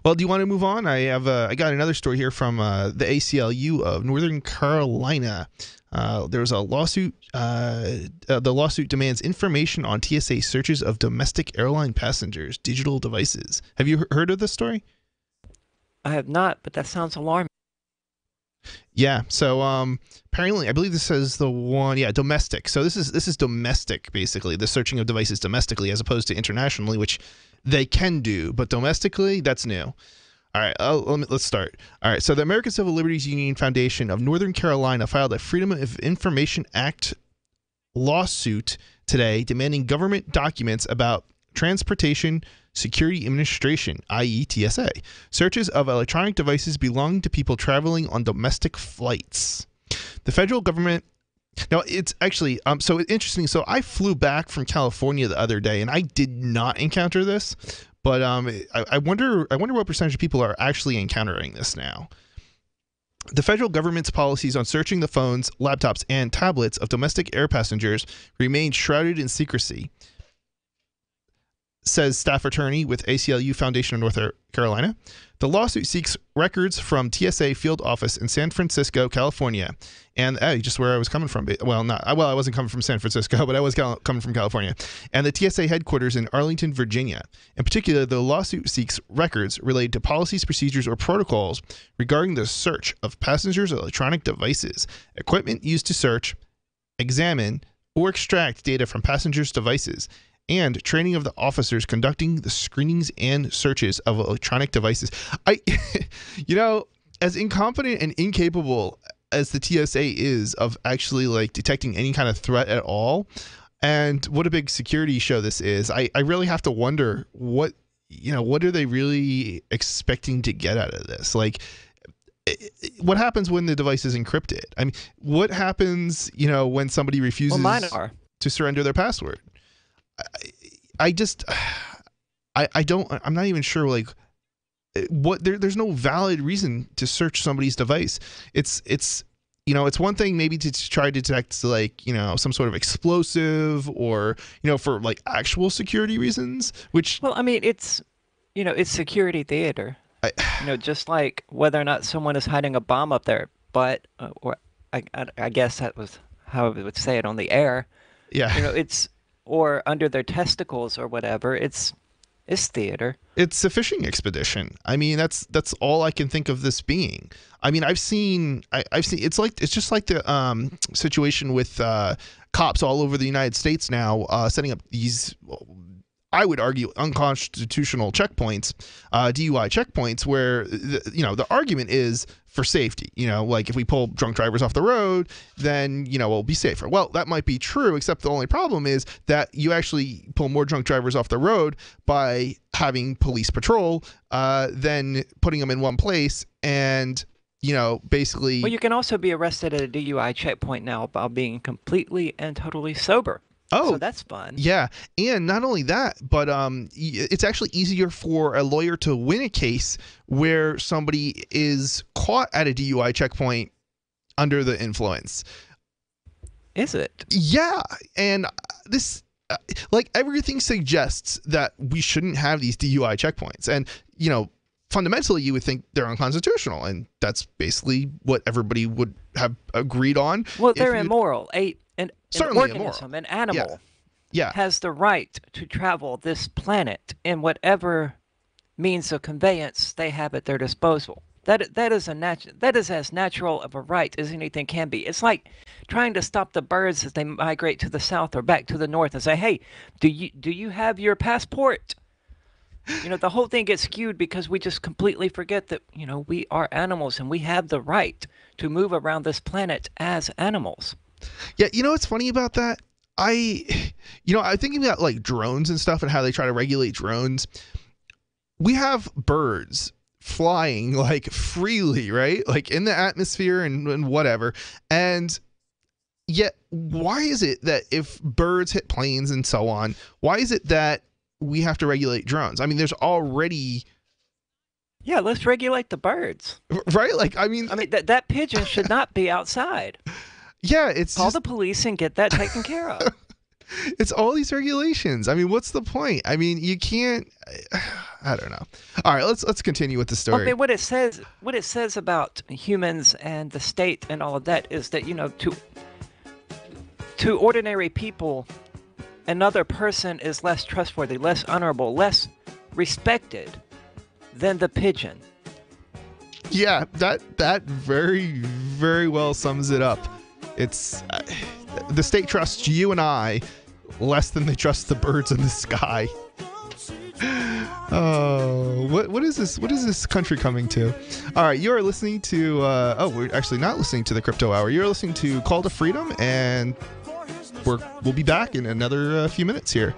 Well, do you want to move on? I got another story here from the ACLU of Northern Carolina. There's a lawsuit. The lawsuit demands information on TSA searches of domestic airline passengers' digital devices. Have you heard of this story? I have not, but that sounds alarming. Yeah. So apparently, I believe this is the one. Yeah, domestic. So this is domestic, basically, the searching of devices domestically as opposed to internationally, which they can do, but domestically, that's new. All right, let's start. All right, so the American Civil Liberties Union Foundation of Northern Carolina filed a Freedom of Information Act lawsuit today demanding government documents about Transportation Security Administration, i.e. TSA, searches of electronic devices belonging to people traveling on domestic flights. The federal government... Now, it's actually, so interesting. So I flew back from California the other day, and I did not encounter this, but I wonder what percentage of people are actually encountering this now. The federal government's policies on searching the phones, laptops, and tablets of domestic air passengers remain shrouded in secrecy, says staff attorney with ACLU Foundation of North Carolina. The lawsuit seeks records from TSA field office in San Francisco, California, and just where I was coming from. I wasn't coming from San Francisco, but I was coming from California, and the TSA headquarters in Arlington, Virginia. In particular, the lawsuit seeks records related to policies, procedures, or protocols regarding the search of passengers' electronic devices, equipment used to search, examine, or extract data from passengers' devices, and training of the officers conducting the screenings and searches of electronic devices. As incompetent and incapable as the TSA is of actually detecting any kind of threat at all, and what a big security show this is, I really have to wonder what are they really expecting to get out of this? What happens when the device is encrypted? I mean, what happens, when somebody refuses to surrender their password? I'm not even sure there's no valid reason to search somebody's device. It's one thing maybe to try to detect some sort of explosive or for actual security reasons, which it's security theater. Just like whether or not someone is hiding a bomb up their butt, or I guess that was how I would say it on the air. Yeah. Or under their testicles or whatever. It's theater. It's a fishing expedition. I mean, that's all I can think of this being. I mean, I've seen it's just like the situation with cops all over the United States now, setting up these I would argue, unconstitutional checkpoints, DUI checkpoints, where the argument is for safety. Like if we pull drunk drivers off the road, then we'll be safer. Well, that might be true, except the only problem is that you actually pull more drunk drivers off the road by having police patrol than putting them in one place and basically. Well, you can also be arrested at a DUI checkpoint now by being completely and totally sober. Oh, so that's fun. Yeah, and not only that, but it's actually easier for a lawyer to win a case where somebody is caught at a DUI checkpoint under the influence. Is it? Yeah, and this, everything suggests that we shouldn't have these DUI checkpoints, and fundamentally, you would think they're unconstitutional, and that's basically what everybody would have agreed on. Well, they're immoral. An organism, immoral. An animal, yeah, has the right to travel this planet in whatever means of conveyance they have at their disposal. That is as natural of a right as anything can be. It's like trying to stop the birds as they migrate to the south or back to the north and say, "Hey, do you have your passport?" The whole thing gets skewed because we just completely forget that, we are animals and we have the right to move around this planet as animals. Yeah, what's funny about that? I'm thinking about like drones and stuff and how they try to regulate drones. We have birds flying like freely, right? Like in the atmosphere and whatever. And yet, why is it that if birds hit planes and so on, why is it that we have to regulate drones? I mean, there's already... Yeah, let's regulate the birds. Right? That pigeon should not be outside. Yeah, it's Call the police and get that taken care of. It's all these regulations. I mean, what's the point? I mean, you can't... I don't know. All right, let's continue with the story. Okay, what it says about humans and the state and all of that is that, to ordinary people, another person is less trustworthy, less honorable, less respected than the pigeon. Yeah, that very, very well sums it up. It's the state trusts you and I less than they trust the birds in the sky. Oh, what is this? What is this country coming to? All right, you are listening to. We're actually not listening to the Crypto Hour. You're listening to Call to Freedom, and we'll be back in another few minutes here.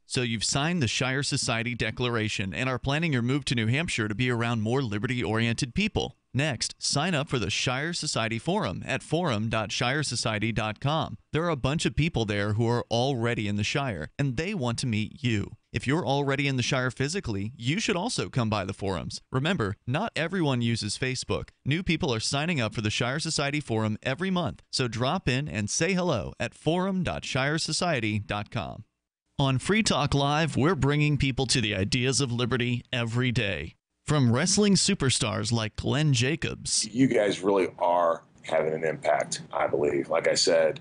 So you've signed the Shire Society Declaration and are planning your move to New Hampshire to be around more liberty-oriented people. Next, sign up for the Shire Society Forum at forum.shiresociety.com. There are a bunch of people there who are already in the Shire, and they want to meet you. If you're already in the Shire physically, you should also come by the forums. Remember, not everyone uses Facebook. New people are signing up for the Shire Society Forum every month, so drop in and say hello at forum.shiresociety.com. On Free Talk Live, we're bringing people to the ideas of liberty every day. From wrestling superstars like Glenn Jacobs. You guys really are having an impact, I believe. Like I said,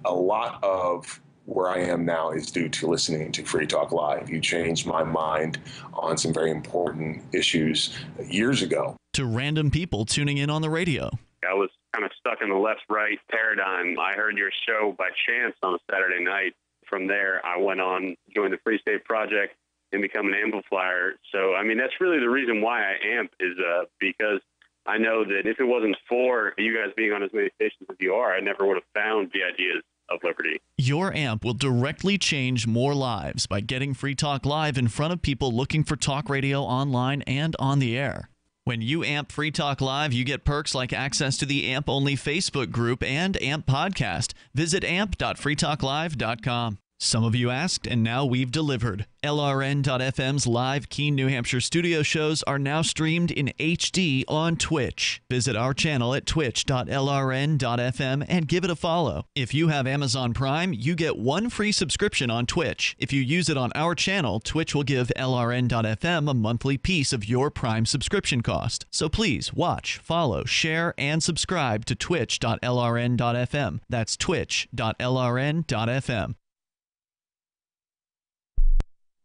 a lot of where I am now is due to listening to Free Talk Live. You changed my mind on some very important issues years ago. To random people tuning in on the radio. I was kind of stuck in the left-right paradigm. I heard your show by chance on a Saturday night. From there, I went on, joined the Free State Project, and become an amplifier. So, I mean, that's really the reason why I amp is because I know that if it wasn't for you guys being on as many stations as you are, I never would have found the ideas of liberty. Your amp will directly change more lives by getting Free Talk Live in front of people looking for talk radio online and on the air. When you amp Free Talk Live, you get perks like access to the AMP-only Facebook group and AMP podcast. Visit amp.freetalklive.com. Some of you asked, and now we've delivered. LRN.FM's live Keene, New Hampshire studio shows are now streamed in HD on Twitch. Visit our channel at twitch.lrn.fm and give it a follow. If you have Amazon Prime, you get one free subscription on Twitch. If you use it on our channel, Twitch will give LRN.FM a monthly piece of your Prime subscription cost. So please watch, follow, share, and subscribe to twitch.lrn.fm. That's twitch.lrn.fm.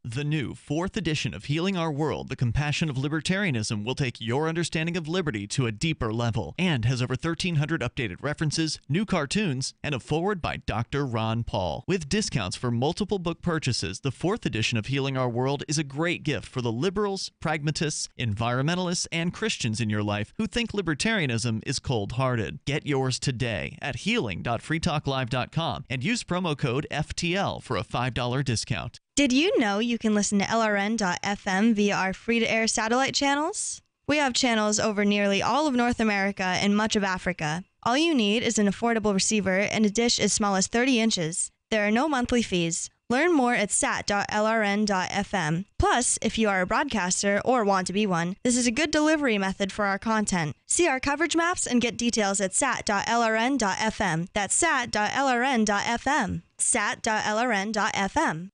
The new 4th edition of Healing Our World, The Compassion of Libertarianism will take your understanding of liberty to a deeper level and has over 1,300 updated references, new cartoons, and a foreword by Dr. Ron Paul. With discounts for multiple book purchases, the 4th edition of Healing Our World is a great gift for the liberals, pragmatists, environmentalists, and Christians in your life who think libertarianism is cold-hearted. Get yours today at healing.freetalklive.com and use promo code FTL for a $5 discount. Did you know you can listen to LRN.FM via our free-to-air satellite channels? We have channels over nearly all of North America and much of Africa. All you need is an affordable receiver and a dish as small as 30 inches. There are no monthly fees. Learn more at sat.lrn.fm. Plus, if you are a broadcaster or want to be one, this is a good delivery method for our content. See our coverage maps and get details at sat.lrn.fm. That's sat.lrn.fm. sat.lrn.fm.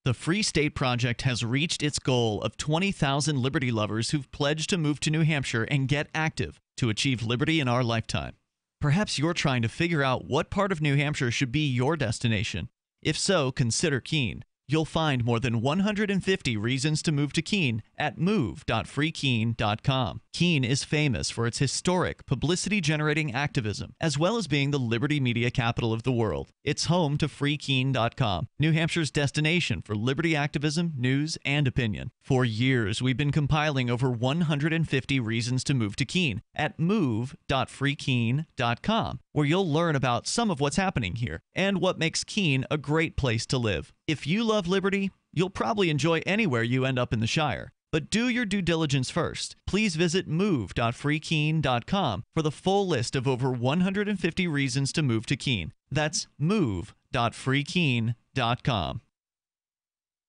The Free State Project has reached its goal of 20,000 liberty lovers who've pledged to move to New Hampshire and get active to achieve liberty in our lifetime. Perhaps you're trying to figure out what part of New Hampshire should be your destination. If so, consider Keene. You'll find more than 150 reasons to move to Keene at move.freekeene.com. Keene is famous for its historic, publicity-generating activism, as well as being the liberty media capital of the world. It's home to freekeene.com, New Hampshire's destination for liberty activism, news, and opinion. For years, we've been compiling over 150 reasons to move to Keene at move.freekeene.com, where you'll learn about some of what's happening here and what makes Keene a great place to live. If you love liberty, you'll probably enjoy anywhere you end up in the Shire. But do your due diligence first. Please visit move.freekeene.com for the full list of over 150 reasons to move to Keene. That's move.freekeene.com.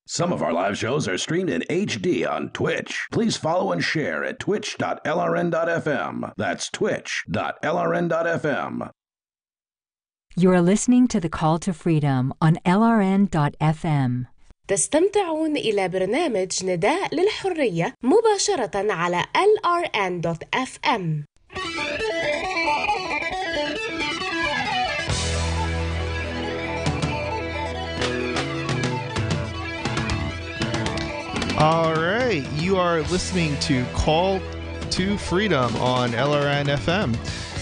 Some of our live shows are streamed in HD on Twitch. Please follow and share at twitch.lrn.fm. That's twitch.lrn.fm. You are listening to The Call to Freedom on LRN.FM. تستمتعون إلى برنامج نداء للحرية مباشرة على LRN.FM. All right, you are listening to Call to Freedom on LRN FM.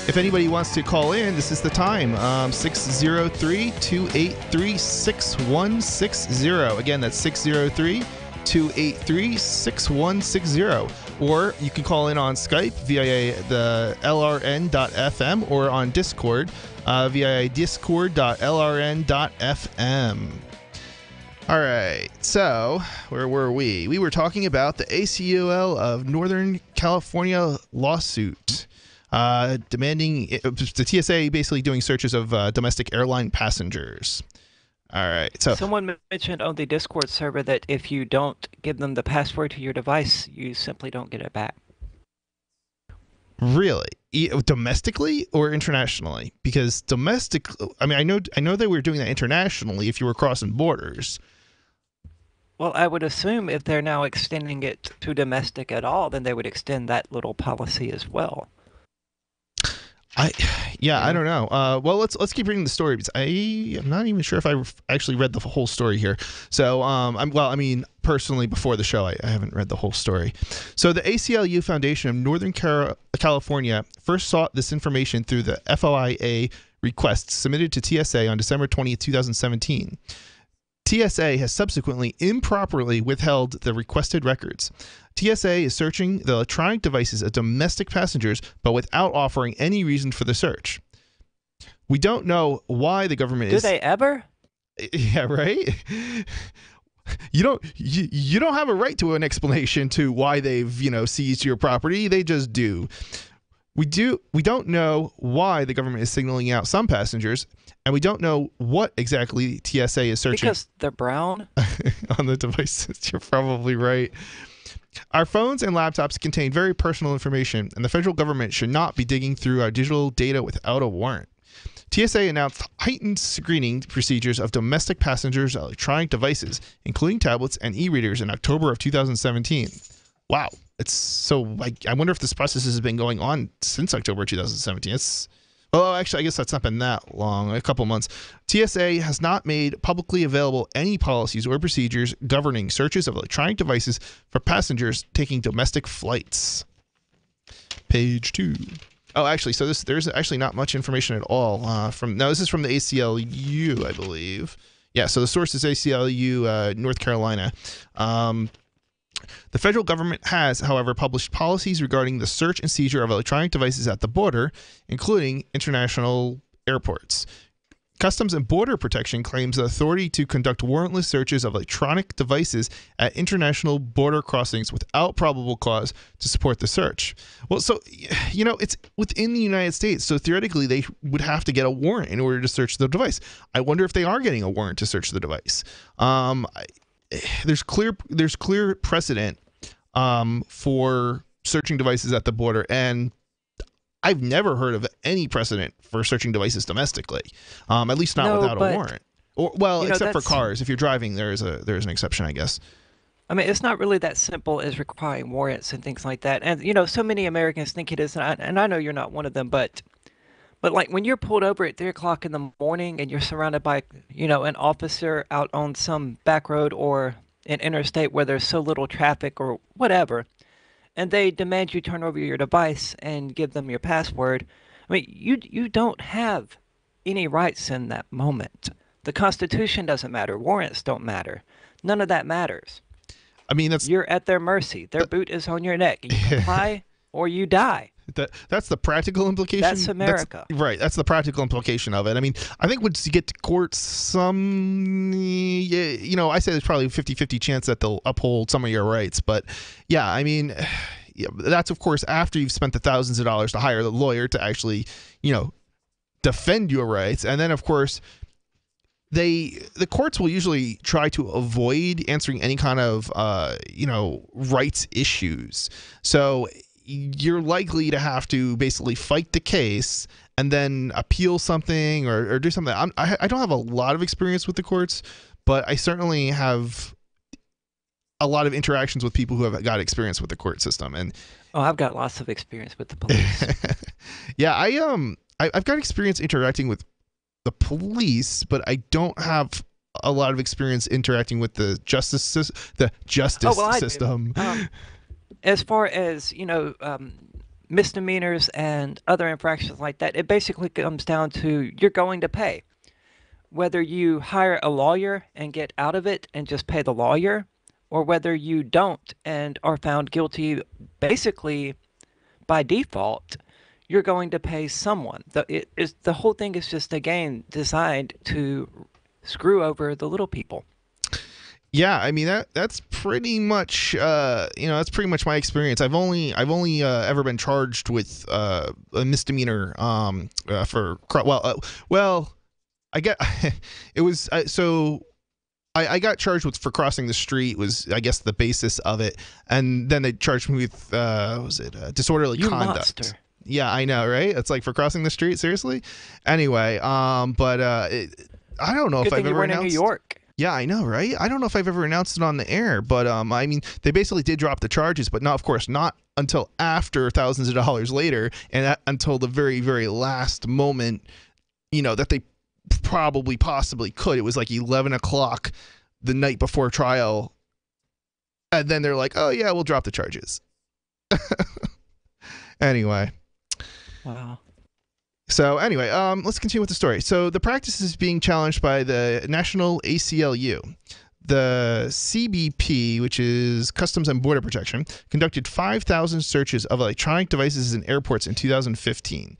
If anybody wants to call in, this is the time, 603-283-6160. Again, that's 603-283-6160. Or you can call in on Skype via the LRN.FM or on Discord via discord.lrn.fm. All right, so where were we? We were talking about the ACLU of Northern California lawsuit. Demanding the TSA basically doing searches of domestic airline passengers. All right. So someone mentioned on the Discord server that if you don't give them the password to your device, you simply don't get it back. Really? Domestically or internationally? Because domestic, I mean, I know they were doing that internationally if you were crossing borders. Well, I would assume if they're now extending it to domestic at all, then they would extend that little policy as well. I don't know. Well, let's keep reading the story because I'm not even sure if I actually read the whole story here. So, personally, before the show, I haven't read the whole story. So, the ACLU Foundation of Northern California first sought this information through the FOIA request submitted to TSA on December 20th, 2017. TSA has subsequently improperly withheld the requested records. TSA is searching the electronic devices of domestic passengers, but without offering any reason for the search. We don't know why the government is... Do they ever? Yeah, right? You don't have a right to an explanation to why they've, seized your property. They just do. We don't know why the government is signaling out some passengers, and we don't know what exactly TSA is searching. Because they're brown? On the devices. You're probably right. Our phones and laptops contain very personal information, and the federal government should not be digging through our digital data without a warrant. TSA announced heightened screening procedures of domestic passengers' electronic devices, including tablets and e-readers, in October of 2017. Wow. It's so, I wonder if this process has been going on since October 2017. Oh, actually, I guess that's not been that long, a couple months. TSA has not made publicly available any policies or procedures governing searches of electronic devices for passengers taking domestic flights. Page 2. Oh, actually, so there's actually not much information at all. This is from the ACLU, I believe. Yeah, so the source is ACLU, North Carolina. The federal government has, however, published policies regarding the search and seizure of electronic devices at the border, including international airports. Customs and Border Protection claims the authority to conduct warrantless searches of electronic devices at international border crossings without probable cause to support the search. Well, so, it's within the United States, so theoretically they would have to get a warrant in order to search the device. I wonder if they are getting a warrant to search the device. There's clear precedent for searching devices at the border, and I've never heard of any precedent for searching devices domestically, at least not without a warrant. Except for cars. If you're driving, there's an exception, I guess. I mean, it's not really that simple as requiring warrants and things like that. And so many Americans think it is, and I know you're not one of them, but like when you're pulled over at 3 o'clock in the morning and you're surrounded by, an officer out on some back road or an interstate where there's so little traffic or whatever, and they demand you turn over your device and give them your password, I mean, you don't have any rights in that moment. The Constitution doesn't matter. Warrants don't matter. None of that matters. I mean, you're at their mercy. Their boot is on your neck. You comply or you die. That's the practical implication. That's America. Right. That's the practical implication of it. I mean, I think once you get to court, I say there's probably a 50-50 chance that they'll uphold some of your rights. But yeah, I mean, that's of course after you've spent the thousands of dollars to hire the lawyer to actually, defend your rights. And then of course, the courts will usually try to avoid answering any kind of, rights issues. So you're likely to have to basically fight the case and then appeal something or do something. I don't have a lot of experience with the courts, but I certainly have a lot of interactions with people who have got experience with the court system. And I've got lots of experience with the police. Yeah, I've got experience interacting with the police, but I don't have a lot of experience interacting with the justice system. As far as, misdemeanors and other infractions like that, it basically comes down to you're going to pay. Whether you hire a lawyer and get out of it and just pay the lawyer, or whether you don't and are found guilty basically by default, you're going to pay someone. The whole thing is just a game designed to screw over the little people. Yeah, I mean that's pretty much that's pretty much my experience. I've only ever been charged with a misdemeanor for I get it was I got charged for crossing the street was I guess the basis of it, and then they charged me with disorderly conduct. Monster. Yeah, I know, right? It's like for crossing the street, seriously. Anyway, I don't know if I've ever announced. In New York. Yeah, I know, right? I don't know if I've ever announced it on the air, but I mean, they basically did drop the charges, but of course, not until after thousands of dollars later, and until the very, very last moment, that they possibly could. It was like 11 o'clock the night before trial, and then they're like, "Oh yeah, we'll drop the charges." Anyway. Wow. So anyway, let's continue with the story. So the practice is being challenged by the National ACLU. The CBP, which is Customs and Border Protection, conducted 5,000 searches of electronic devices in airports in 2015.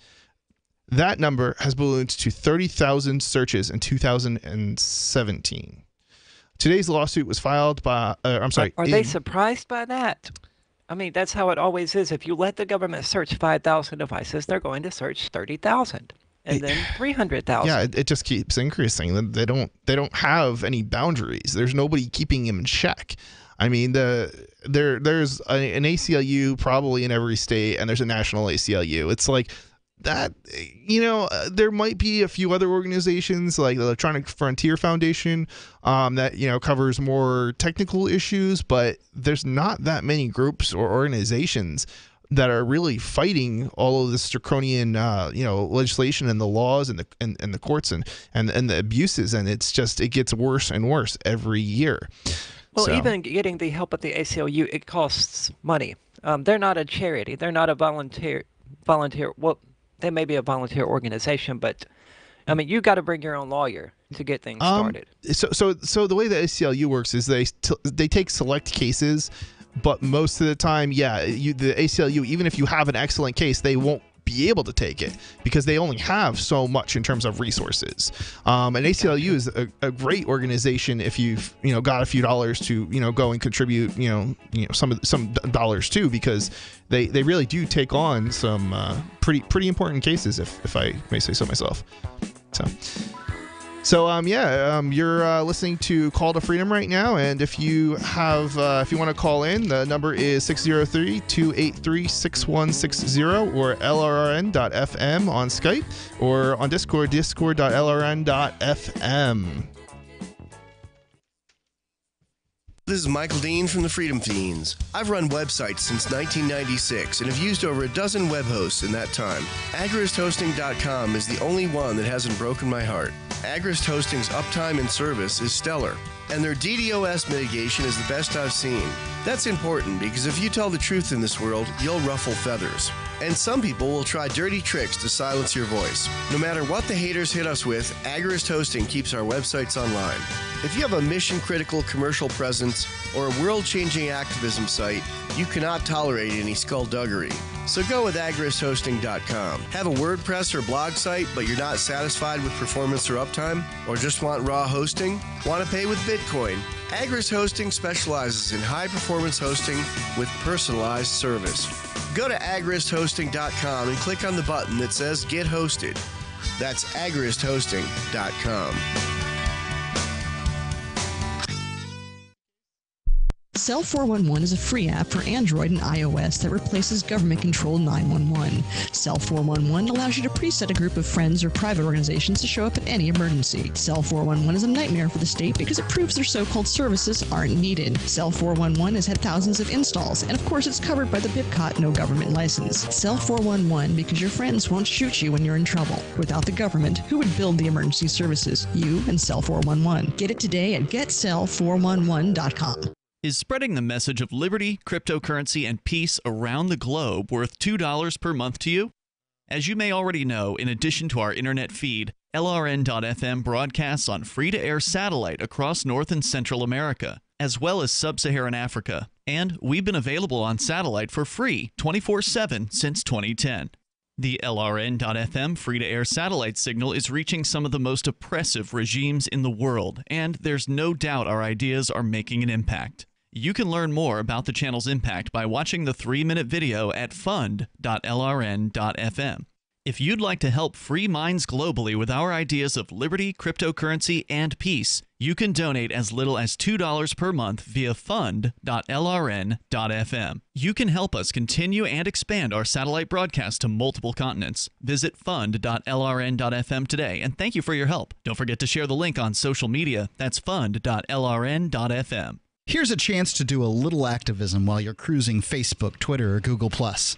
That number has ballooned to 30,000 searches in 2017. Today's lawsuit was filed by, Are they surprised by that? I mean, that's how it always is. If you let the government search 5,000 devices, they're going to search 30,000 and then 300,000. Yeah, it just keeps increasing. They don't have any boundaries. There's nobody keeping them in check. I mean, there's an ACLU probably in every state, and there's a national ACLU. It's like that, there might be a few other organizations like the Electronic Frontier Foundation that, covers more technical issues, but there's not that many groups or organizations that are really fighting all of this draconian, legislation and the laws and the courts and the abuses, and it gets worse and worse every year. Well, even getting the help at the ACLU, it costs money. They're not a charity. They're not a volunteer. Well, they may be a volunteer organization, but I mean, you got to bring your own lawyer to get things started. So the way the ACLU works is they take select cases, but most of the time, the ACLU, even if you have an excellent case, they won't be able to take it because they only have so much in terms of resources. And ACLU is a great organization if you've got a few dollars to go and contribute some dollars too, because they really do take on some pretty important cases, if I may say so myself. So you're listening to Call to Freedom right now, and if you want to call in, the number is 603-283-6160 or LRN.FM on Skype, or on Discord, discord.lrn.fm. This is Michael Dean from the Freedom Fiends. I've run websites since 1996 and have used over a dozen web hosts in that time. AgristHosting.com is the only one that hasn't broken my heart. Agrist Hosting's uptime and service is stellar, and their DDoS mitigation is the best I've seen. That's important because if you tell the truth in this world, you'll ruffle feathers. And some people will try dirty tricks to silence your voice. No matter what the haters hit us with, Agrist Hosting keeps our websites online. If you have a mission-critical commercial presence or a world-changing activism site, you cannot tolerate any skullduggery. So go with agristhosting.com. Have a WordPress or blog site, but you're not satisfied with performance or uptime? Or just want raw hosting? Want to pay with Bitcoin? Agrist Hosting specializes in high-performance hosting with personalized service. Go to agristhosting.com and click on the button that says Get Hosted. That's agristhosting.com. Cell 411 is a free app for Android and iOS that replaces government-controlled 911. Cell 411 allows you to preset a group of friends or private organizations to show up at any emergency. Cell 411 is a nightmare for the state because it proves their so-called services aren't needed. Cell 411 has had thousands of installs, and of course it's covered by the BIPCOT no government license. Cell 411 because your friends won't shoot you when you're in trouble. Without the government, who would build the emergency services? You and Cell 411. Get it today at getcell411.com. Is spreading the message of liberty, cryptocurrency, and peace around the globe worth $2 per month to you? As you may already know, in addition to our internet feed, LRN.FM broadcasts on free-to-air satellite across North and Central America, as well as Sub-Saharan Africa. And we've been available on satellite for free 24/7 since 2010. The LRN.FM free-to-air satellite signal is reaching some of the most oppressive regimes in the world, and there's no doubt our ideas are making an impact. You can learn more about the channel's impact by watching the 3-minute video at fund.lrn.fm. If you'd like to help free minds globally with our ideas of liberty, cryptocurrency, and peace, you can donate as little as $2 per month via fund.lrn.fm. You can help us continue and expand our satellite broadcast to multiple continents. Visit fund.lrn.fm today, and thank you for your help. Don't forget to share the link on social media. That's fund.lrn.fm. Here's a chance to do a little activism while you're cruising Facebook, Twitter, or Google+.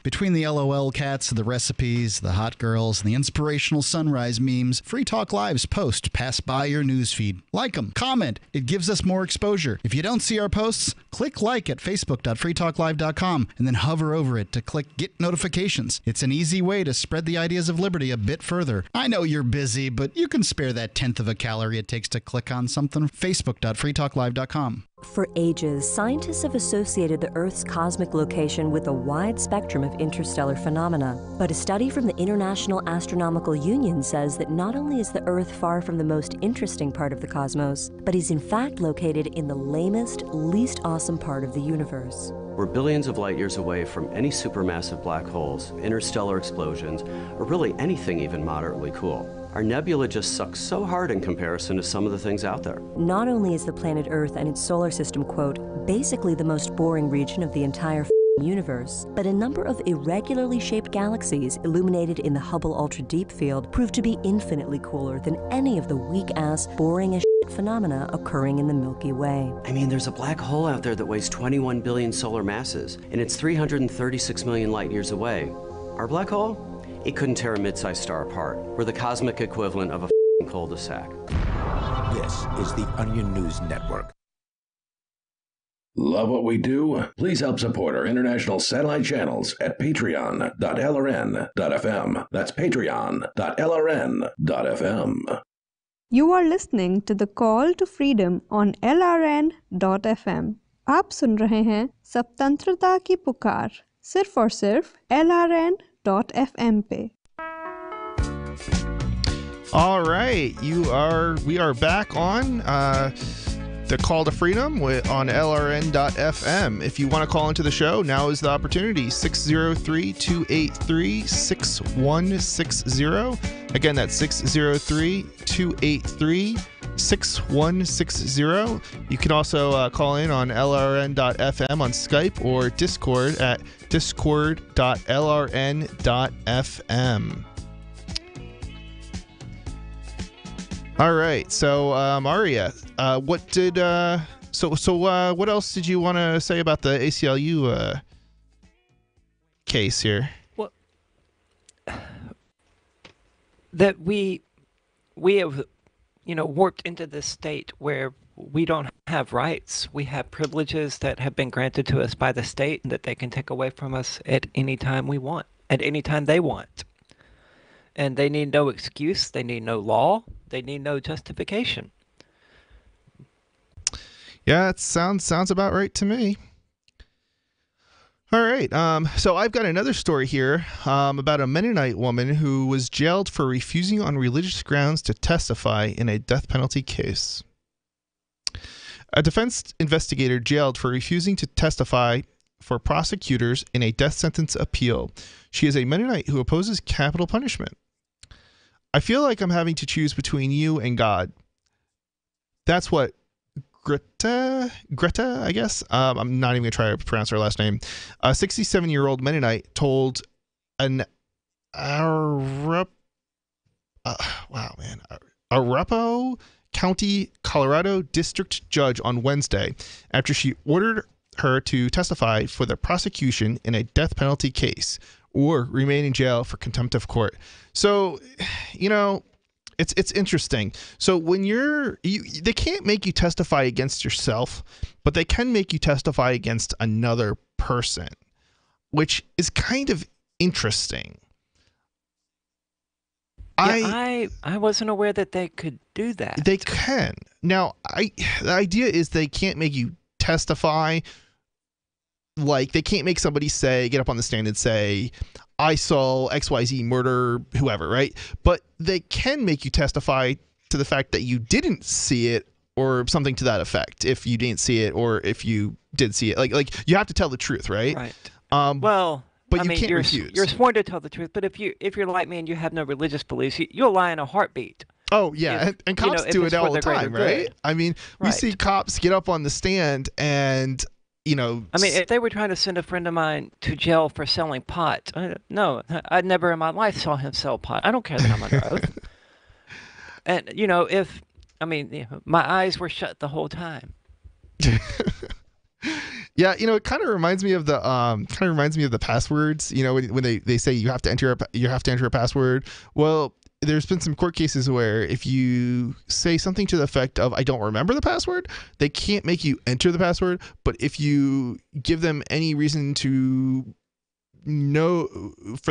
Between the LOL cats, the recipes, the hot girls, and the inspirational sunrise memes, Free Talk Live's posts pass by your newsfeed. Like them, comment. It gives us more exposure. If you don't see our posts, click like at facebook.freetalklive.com and then hover over it to click Get Notifications. It's an easy way to spread the ideas of liberty a bit further. I know you're busy, but you can spare that 1/10 of a calorie it takes to click on something. facebook.freetalklive.com. For ages, scientists have associated the Earth's cosmic location with a wide spectrum of interstellar phenomena. But a study from the International Astronomical Union says that not only is the Earth far from the most interesting part of the cosmos, but is in fact located in the lamest, least awesome part of the universe. We're billions of light years away from any supermassive black holes, interstellar explosions, or really anything even moderately cool. Our nebula just sucks so hard in comparison to some of the things out there. Not only is the planet Earth and its solar system, quote, basically the most boring region of the entire universe, but a number of irregularly shaped galaxies illuminated in the Hubble Ultra Deep Field prove to be infinitely cooler than any of the weak-ass, boring-as phenomena occurring in the Milky Way. I mean, there's a black hole out there that weighs 21 billion solar masses, and it's 336 million light years away. Our black hole? It couldn't tear a mid-sized star apart. We're the cosmic equivalent of a cul-de-sac. This is the Onion News Network. Love what we do? Please help support our international satellite channels at patreon.lrn.fm. That's patreon.lrn.fm. You are listening to the Call to Freedom on LRN.FM. आप सुन रहे हैं स्वतंत्रता की पुकार सिर्फ और सिर्फ LRN.FM पे. All right, we are back on the Call to Freedom on LRN.FM. If you want to call into the show, now is the opportunity. 603-283-6160. Again, that's 603-283-6160. You can also call in on LRN.FM on Skype or Discord at discord.lrn.fm. All right, so Aria, what else did you want to say about the ACLU case here? Well, that we have, warped into this state where we don't have rights. We have privileges that have been granted to us by the state that they can take away from us at any time we want, at any time they want. And they need no excuse. They need no law. They need no justification. Yeah, it sounds about right to me. All right. So I've got another story here about a Mennonite woman who was jailed for refusing on religious grounds to testify in a death penalty case. A defense investigator jailed for refusing to testify for prosecutors in a death sentence appeal. She is a Mennonite who opposes capital punishment. I feel like I'm having to choose between you and God. That's what Greta, I guess. I'm not even going to try to pronounce her last name. A 67-year-old Mennonite told an Arapahoe County, Colorado district judge on Wednesday after she ordered her to testify for the prosecution in a death penalty case or remain in jail for contempt of court. So, it's interesting. So when they can't make you testify against yourself, but they can make you testify against another person, which is kind of interesting. I wasn't aware that they could do that. They can. Now, the idea is they can't make you testify. Like, they can't make somebody get up on the stand and say, I saw XYZ murder whoever, right? But they can make you testify to the fact that you didn't see it or something to that effect, if you didn't see it or if you did see it. Like you have to tell the truth, right? Right. But you can't refuse. You're sworn to tell the truth, but if you're like me and you have no religious beliefs, you'll lie in a heartbeat. Oh, yeah, and cops do it all the time, right? I mean, we see cops get up on the stand and... if they were trying to send a friend of mine to jail for selling pot, no, I never in my life saw him sell pot. I don't care that I'm under oath. And, my eyes were shut the whole time. Yeah, it kind of reminds me of the passwords. When they say you have to enter a password. Well, there's been some court cases where if you say something to the effect of I don't remember the password, they can't make you enter the password. But if you give them any reason for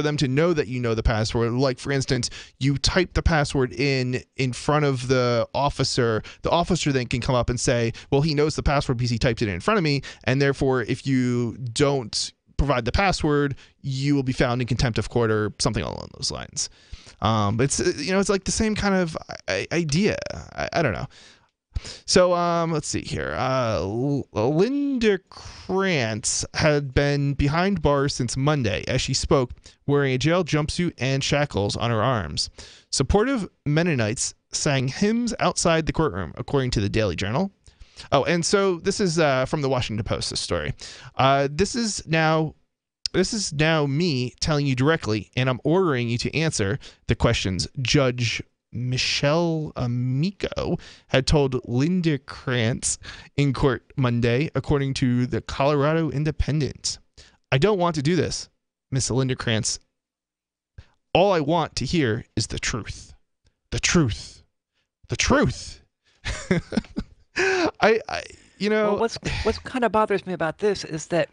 them to know that you know the password, like for instance, you type the password in front of the officer then can come up and say, well, he knows the password because he typed it in front of me, and therefore if you don't provide the password, you will be found in contempt of court or something along those lines. But it's like the same kind of idea. I don't know. So let's see here. Linda Krantz had been behind bars since Monday as she spoke, wearing a jail jumpsuit and shackles on her arms. Supportive Mennonites sang hymns outside the courtroom, according to the Daily Journal. Oh, and so this is from the Washington Post, this story. This is now me telling you directly, and I'm ordering you to answer the questions Judge Michelle Amico had told Linda Krantz in court Monday, according to the Colorado Independent. I don't want to do this, Miss Linda Krantz. All I want to hear is the truth. The truth. The truth. Well, what's kind of bothers me about this is that,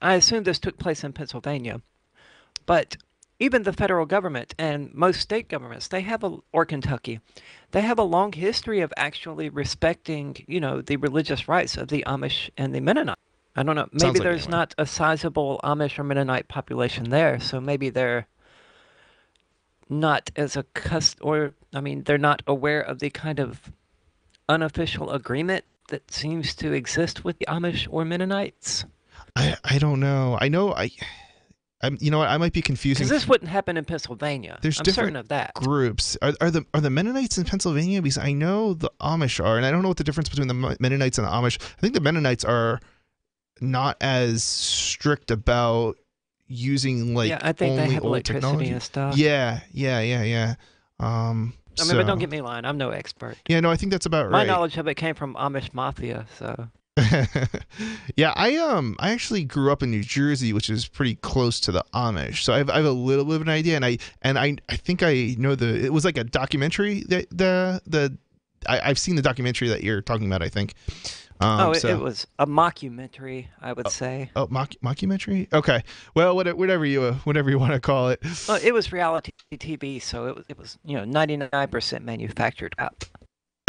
I assume this took place in Pennsylvania, but even the federal government and most state governments, or Kentucky, they have a long history of actually respecting, the religious rights of the Amish and the Mennonite. I don't know. Maybe there's not a sizable Amish or Mennonite population there, so maybe they're not they're not aware of the kind of unofficial agreement that seems to exist with the Amish or Mennonites. I don't know. You know what? I might be confusing. Because this wouldn't happen in Pennsylvania. I'm certain of that. Groups. Are the Mennonites in Pennsylvania? Because I know the Amish are, and I don't know what the difference between the Mennonites and the Amish. I think the Mennonites are not as strict about using I think only they have old electricity technology and stuff. Yeah. But don't get me lying. I'm no expert. Yeah, no, I think that's about My right. knowledge of it came from Amish Mafia, so. Yeah, I actually grew up in New Jersey, which is pretty close to the Amish, so I have a little bit of an idea, and I think I know it was like a documentary that I've seen the documentary that you're talking about, I think. It was a mockumentary, I would say. Oh, mockumentary? Okay. Well, whatever you want to call it. Well, it was reality TV, so it was 99% manufactured up.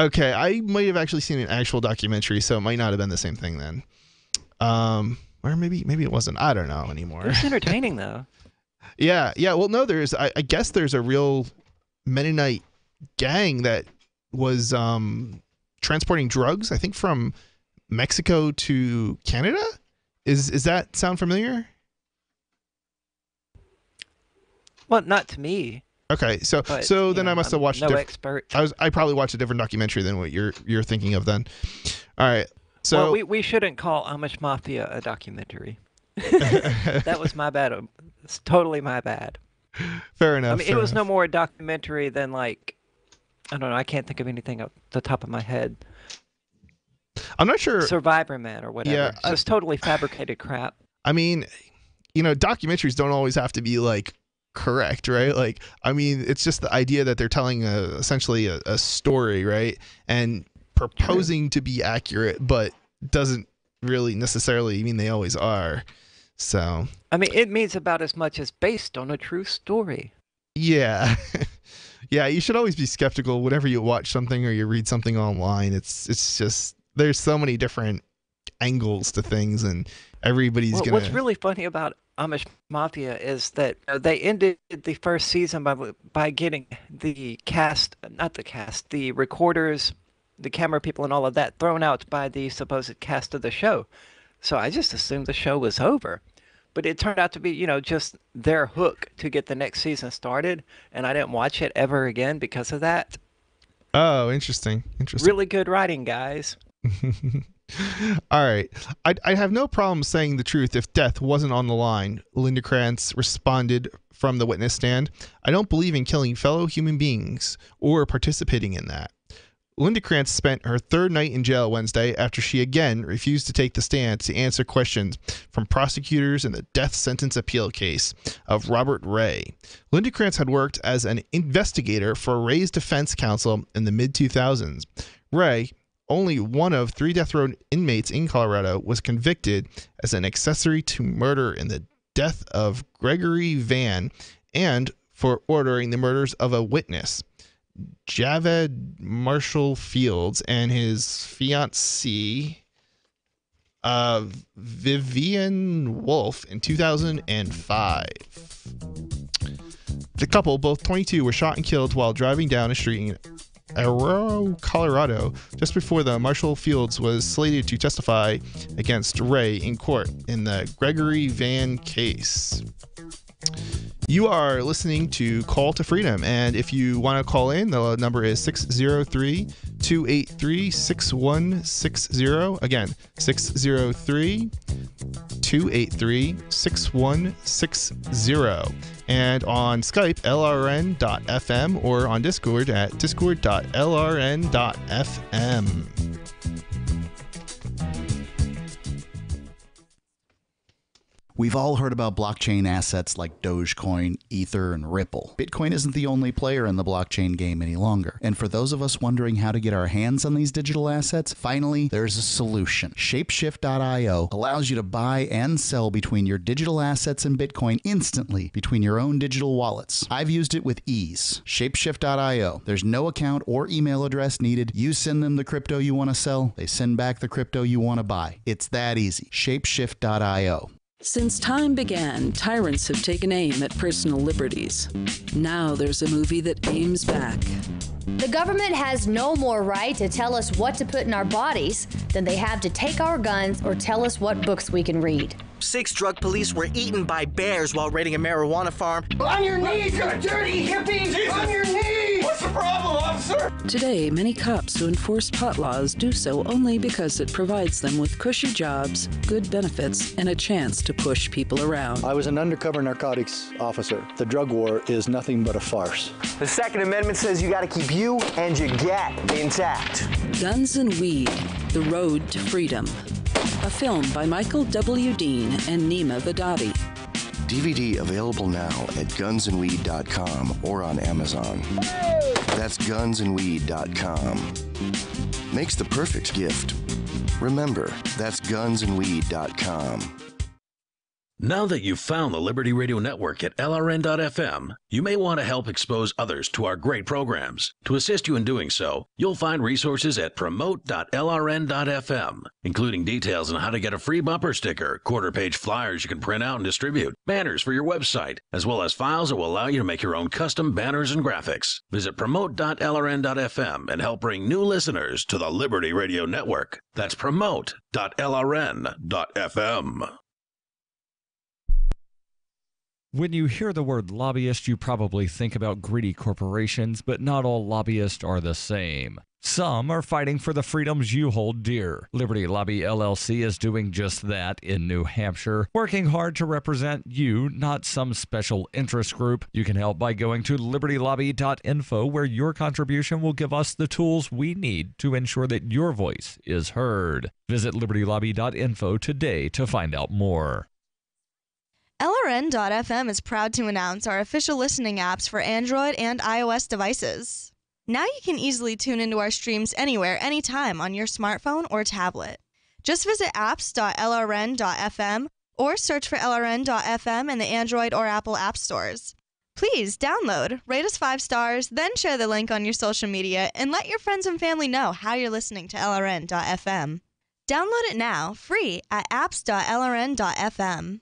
Okay, I might have actually seen an actual documentary, so it might not have been the same thing then. Or maybe it wasn't. I don't know anymore. It's entertaining though. Yeah. Well, no, I guess there's a real Mennonite gang that was transporting drugs, I think, from Mexico to Canada. Is that sound familiar? Well, not to me. Okay, so then I must have watched. No expert. I probably watched a different documentary than what you're thinking of then. All right. So we shouldn't call Amish Mafia a documentary. That was my bad. It's totally my bad. Fair enough. I mean, it was no more a documentary than I don't know. I can't think of anything off the top of my head. I'm not sure. Survivor Man or whatever. Yeah, so it's totally fabricated crap. I mean, documentaries don't always have to be correct, right? It's just the idea that they're telling essentially a story, right? And proposing to be accurate, but doesn't really necessarily mean they always are. So I mean, it means about as much as based on a true story. Yeah. Yeah, you should always be skeptical whenever you watch something or you read something online. It's just there's so many different angles to things, and everybody's gonna. What's really funny about Amish Mafia is that they ended the first season by getting the recorders, the camera people, and all of that thrown out by the supposed cast of the show. So I just assumed the show was over. But it turned out to be, just their hook to get the next season started, and I didn't watch it ever again because of that. Oh, interesting. Really good writing, guys. All right. I have no problem saying the truth if death wasn't on the line, Linda Krantz responded from the witness stand. I don't believe in killing fellow human beings or participating in that. Linda Krantz spent her third night in jail Wednesday after she again refused to take the stand to answer questions from prosecutors in the death sentence appeal case of Robert Ray. Linda Krantz had worked as an investigator for Ray's defense counsel in the mid-2000s. Ray, only one of 3 death row inmates in Colorado, was convicted as an accessory to murder in the death of Gregory Van and for ordering the murders of a witness, Javed Marshall Fields, and his fiancée, Vivian Wolf, in 2005. The couple, both 22, were shot and killed while driving down a street in Aurora, Colorado, just before the Marshall Fields was slated to testify against Ray in court in the Gregory Van case. You are listening to Call to Freedom, and if you want to call in, the number is 603-283-6160. Again, 603-283-6160. and on Skype, lrn.fm, or on Discord at discord.lrn.fm. We've all heard about blockchain assets like Dogecoin, Ether, and Ripple. Bitcoin isn't the only player in the blockchain game any longer. And for those of us wondering how to get our hands on these digital assets, finally, there's a solution. Shapeshift.io allows you to buy and sell between your digital assets and Bitcoin instantly between your own digital wallets. I've used it with ease. Shapeshift.io. There's no account or email address needed. You send them the crypto you want to sell. They send back the crypto you want to buy. It's that easy. Shapeshift.io. Since time began, tyrants have taken aim at personal liberties. Now there's a movie that aims back. The government has no more right to tell us what to put in our bodies than they have to take our guns or tell us what books we can read. 6 drug police were eaten by bears while raiding a marijuana farm. On your knees, you dirty hippies! Jesus. On your knees! What's the problem, officer? Today, many cops who enforce pot laws do so only because it provides them with cushy jobs, good benefits, and a chance to push people around. I was an undercover narcotics officer. The drug war is nothing but a farce. The Second Amendment says you gotta keep you and your gat intact. Guns and Weed, The Road to Freedom. A film by Michael W. Dean and Nima Vadadi. DVD available now at gunsandweed.com or on Amazon. That's gunsandweed.com. Makes the perfect gift. Remember, that's gunsandweed.com. Now that you've found the Liberty Radio Network at LRN.FM, you may want to help expose others to our great programs. To assist you in doing so, you'll find resources at promote.lrn.fm, including details on how to get a free bumper sticker, quarter-page flyers you can print out and distribute, banners for your website, as well as files that will allow you to make your own custom banners and graphics. Visit promote.lrn.fm and help bring new listeners to the Liberty Radio Network. That's promote.lrn.fm. When you hear the word lobbyist, you probably think about greedy corporations, but not all lobbyists are the same. Some are fighting for the freedoms you hold dear. Liberty Lobby LLC is doing just that in New Hampshire, working hard to represent you, not some special interest group. You can help by going to libertylobby.info, where your contribution will give us the tools we need to ensure that your voice is heard. Visit libertylobby.info today to find out more. LRN.FM is proud to announce our official listening apps for Android and iOS devices. Now you can easily tune into our streams anywhere, anytime on your smartphone or tablet. Just visit apps.lrn.fm or search for LRN.FM in the Android or Apple app stores. Please download, rate us 5 stars, then share the link on your social media and let your friends and family know how you're listening to LRN.FM. Download it now, free at apps.lrn.fm.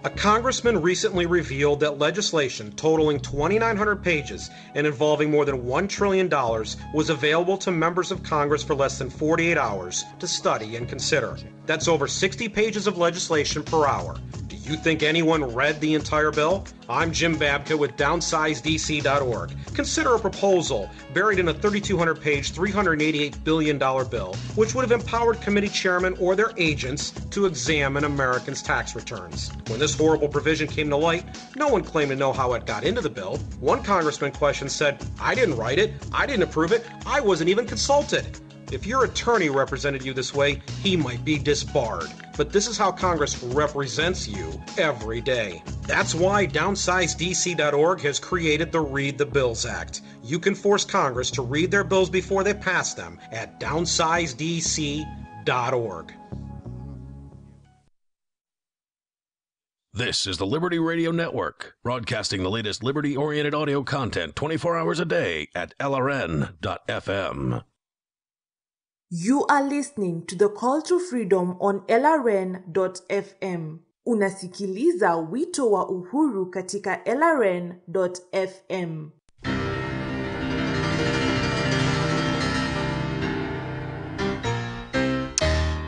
A congressman recently revealed that legislation totaling 2,900 pages and involving more than $1 trillion was available to members of Congress for less than 48 hours to study and consider. That's over 60 pages of legislation per hour. Do you think anyone read the entire bill? I'm Jim Babka with DownsizeDC.org. Consider a proposal buried in a 3,200-page, $388 billion bill, which would have empowered committee chairmen or their agents to examine Americans' tax returns. When this horrible provision came to light, no one claimed to know how it got into the bill. One congressman questioned said, "I didn't write it, I didn't approve it, I wasn't even consulted." If your attorney represented you this way, he might be disbarred. But this is how Congress represents you every day. That's why DownsizeDC.org has created the Read the Bills Act. You can force Congress to read their bills before they pass them at DownsizeDC.org. This is the Liberty Radio Network, broadcasting the latest liberty-oriented audio content 24 hours a day at LRN.FM. You are listening to the Call to Freedom on LRN.FM. Unasikiliza wito wa uhuru katika LRN.FM.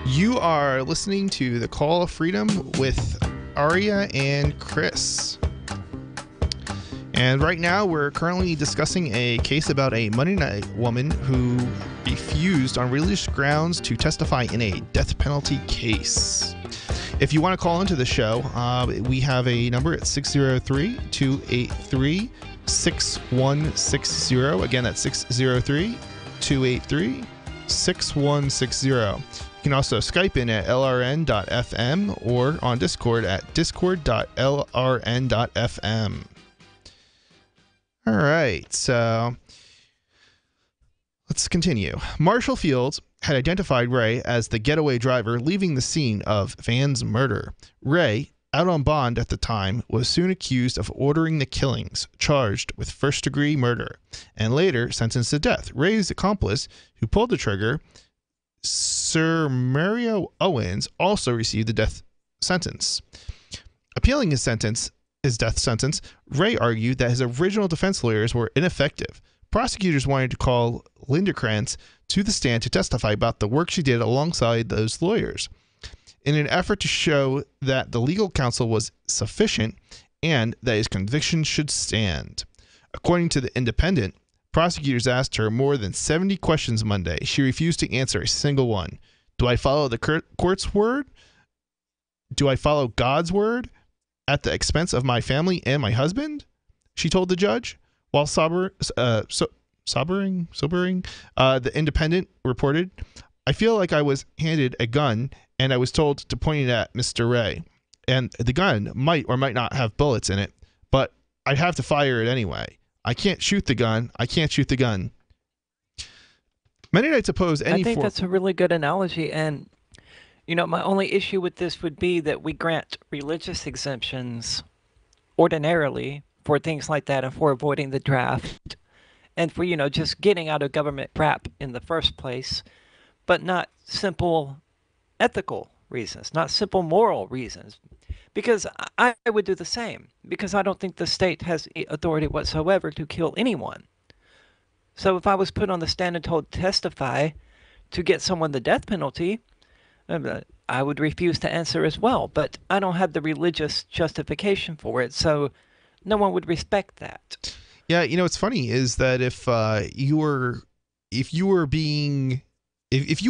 You are listening to the Call of Freedom with Aria and Chris. And right now we're currently discussing a case about a Mennonite woman who refused on religious grounds to testify in a death penalty case. If you want to call into the show, we have a number at 603-283-6160. Again, that's 603-283-6160. You can also Skype in at lrn.fm or on Discord at discord.lrn.fm. All right, so let's continue. Marshall Fields had identified Ray as the getaway driver leaving the scene of Van's murder. Ray, out on bond at the time, was soon accused of ordering the killings, charged with first-degree murder, and later sentenced to death. Ray's accomplice, who pulled the trigger, Sir Mario Owens, also received the death sentence. Appealing his death sentence, Ray argued that his original defense lawyers were ineffective. Prosecutors wanted to call Linda Krantz to the stand to testify about the work she did alongside those lawyers, in an effort to show that the legal counsel was sufficient and that his conviction should stand. According to The Independent, prosecutors asked her more than 70 questions Monday. She refused to answer a single one. Do I follow the court's word? Do I follow God's word at the expense of my family and my husband? She told the judge. While sobering, The Independent reported, I feel like I was handed a gun and I was told to point it at Mr. Ray. And the gun might or might not have bullets in it, but I'd have to fire it anyway. I can't shoot the gun. I can't shoot the gun. Mennonites oppose any I think that's a really good analogy. And, you know, my only issue with this would be that we grant religious exemptions ordinarily for things like that and for avoiding the draft and for, you know, just getting out of government crap in the first place, but not simple ethical reasons, not simple moral reasons. Because I would do the same, because I don't think the state has authority whatsoever to kill anyone. So if I was put on the stand and told to testify to get someone the death penalty, I would refuse to answer as well. But I don't have the religious justification for it, so no one would respect that. Yeah, you know, what's funny is that if you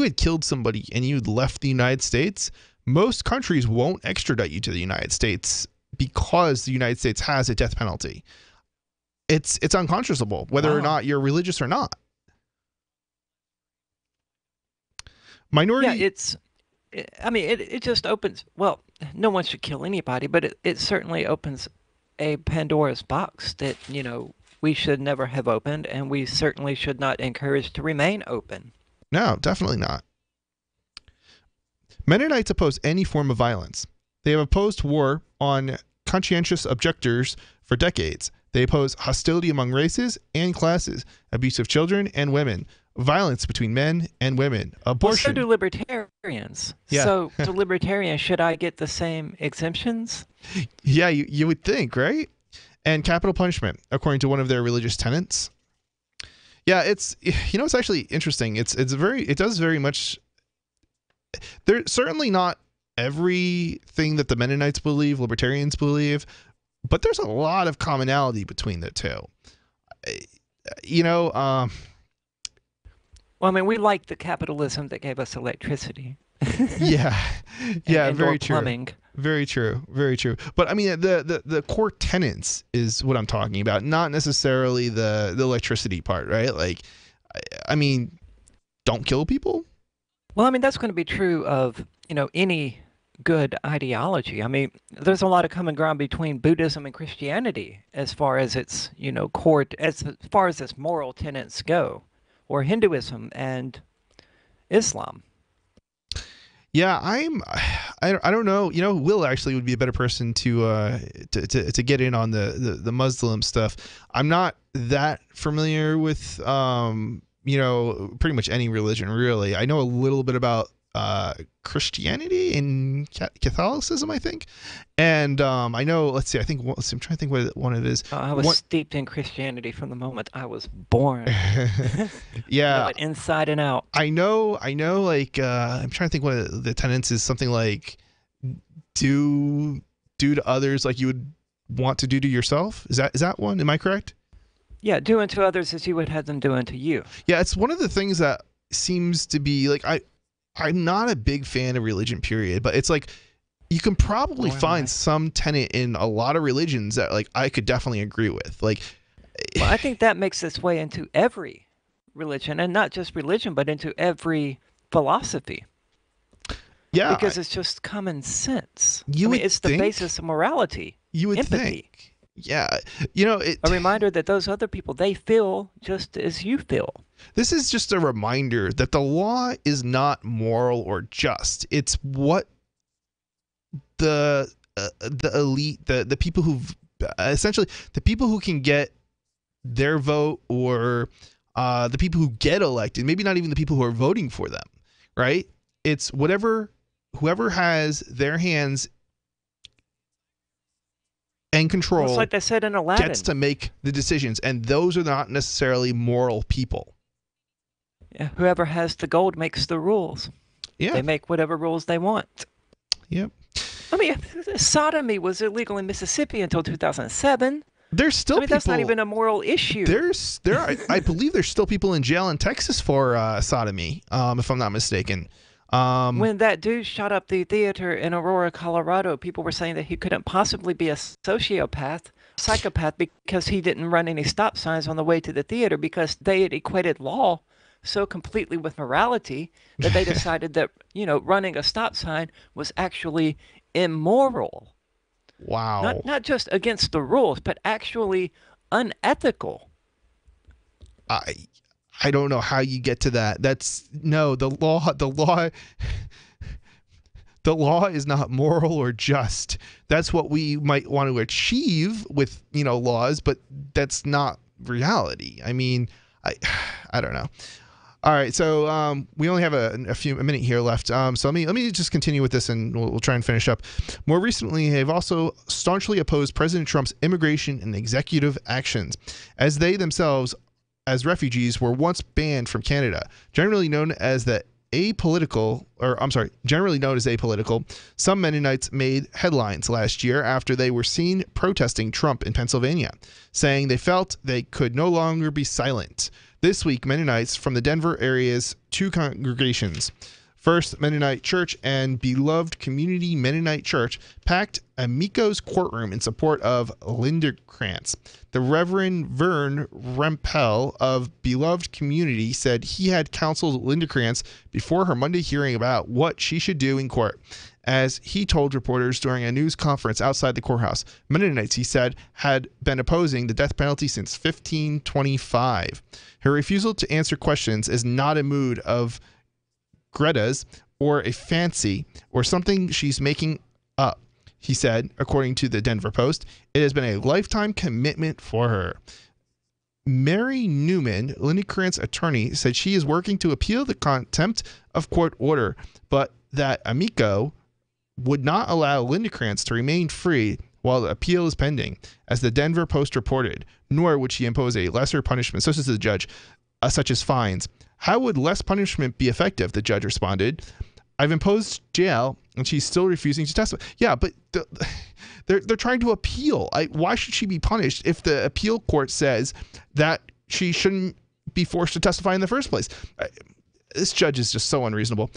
had killed somebody and you'd left the United States, most countries won't extradite you to the United States because the United States has a death penalty. It's unconscionable whether or not you're religious or not. Minority. Yeah, it just opens. Well, no one should kill anybody, but it certainly opens a Pandora's box that, you know, we should never have opened, and we certainly should not encourage to remain open. No, definitely not. Mennonites oppose any form of violence. They have opposed war on conscientious objectors for decades. They oppose hostility among races and classes, abuse of children and women, violence between men and women, abortion. Well, so do libertarians. Yeah. So to libertarians, should I get the same exemptions? Yeah, you would think, right? And capital punishment, according to one of their religious tenets. Yeah, it's actually interesting. It does very much. There's certainly not everything that the Mennonites believe, libertarians believe, but there's a lot of commonality between the two. Well, I mean, we like the capitalism that gave us electricity. Yeah, very true. Plumbing. Very true. Very true. But I mean, the core tenets is what I'm talking about, not necessarily the electricity part, right? Like, I mean, don't kill people. Well, I mean, that's going to be true of, you know, any good ideology. I mean, there's a lot of common ground between Buddhism and Christianity as far as its, you know, as far as its moral tenets go, or Hinduism and Islam. Yeah, I don't know. You know, Will actually would be a better person to get in on the Muslim stuff. I'm not that familiar with pretty much any religion, really. I know a little bit about Christianity and Catholicism, I think. And I know, I'm trying to think what one it is. I was steeped in Christianity from the moment I was born. Yeah. Know it inside and out. I know, like, I'm trying to think what the tenets is, something like do to others like you would want to do to yourself. Is that one? Am I correct? Yeah, do unto others as you would have them do unto you. Yeah, it's one of the things that seems to be like, I'm not a big fan of religion, period, but it's like You can probably find some tenet in a lot of religions that like I could definitely agree with. Like, well, I think that makes its way into every religion, and not just religion, but into every philosophy. Yeah, because it's just common sense. It's the basis of morality. You would empathy. think. Yeah, you know, a reminder that those other people, they feel just as you feel. This is just a reminder that the law is not moral or just. It's what the elite, the people who've essentially the people who can get their vote, or the people who get elected, maybe not even the people who are voting for them, right? It's whoever has their hands and control, it's like they said in Aladdin, gets to make the decisions, and those are not necessarily moral people. Yeah, whoever has the gold makes the rules. Yeah, they make whatever rules they want. Yep. I mean, sodomy was illegal in Mississippi until 2007. There's still people. That's not even a moral issue. I believe there's still people in jail in Texas for sodomy, if I'm not mistaken. When that dude shot up the theater in Aurora, Colorado, people were saying that he couldn't possibly be a psychopath, because he didn't run any stop signs on the way to the theater, because they had equated law so completely with morality that they decided that, running a stop sign was actually immoral. Wow. Not just against the rules, but actually unethical. I don't know how you get to that. The law is not moral or just. That's what we might want to achieve with, laws, but that's not reality. I mean, I don't know. All right, so we only have a minute here left. So let me just continue with this, and we'll try and finish up. More recently, they've also staunchly opposed President Trump's immigration and executive actions, as they themselves, as refugees, were once banned from Canada, generally known as apolitical. Some Mennonites made headlines last year after they were seen protesting Trump in Pennsylvania, saying they felt they could no longer be silent. This week, Mennonites from the Denver area's two congregations, First Mennonite Church and Beloved Community Mennonite Church, packed Amico's courtroom in support of Linderkrantz. The Reverend Vern Rempel of Beloved Community said he had counseled Linderkrantz before her Monday hearing about what she should do in court. As he told reporters during a news conference outside the courthouse, Mennonites, he said, had been opposing the death penalty since 1525. Her refusal to answer questions is not a mood of Greta's or a fancy or something she's making up, he said, according to the Denver Post. It has been a lifetime commitment for her. Mary Newman, Linderkrantz's attorney, said she is working to appeal the contempt of court order, but that Amico would not allow Linderkrantz to remain free while the appeal is pending, as the Denver Post reported, nor would she impose a lesser punishment, such as the judge, such as fines. How would less punishment be effective? The judge responded. I've imposed jail, and she's still refusing to testify. Yeah, but they're trying to appeal. Why should she be punished if the appeal court says that she shouldn't be forced to testify in the first place? This judge is just so unreasonable.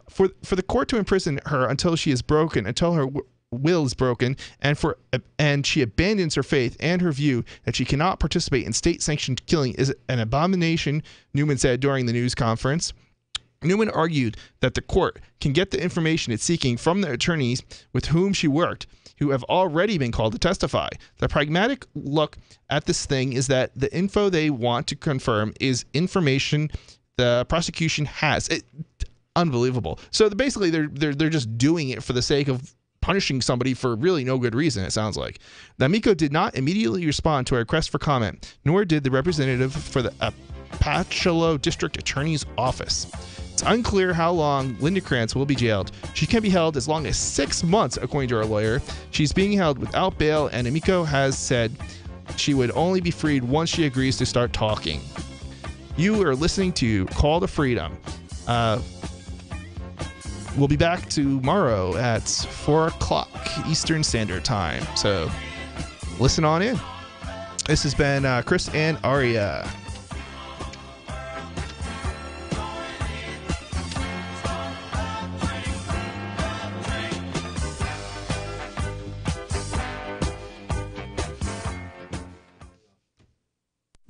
For the court to imprison her until she is broken, until her will is broken, and she abandons her faith and her view that she cannot participate in state-sanctioned killing is an abomination, Newman said during the news conference. Newman argued that the court can get the information it's seeking from the attorneys with whom she worked, who have already been called to testify. The pragmatic look at this thing is that the info they want to confirm is information the prosecution has. Unbelievable. So basically, they're just doing it for the sake of punishing somebody for really no good reason, it sounds like. The Amico did not immediately respond to a request for comment, nor did the representative for the Apalachicola District Attorney's Office. It's unclear how long Linderkrantz will be jailed. She can be held as long as 6 months, according to her lawyer. She's being held without bail, and Amico has said she would only be freed once she agrees to start talking. You are listening to Call to Freedom. We'll be back tomorrow at 4 o'clock Eastern Standard Time. So listen on in. This has been Chris and Aria.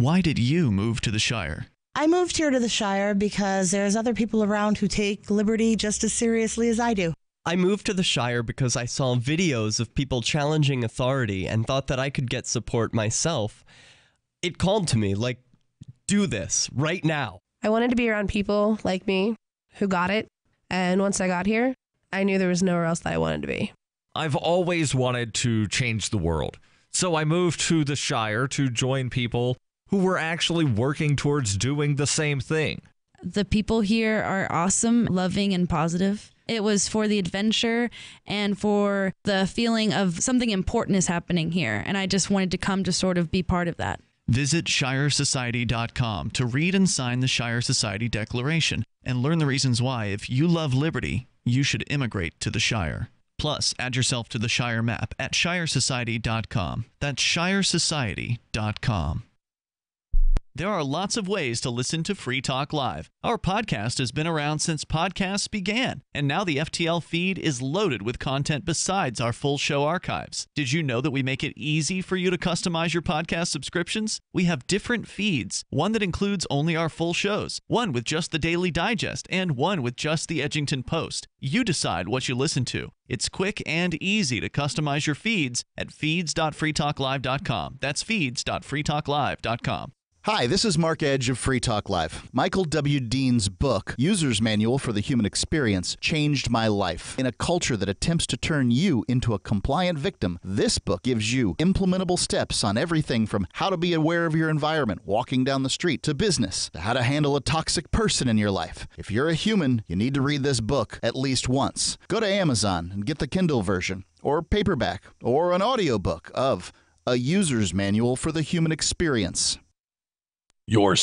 Why did you move to the Shire? I moved here to the Shire because there's other people around who take liberty just as seriously as I do. I moved to the Shire because I saw videos of people challenging authority and thought that I could get support myself. It called to me, like, do this right now. I wanted to be around people like me who got it. And once I got here, I knew there was nowhere else that I wanted to be. I've always wanted to change the world. So I moved to the Shire to join people who were actually working towards doing the same thing. The people here are awesome, loving, and positive. It was for the adventure and for the feeling of something important is happening here. And I just wanted to come to sort of be part of that. Visit ShireSociety.com to read and sign the Shire Society Declaration and learn the reasons why, if you love liberty, you should immigrate to the Shire. Plus, add yourself to the Shire map at ShireSociety.com. That's ShireSociety.com. There are lots of ways to listen to Free Talk Live. Our podcast has been around since podcasts began, and now the FTL feed is loaded with content besides our full show archives. Did you know that we make it easy for you to customize your podcast subscriptions? We have different feeds, one that includes only our full shows, one with just the Daily Digest, and one with just the Edgington Post. You decide what you listen to. It's quick and easy to customize your feeds at feeds.freetalklive.com. That's feeds.freetalklive.com. Hi, this is Mark Edge of Free Talk Live. Michael W. Dean's book, User's Manual for the Human Experience, changed my life. In a culture that attempts to turn you into a compliant victim, this book gives you implementable steps on everything from how to be aware of your environment, walking down the street, to business, to how to handle a toxic person in your life. If you're a human, you need to read this book at least once. Go to Amazon and get the Kindle version, or paperback, or an audiobook of A User's Manual for the Human Experience. Your